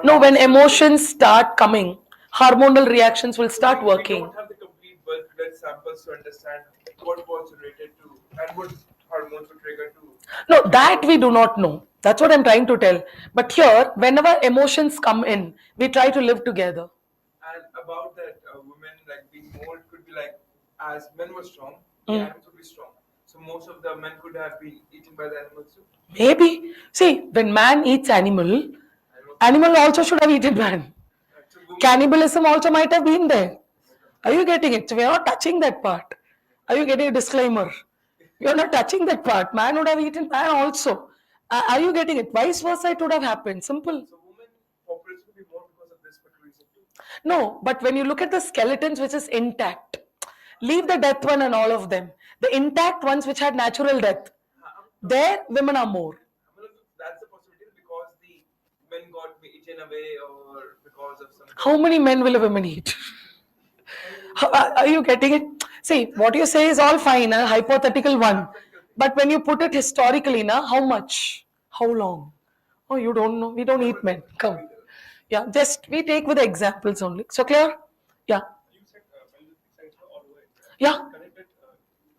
No, when emotions start coming, hormonal reactions will start We working. don't have the complete blood samples to understand what was related to and what hormones were triggered to. No, that we do not know. That's what I'm trying to tell. But here, whenever emotions come in, we try to live together. And about that, women like being more could be like as men were strong, Mm. the animals would be strong. So most of the men could have been eaten by the animals too. Maybe. See, when man eats animal, Animals- animal also should have eaten man. So women, Cannibalism also might have been there. Are you getting it? So we are not touching that part. Are you getting a disclaimer? You are not touching that part. Man would have eaten man also. Are you getting it? Vice versa, it would have happened. Simple. so women population would be more because of this particular reason too. No, but when you look at the skeletons which is intact, leave the death one and all of them. The intact ones which had natural death, there women are more. That's a possibility because the men got eaten away or because of some. How many men will a woman eat? Are you getting it? See, what you say is all fine, a hypothetical one. But when you put it historically, na, how much? How long? Oh, you don't know. We don't eat men. Come. Yeah, just we take with the examples only. So clear? Yeah. You said Paleolithic sites were all over India. Yeah. Connected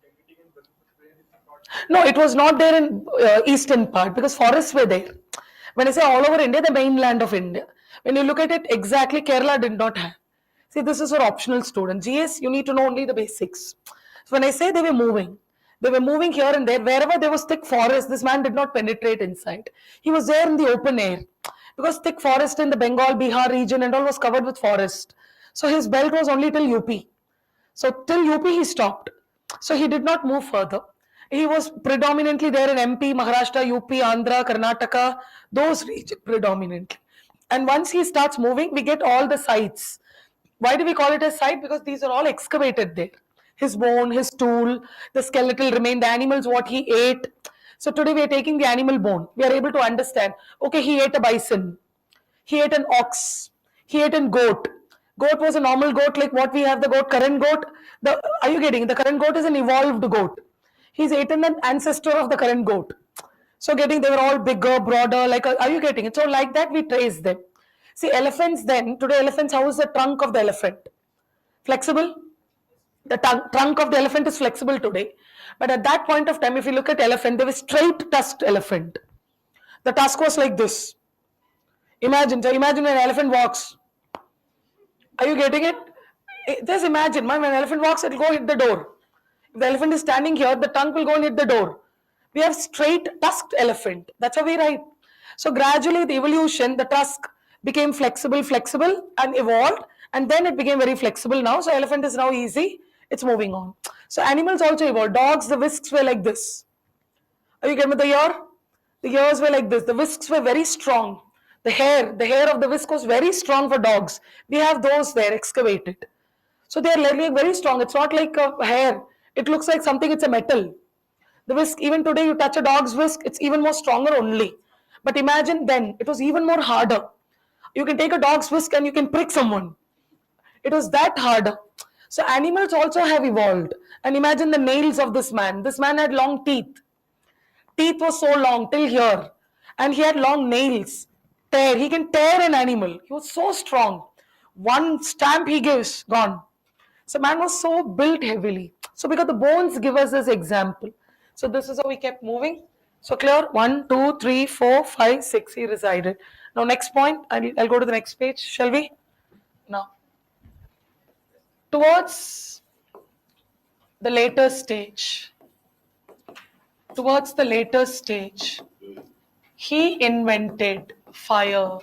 identity in Paleolithic part. No, it was not there in eastern part because forests were there. When I say all over India, the mainland of India. When you look at it exactly, Kerala did not have. See, this is for optional students. GS, you need to know only the basics. So when I say they were moving here and there. Wherever there was thick forest, this man did not penetrate inside. He was there in the open air because thick forest in the Bengal, Bihar region and all was covered with forest. So his belt was only till UP. So till UP he stopped. So he did not move further. He was predominantly there in MP, Maharashtra, UP, Andhra, Karnataka, those regions predominantly. And once he starts moving, we get all the sites. Why do we call it a site? Because these are all excavated there. His bone, his tool, the skeletal remain, the animals, what he ate. So today we are taking the animal bone. We are able to understand, okay, he ate a bison. He ate an ox. He ate a goat. Goat was a normal goat like what we have the goat, current goat. Are you getting? The current goat is an evolved goat. He's eaten an ancestor of the current goat. So getting they were all bigger, broader. Like are you getting it? So like that we trace them. See elephants then today elephants how is the trunk of the elephant? Flexible. The trunk of the elephant is flexible today. But at that point of time, if you look at elephant, there was straight tusked elephant. The tusk was like this. Imagine when an elephant walks. Are you getting it? Just imagine, man, when an elephant walks, it'll go hit the door. If the elephant is standing here, the tongue will go and hit the door. We have straight tusked elephant. That's how we write. So gradually the evolution, the tusk became flexible and evolved. And then it became very flexible now. So elephant is now easy. It's moving on. So animals also evolved. Dogs, the whisks were like this. Are you getting with the ear? The ears were like this. The whisks were very strong. The hair of the whisk was very strong for dogs. We have those there excavated. So they are like very strong. It's not like a hair. It looks like something. It's a metal. The whisk, even today, you touch a dog's whisk, it's even more stronger only. But imagine then, it was even more harder. You can take a dog's whisk and you can prick someone. It was that harder. So animals also have evolved. And imagine the nails of this man. This man had long teeth. Teeth was so long till here. And he had long nails. Tear. He can tear an animal. He was so strong. One stamp he gives, gone. So man was so built heavily. So because the bones give us this example. So this is how we kept moving. So clear? 1, 2, 3, 4, 5, 6. He resided. Now next point. I'll go to the next page. Shall we? Now. Towards the later stage, towards the later stage, he invented fire.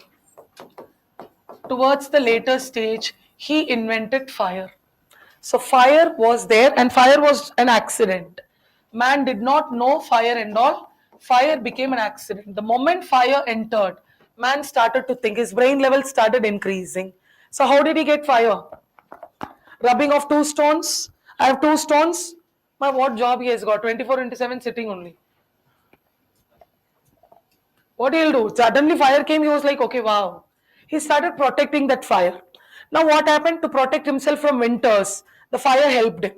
Towards the later stage, he invented fire. So fire was there, and fire was an accident. Man did not know fire and all. Fire became an accident. The moment fire entered, man started to think. His brain level started increasing. So how did he get fire? Rubbing of two stones. I have two stones. My what job he has got? 24 into 7 sitting only. What he'll do? Suddenly fire came, he was like, okay, wow. He started protecting that fire. Now what happened? To protect himself from winters, the fire helped him.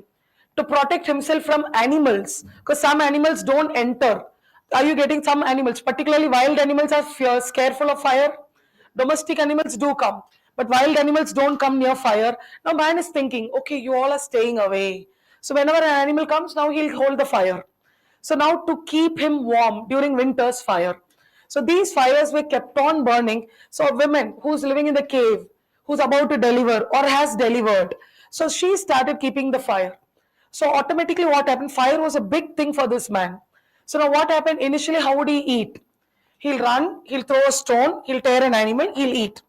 To protect himself from animals, because some animals don't enter. Are you getting? Some animals, particularly wild animals, are careful of fire. Domestic animals do come, but wild animals don't come near fire. Now man is thinking, okay, you all are staying away. So whenever an animal comes, now he'll hold the fire. So now to keep him warm during winter's fire. So these fires were kept on burning. So a woman who's living in the cave, who's about to deliver or has delivered, so she started keeping the fire. So automatically what happened? Fire was a big thing for this man. So now what happened? Initially, how would he eat? He'll run, he'll throw a stone, he'll tear an animal, he'll eat.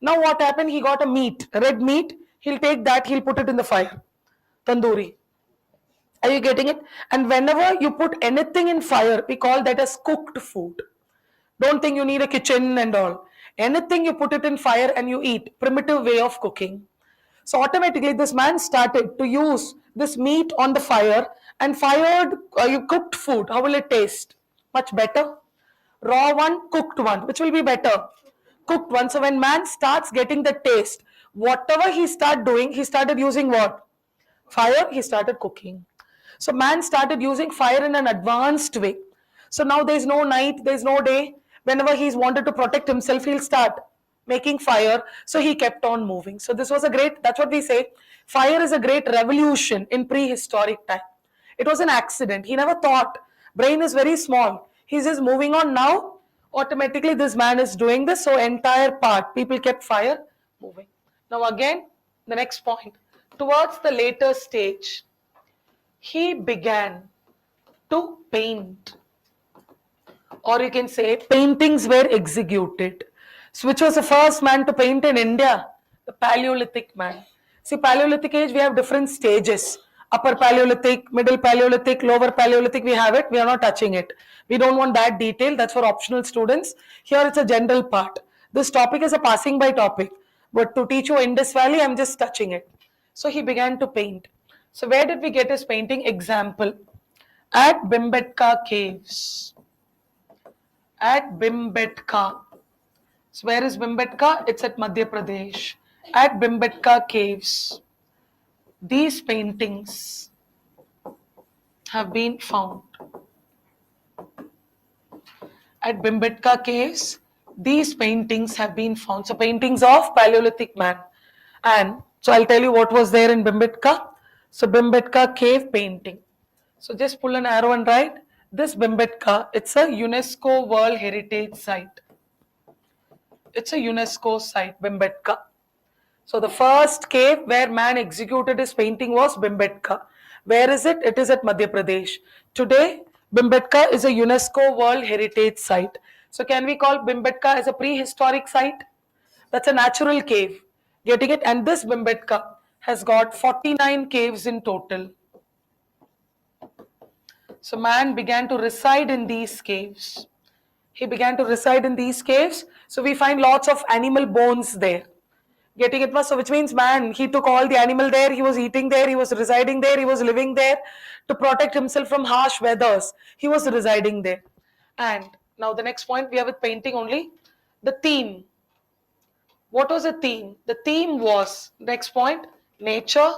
Now what happened? He got a meat, red meat, he'll take that, he'll put it in the fire. Tandoori. Are you getting it? And whenever you put anything in fire, we call that as cooked food. Don't think you need a kitchen and all. Anything you put it in fire and you eat. Primitive way of cooking. So automatically this man started to use this meat on the fire and fired you cooked food. How will it taste? Much better. Raw one, cooked one. Which will be better? Cooked one. So when man starts getting the taste, whatever he started doing, he started using what? Fire, he started cooking. So man started using fire in an advanced way. So now there's no night, there's no day. Whenever he's wanted to protect himself, he'll start making fire. So he kept on moving. So this was a great, that's what we say. Fire is a great revolution in prehistoric time. It was an accident. He never thought. Brain is very small. He's just moving on now. Automatically, this man is doing this. So entire part, people kept fire moving. Now again, the next point. Towards the later stage, he began to paint, or you can say paintings were executed. So which was the first man to paint in India? The Paleolithic man. See, Paleolithic age, we have different stages. Upper Paleolithic, Middle Paleolithic, Lower Paleolithic, we have it. We are not touching it. We don't want that detail. That's for optional students. Here it's a general part. This topic is a passing by topic. But to teach you Indus Valley, I'm just touching it. So he began to paint. So where did we get his painting? Example. At Bhimbetka caves. At Bhimbetka. So where is Bhimbetka? It's at Madhya Pradesh. At Bhimbetka caves, these paintings have been found. At Bhimbetka caves, these paintings have been found. So paintings of Paleolithic man. And so I'll tell you what was there in Bhimbetka. So Bhimbetka cave painting. So just pull an arrow and write. This Bhimbetka, it's a UNESCO World Heritage Site. It's a UNESCO site, Bhimbetka. So the first cave where man executed his painting was Bhimbetka. Where is it? It is at Madhya Pradesh. Today, Bhimbetka is a UNESCO World Heritage Site. So can we call Bhimbetka as a prehistoric site? That's a natural cave. Getting it? And this Bhimbetka has got 49 caves in total. So man began to reside in these caves. He began to reside in these caves. So we find lots of animal bones there. Getting it? So which means man, he took all the animal there, he was eating there, he was residing there, he was living there to protect himself from harsh weathers. He was residing there. And now the next point, we have with painting only. The theme. What was the theme? The theme was, next point, nature.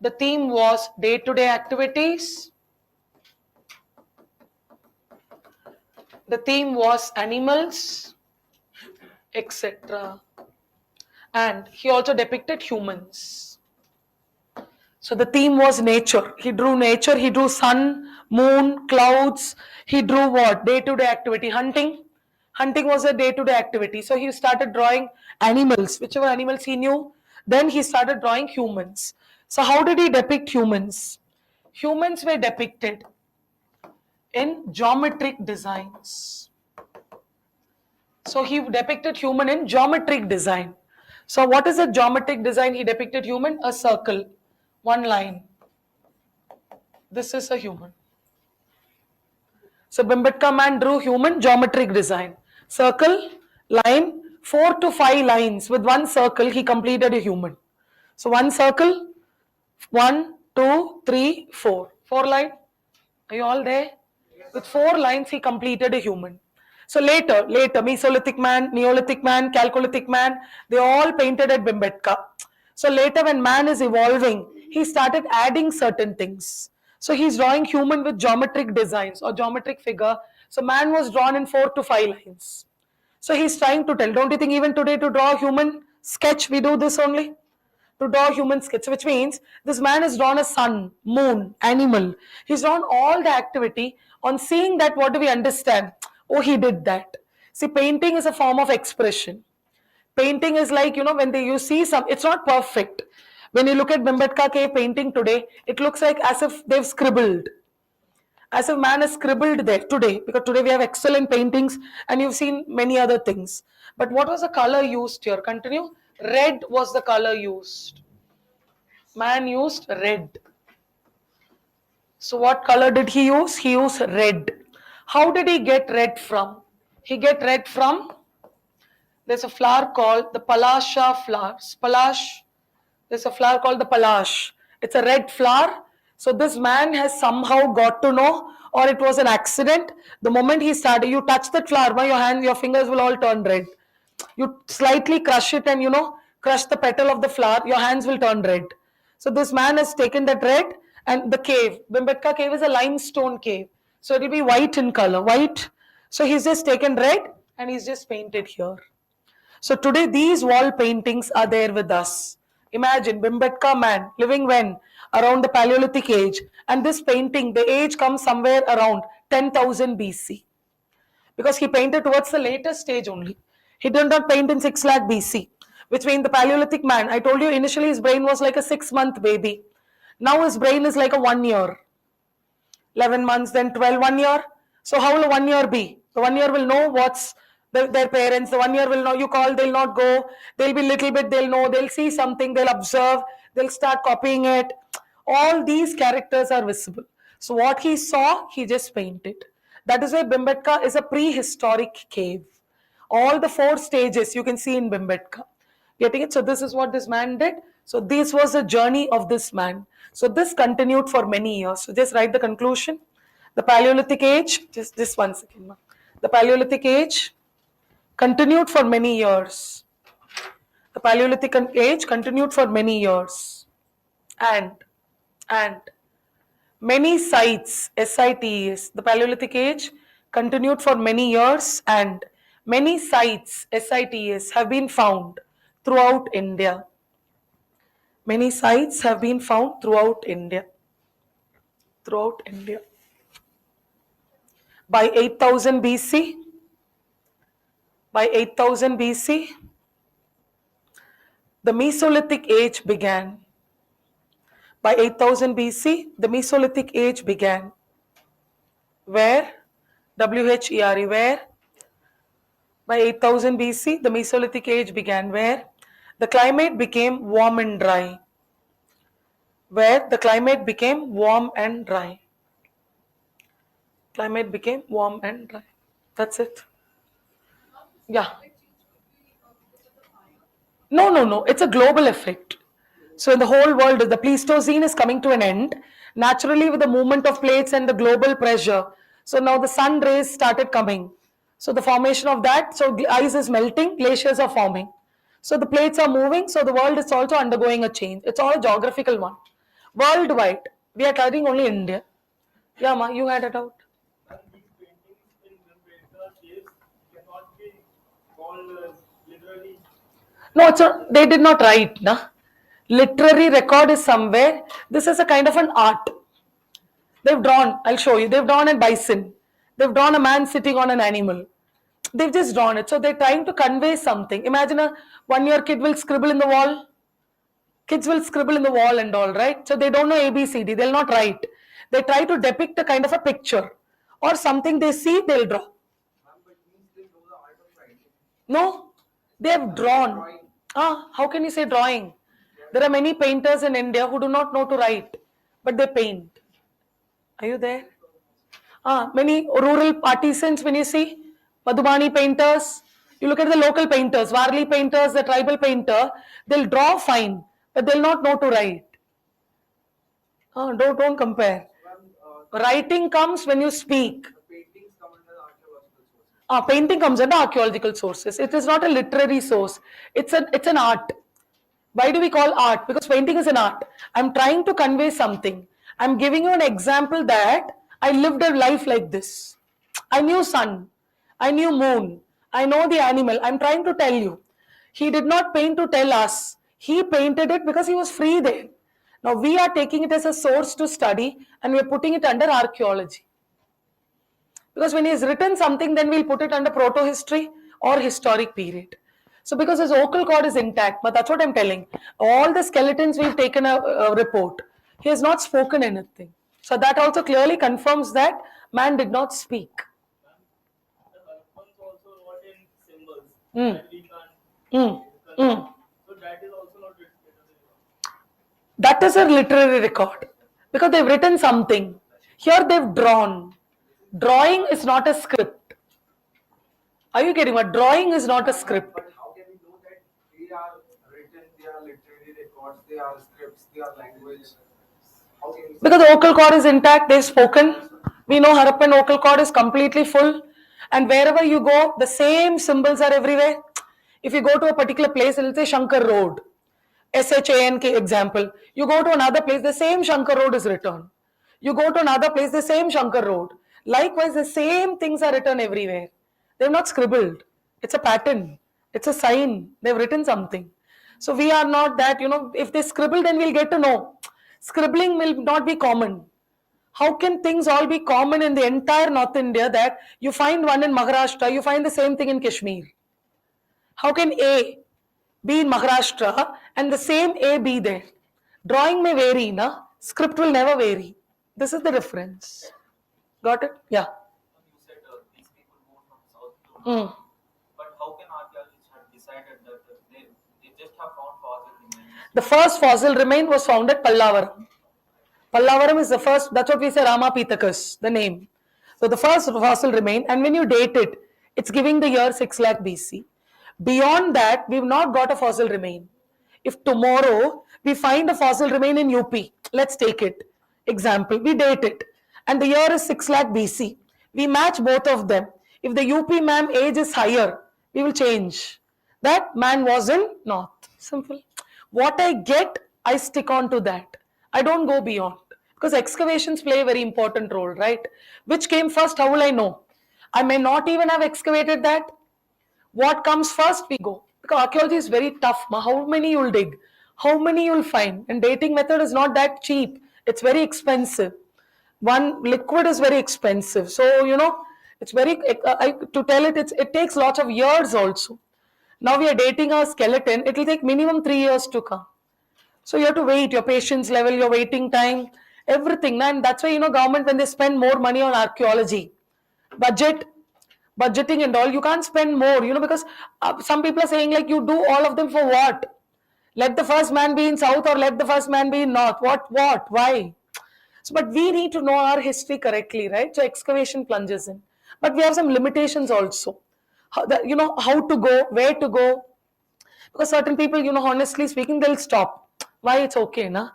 The theme was day-to-day activities. The theme was animals, etc. And he also depicted humans. So the theme was nature. He drew nature, he drew sun, moon, clouds. He drew what? Day-to-day activity. Hunting. Hunting was a day-to-day activity. So he started drawing animals, whichever animals he knew. Then he started drawing humans. So how did he depict humans? Humans were depicted in geometric designs. So he depicted human in geometric design. So what is a geometric design? He depicted human, a circle, one line. This is a human. So Bimbetka man drew human geometric design. Circle, line, 4 to 5 lines. With one circle, he completed a human. So one circle, 1, 2, 3, 4. 4 line. Are you all there? With 4 lines, he completed a human. So later, Mesolithic man, Neolithic man, Chalcolithic man, they all painted at Bimbetka. So later, when man is evolving, he started adding certain things. So he's drawing human with geometric designs or geometric figure. So man was drawn in 4 to 5 lines. So he's trying to tell, don't you think even today to draw a human sketch, we do this only? To draw human sketch, which means this man has drawn a sun, moon, animal. He's drawn all the activity. On seeing that, what do we understand? Oh, he did that. See, painting is a form of expression. Painting is like, when you see some, it's not perfect. When you look at Bimbetka cave painting today, it looks like as if they've scribbled. As if man has scribbled there today, because today we have excellent paintings and you've seen many other things. But what was the color used here? Continue. Red was the color used. Man used red. So what color did he use? He used red. How did he get red from? He get red from, there's a flower called the Palasha flowers. There's a flower called the Palash. It's a red flower. So this man has somehow got to know, or it was an accident. The moment he started, you touch that flower, your fingers will all turn red. You slightly crush it and crush the petal of the flower, your hands will turn red. So this man has taken that red, and the cave, Bimbetka cave is a limestone cave. So it will be white in color, white. So he's just taken red and he's just painted here. So today these wall paintings are there with us. Imagine Bimbetka man living when? Around the Paleolithic age. And this painting, the age comes somewhere around 10,000 BC. Because he painted towards the later stage only. He did not paint in 6 lakh BC. Which means the Paleolithic man, I told you initially his brain was like a 6-month baby. Now his brain is like a 1 year. 11 months, then 12, 1 year. So how will 1 year be? The 1 year will know what's their parents. The 1 year will know, you call, they'll not go. They'll be little bit, they'll know, they'll see something, they'll observe, they'll start copying it. All these characters are visible. So what he saw, he just painted. That is why Bimbetka is a prehistoric cave. All the 4 stages you can see in Bimbetka. Getting it? So this is what this man did. So this was the journey of this man. So this continued for many years. So just write the conclusion. The Paleolithic age, just 1 second. The Paleolithic age continued for many years. The Paleolithic age continued for many years. And many sites, SITES, the Paleolithic age continued for many years, and many sites, SITES, have been found throughout India. Many sites have been found throughout India. Throughout India. By 8000 BC, the Mesolithic age began. By 8000 BC, the Mesolithic age began. Where? WHERE, where? By 8000 BC, the Mesolithic age began. Where? The climate became warm and dry. Where? The climate became warm and dry. Climate became warm and dry. That's it. Yeah. No. It's a global effect. So in the whole world, the Pleistocene is coming to an end. Naturally, with the movement of plates and the global pressure. So now the sun rays started coming. So the formation of that, so ice is melting, glaciers are forming. So the plates are moving, so the world is also undergoing a change. It's all a geographical one. Worldwide, we are studying only India. Yeah, Ma, you had it out. And these paintings in Bimbetka caves cannot be called literally. No, they did not write, na. Literary record is somewhere. This is a kind of an art. They've drawn, I'll show you. They've drawn a bison. They've drawn a man sitting on an animal. They've just drawn it. So they're trying to convey something. Imagine a 1-year kid will scribble in the wall. Kids will scribble in the wall and all, right? So they don't know ABCD, they'll not write. They try to depict a kind of a picture or something they see, they'll draw. Ma'am, but means they know the art of writing. No, they have drawn. How can you say drawing? There are many painters in India who do not know to write, but they paint. Are you there? Many rural artisans, when you see Madhubani painters, you look at the local painters, Warli painters, the tribal painter, they'll draw fine, but they'll not know to write. Don't compare. Ma'am, Writing comes when you speak. the paintings come under the archaeological sources. Painting comes under archaeological sources. It is not a literary source. It's an art. Why do we call art? Because painting is an art. I'm trying to convey something. I'm giving you an example that I lived a life like this. I knew sun. I knew moon. I know the animal. I'm trying to tell you. He did not paint to tell us. He painted it because he was free there. Now we are taking it as a source to study and we're putting it under archaeology. Because when he has written something, then we'll put it under proto-history or historic period. So because his vocal cord is intact, but that's what I'm telling. All the skeletons, we've taken a report. He has not spoken anything. So that also clearly confirms that man did not speak. The Harapans also wrote in symbols Mm. that we can't. Mm. Mm. So that is also not written. That is a literary record because they've written something. Here they've drawn. Drawing is not a script. Are you getting what? Drawing is not a script. But how can we know that they are written, they are literary records, they are scripts, they are language? How can we say? Because the vocal cord is intact, they've spoken. We know Harappan vocal cord is completely full. And wherever you go, the same symbols are everywhere. If you go to a particular place, it will say Shankar Road. SHANK example. You go to another place, the same Shankar Road is written. You go to another place, the same Shankar Road. Likewise, the same things are written everywhere. They've not scribbled. It's a pattern. It's a sign. They've written something. So we are not that, if they scribble, then we'll get to know. Scribbling will not be common. How can things all be common in the entire North India that you find one in Maharashtra, you find the same thing in Kashmir? How can A be in Maharashtra and the same A be there? Drawing may vary, na? Script will never vary. This is the difference. Got it? Yeah. You said these people moved from south to north. Mm. But how can archaeologists have decided that they just have found fossil remains? The first fossil remain was found at Pallavaram. Pallavaram is the first, that's what we say Ramapithecus, the name. So the first fossil remain, and when you date it, it's giving the year 6 lakh BC. Beyond that, we've not got a fossil remain. If tomorrow we find a fossil remain in UP, let's take it. Example, we date it, and the year is 6 lakh BC. We match both of them. If the UP man age is higher, we will change. That man was in North. Simple. What I get, I stick on to that. I don't go beyond. Because excavations play a very important role, right? Which came first, how will I know? I may not even have excavated that. What comes first, we go. Because archaeology is very tough. How many you'll dig? How many you'll find? And dating method is not that cheap. It's very expensive. One liquid is very expensive. So, it's very, to tell it, it takes lots of years also. Now we are dating our skeleton. It will take minimum 3 years to come. So you have to wait, your patience level, your waiting time, everything. And that's why, government, when they spend more money on archaeology, budgeting and all, you can't spend more, because some people are saying like, you do all of them for what? Let the first man be in south or let the first man be in north. What, why? So, but we need to know our history correctly, right? So excavation plunges in. But we have some limitations also. How to go, where to go. Because certain people, honestly speaking, they'll stop. Why? It's okay, na?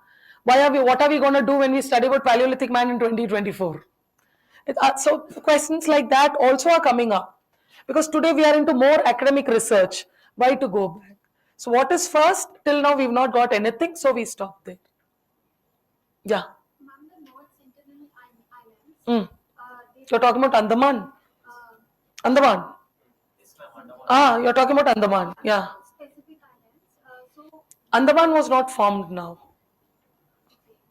What are we going to do when we study about Paleolithic man in 2024? So questions like that also are coming up. Because today we are into more academic research. Why to go back? So what is first? Till now we've not got anything, so we stop there. Yeah. Ma'am, the North Sentinel Islands, Mm. they You're talking about Andaman? uh, Andaman? This time, Andaman. You're talking about Andaman. Yeah. specific islands. So Andaman was not formed now.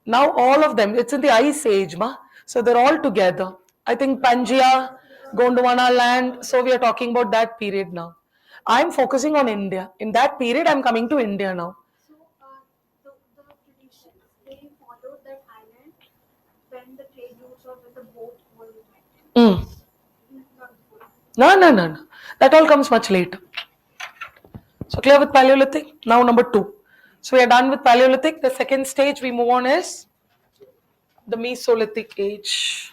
Now all of them, it's in the ice age, ma. So they're all together. I think Pangaea, Gondwana land. So we are talking about that period now. I'm focusing on India. In that period, I'm coming to India now. So, the of when the boat was invented. Mm. Not before. No. That all comes much later. So clear with Paleolithic? Now number 2. So we are done with Paleolithic. The second stage we move on is the Mesolithic age.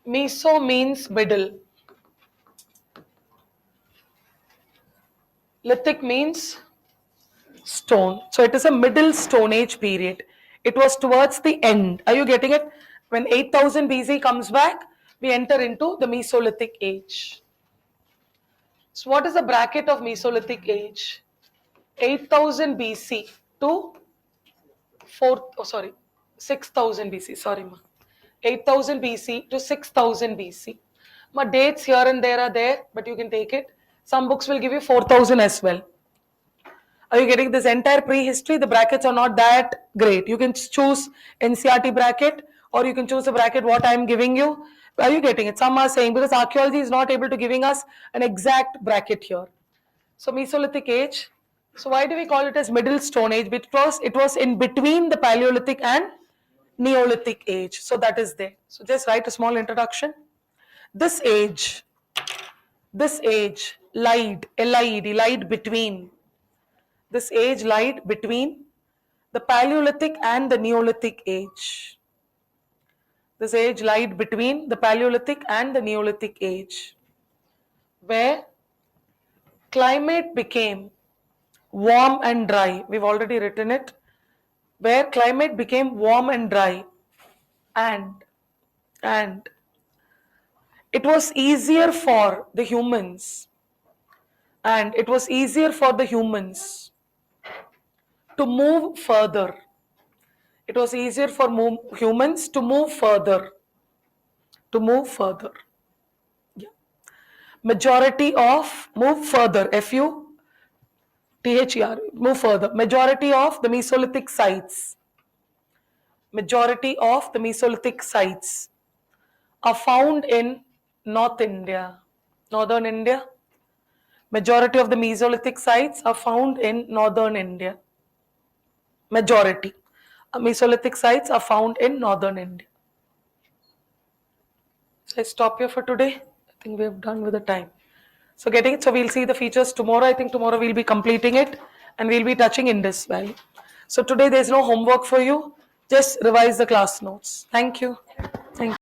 Meso means middle. Lithic means stone. So it is a middle Stone Age period. It was towards the end. Are you getting it? When 8000 BC comes back, we enter into the Mesolithic age. So what is the bracket of Mesolithic age? 8000 BC to 6000 BC. Sorry, ma. 8000 BC to 6000 BC. Ma, dates here and there are there, but you can take it. Some books will give you 4000 as well. Are you getting this entire prehistory? The brackets are not that great. You can choose NCRT bracket or you can choose the bracket what I am giving you. Are you getting it? Some are saying because archaeology is not able to giving us an exact bracket here. So Mesolithic age. So why do we call it as Middle Stone Age? Because it was in between the Paleolithic and Neolithic age. So that is there. So just write a small introduction. This age, lied between. This age lied between the Paleolithic and the Neolithic age. This age lied between the Paleolithic and the Neolithic age, where climate became warm and dry. We've already written it. Where climate became warm and dry, and it was easier for the humans, and it was easier for the humans to move further. It was easier for humans to move further. To move further. Yeah. Majority of move further. FUTHER. Move further. Majority of the Mesolithic sites. Majority of the Mesolithic sites are found in North India. Northern India. Majority of the Mesolithic sites are found in Northern India. Majority. Mesolithic sites are found in Northern India. So I stop here for today. I think we have done with the time. So getting it. So we'll see the features tomorrow. I think tomorrow we'll be completing it and we'll be touching Indus Valley. So today there's no homework for you. Just revise the class notes. Thank you.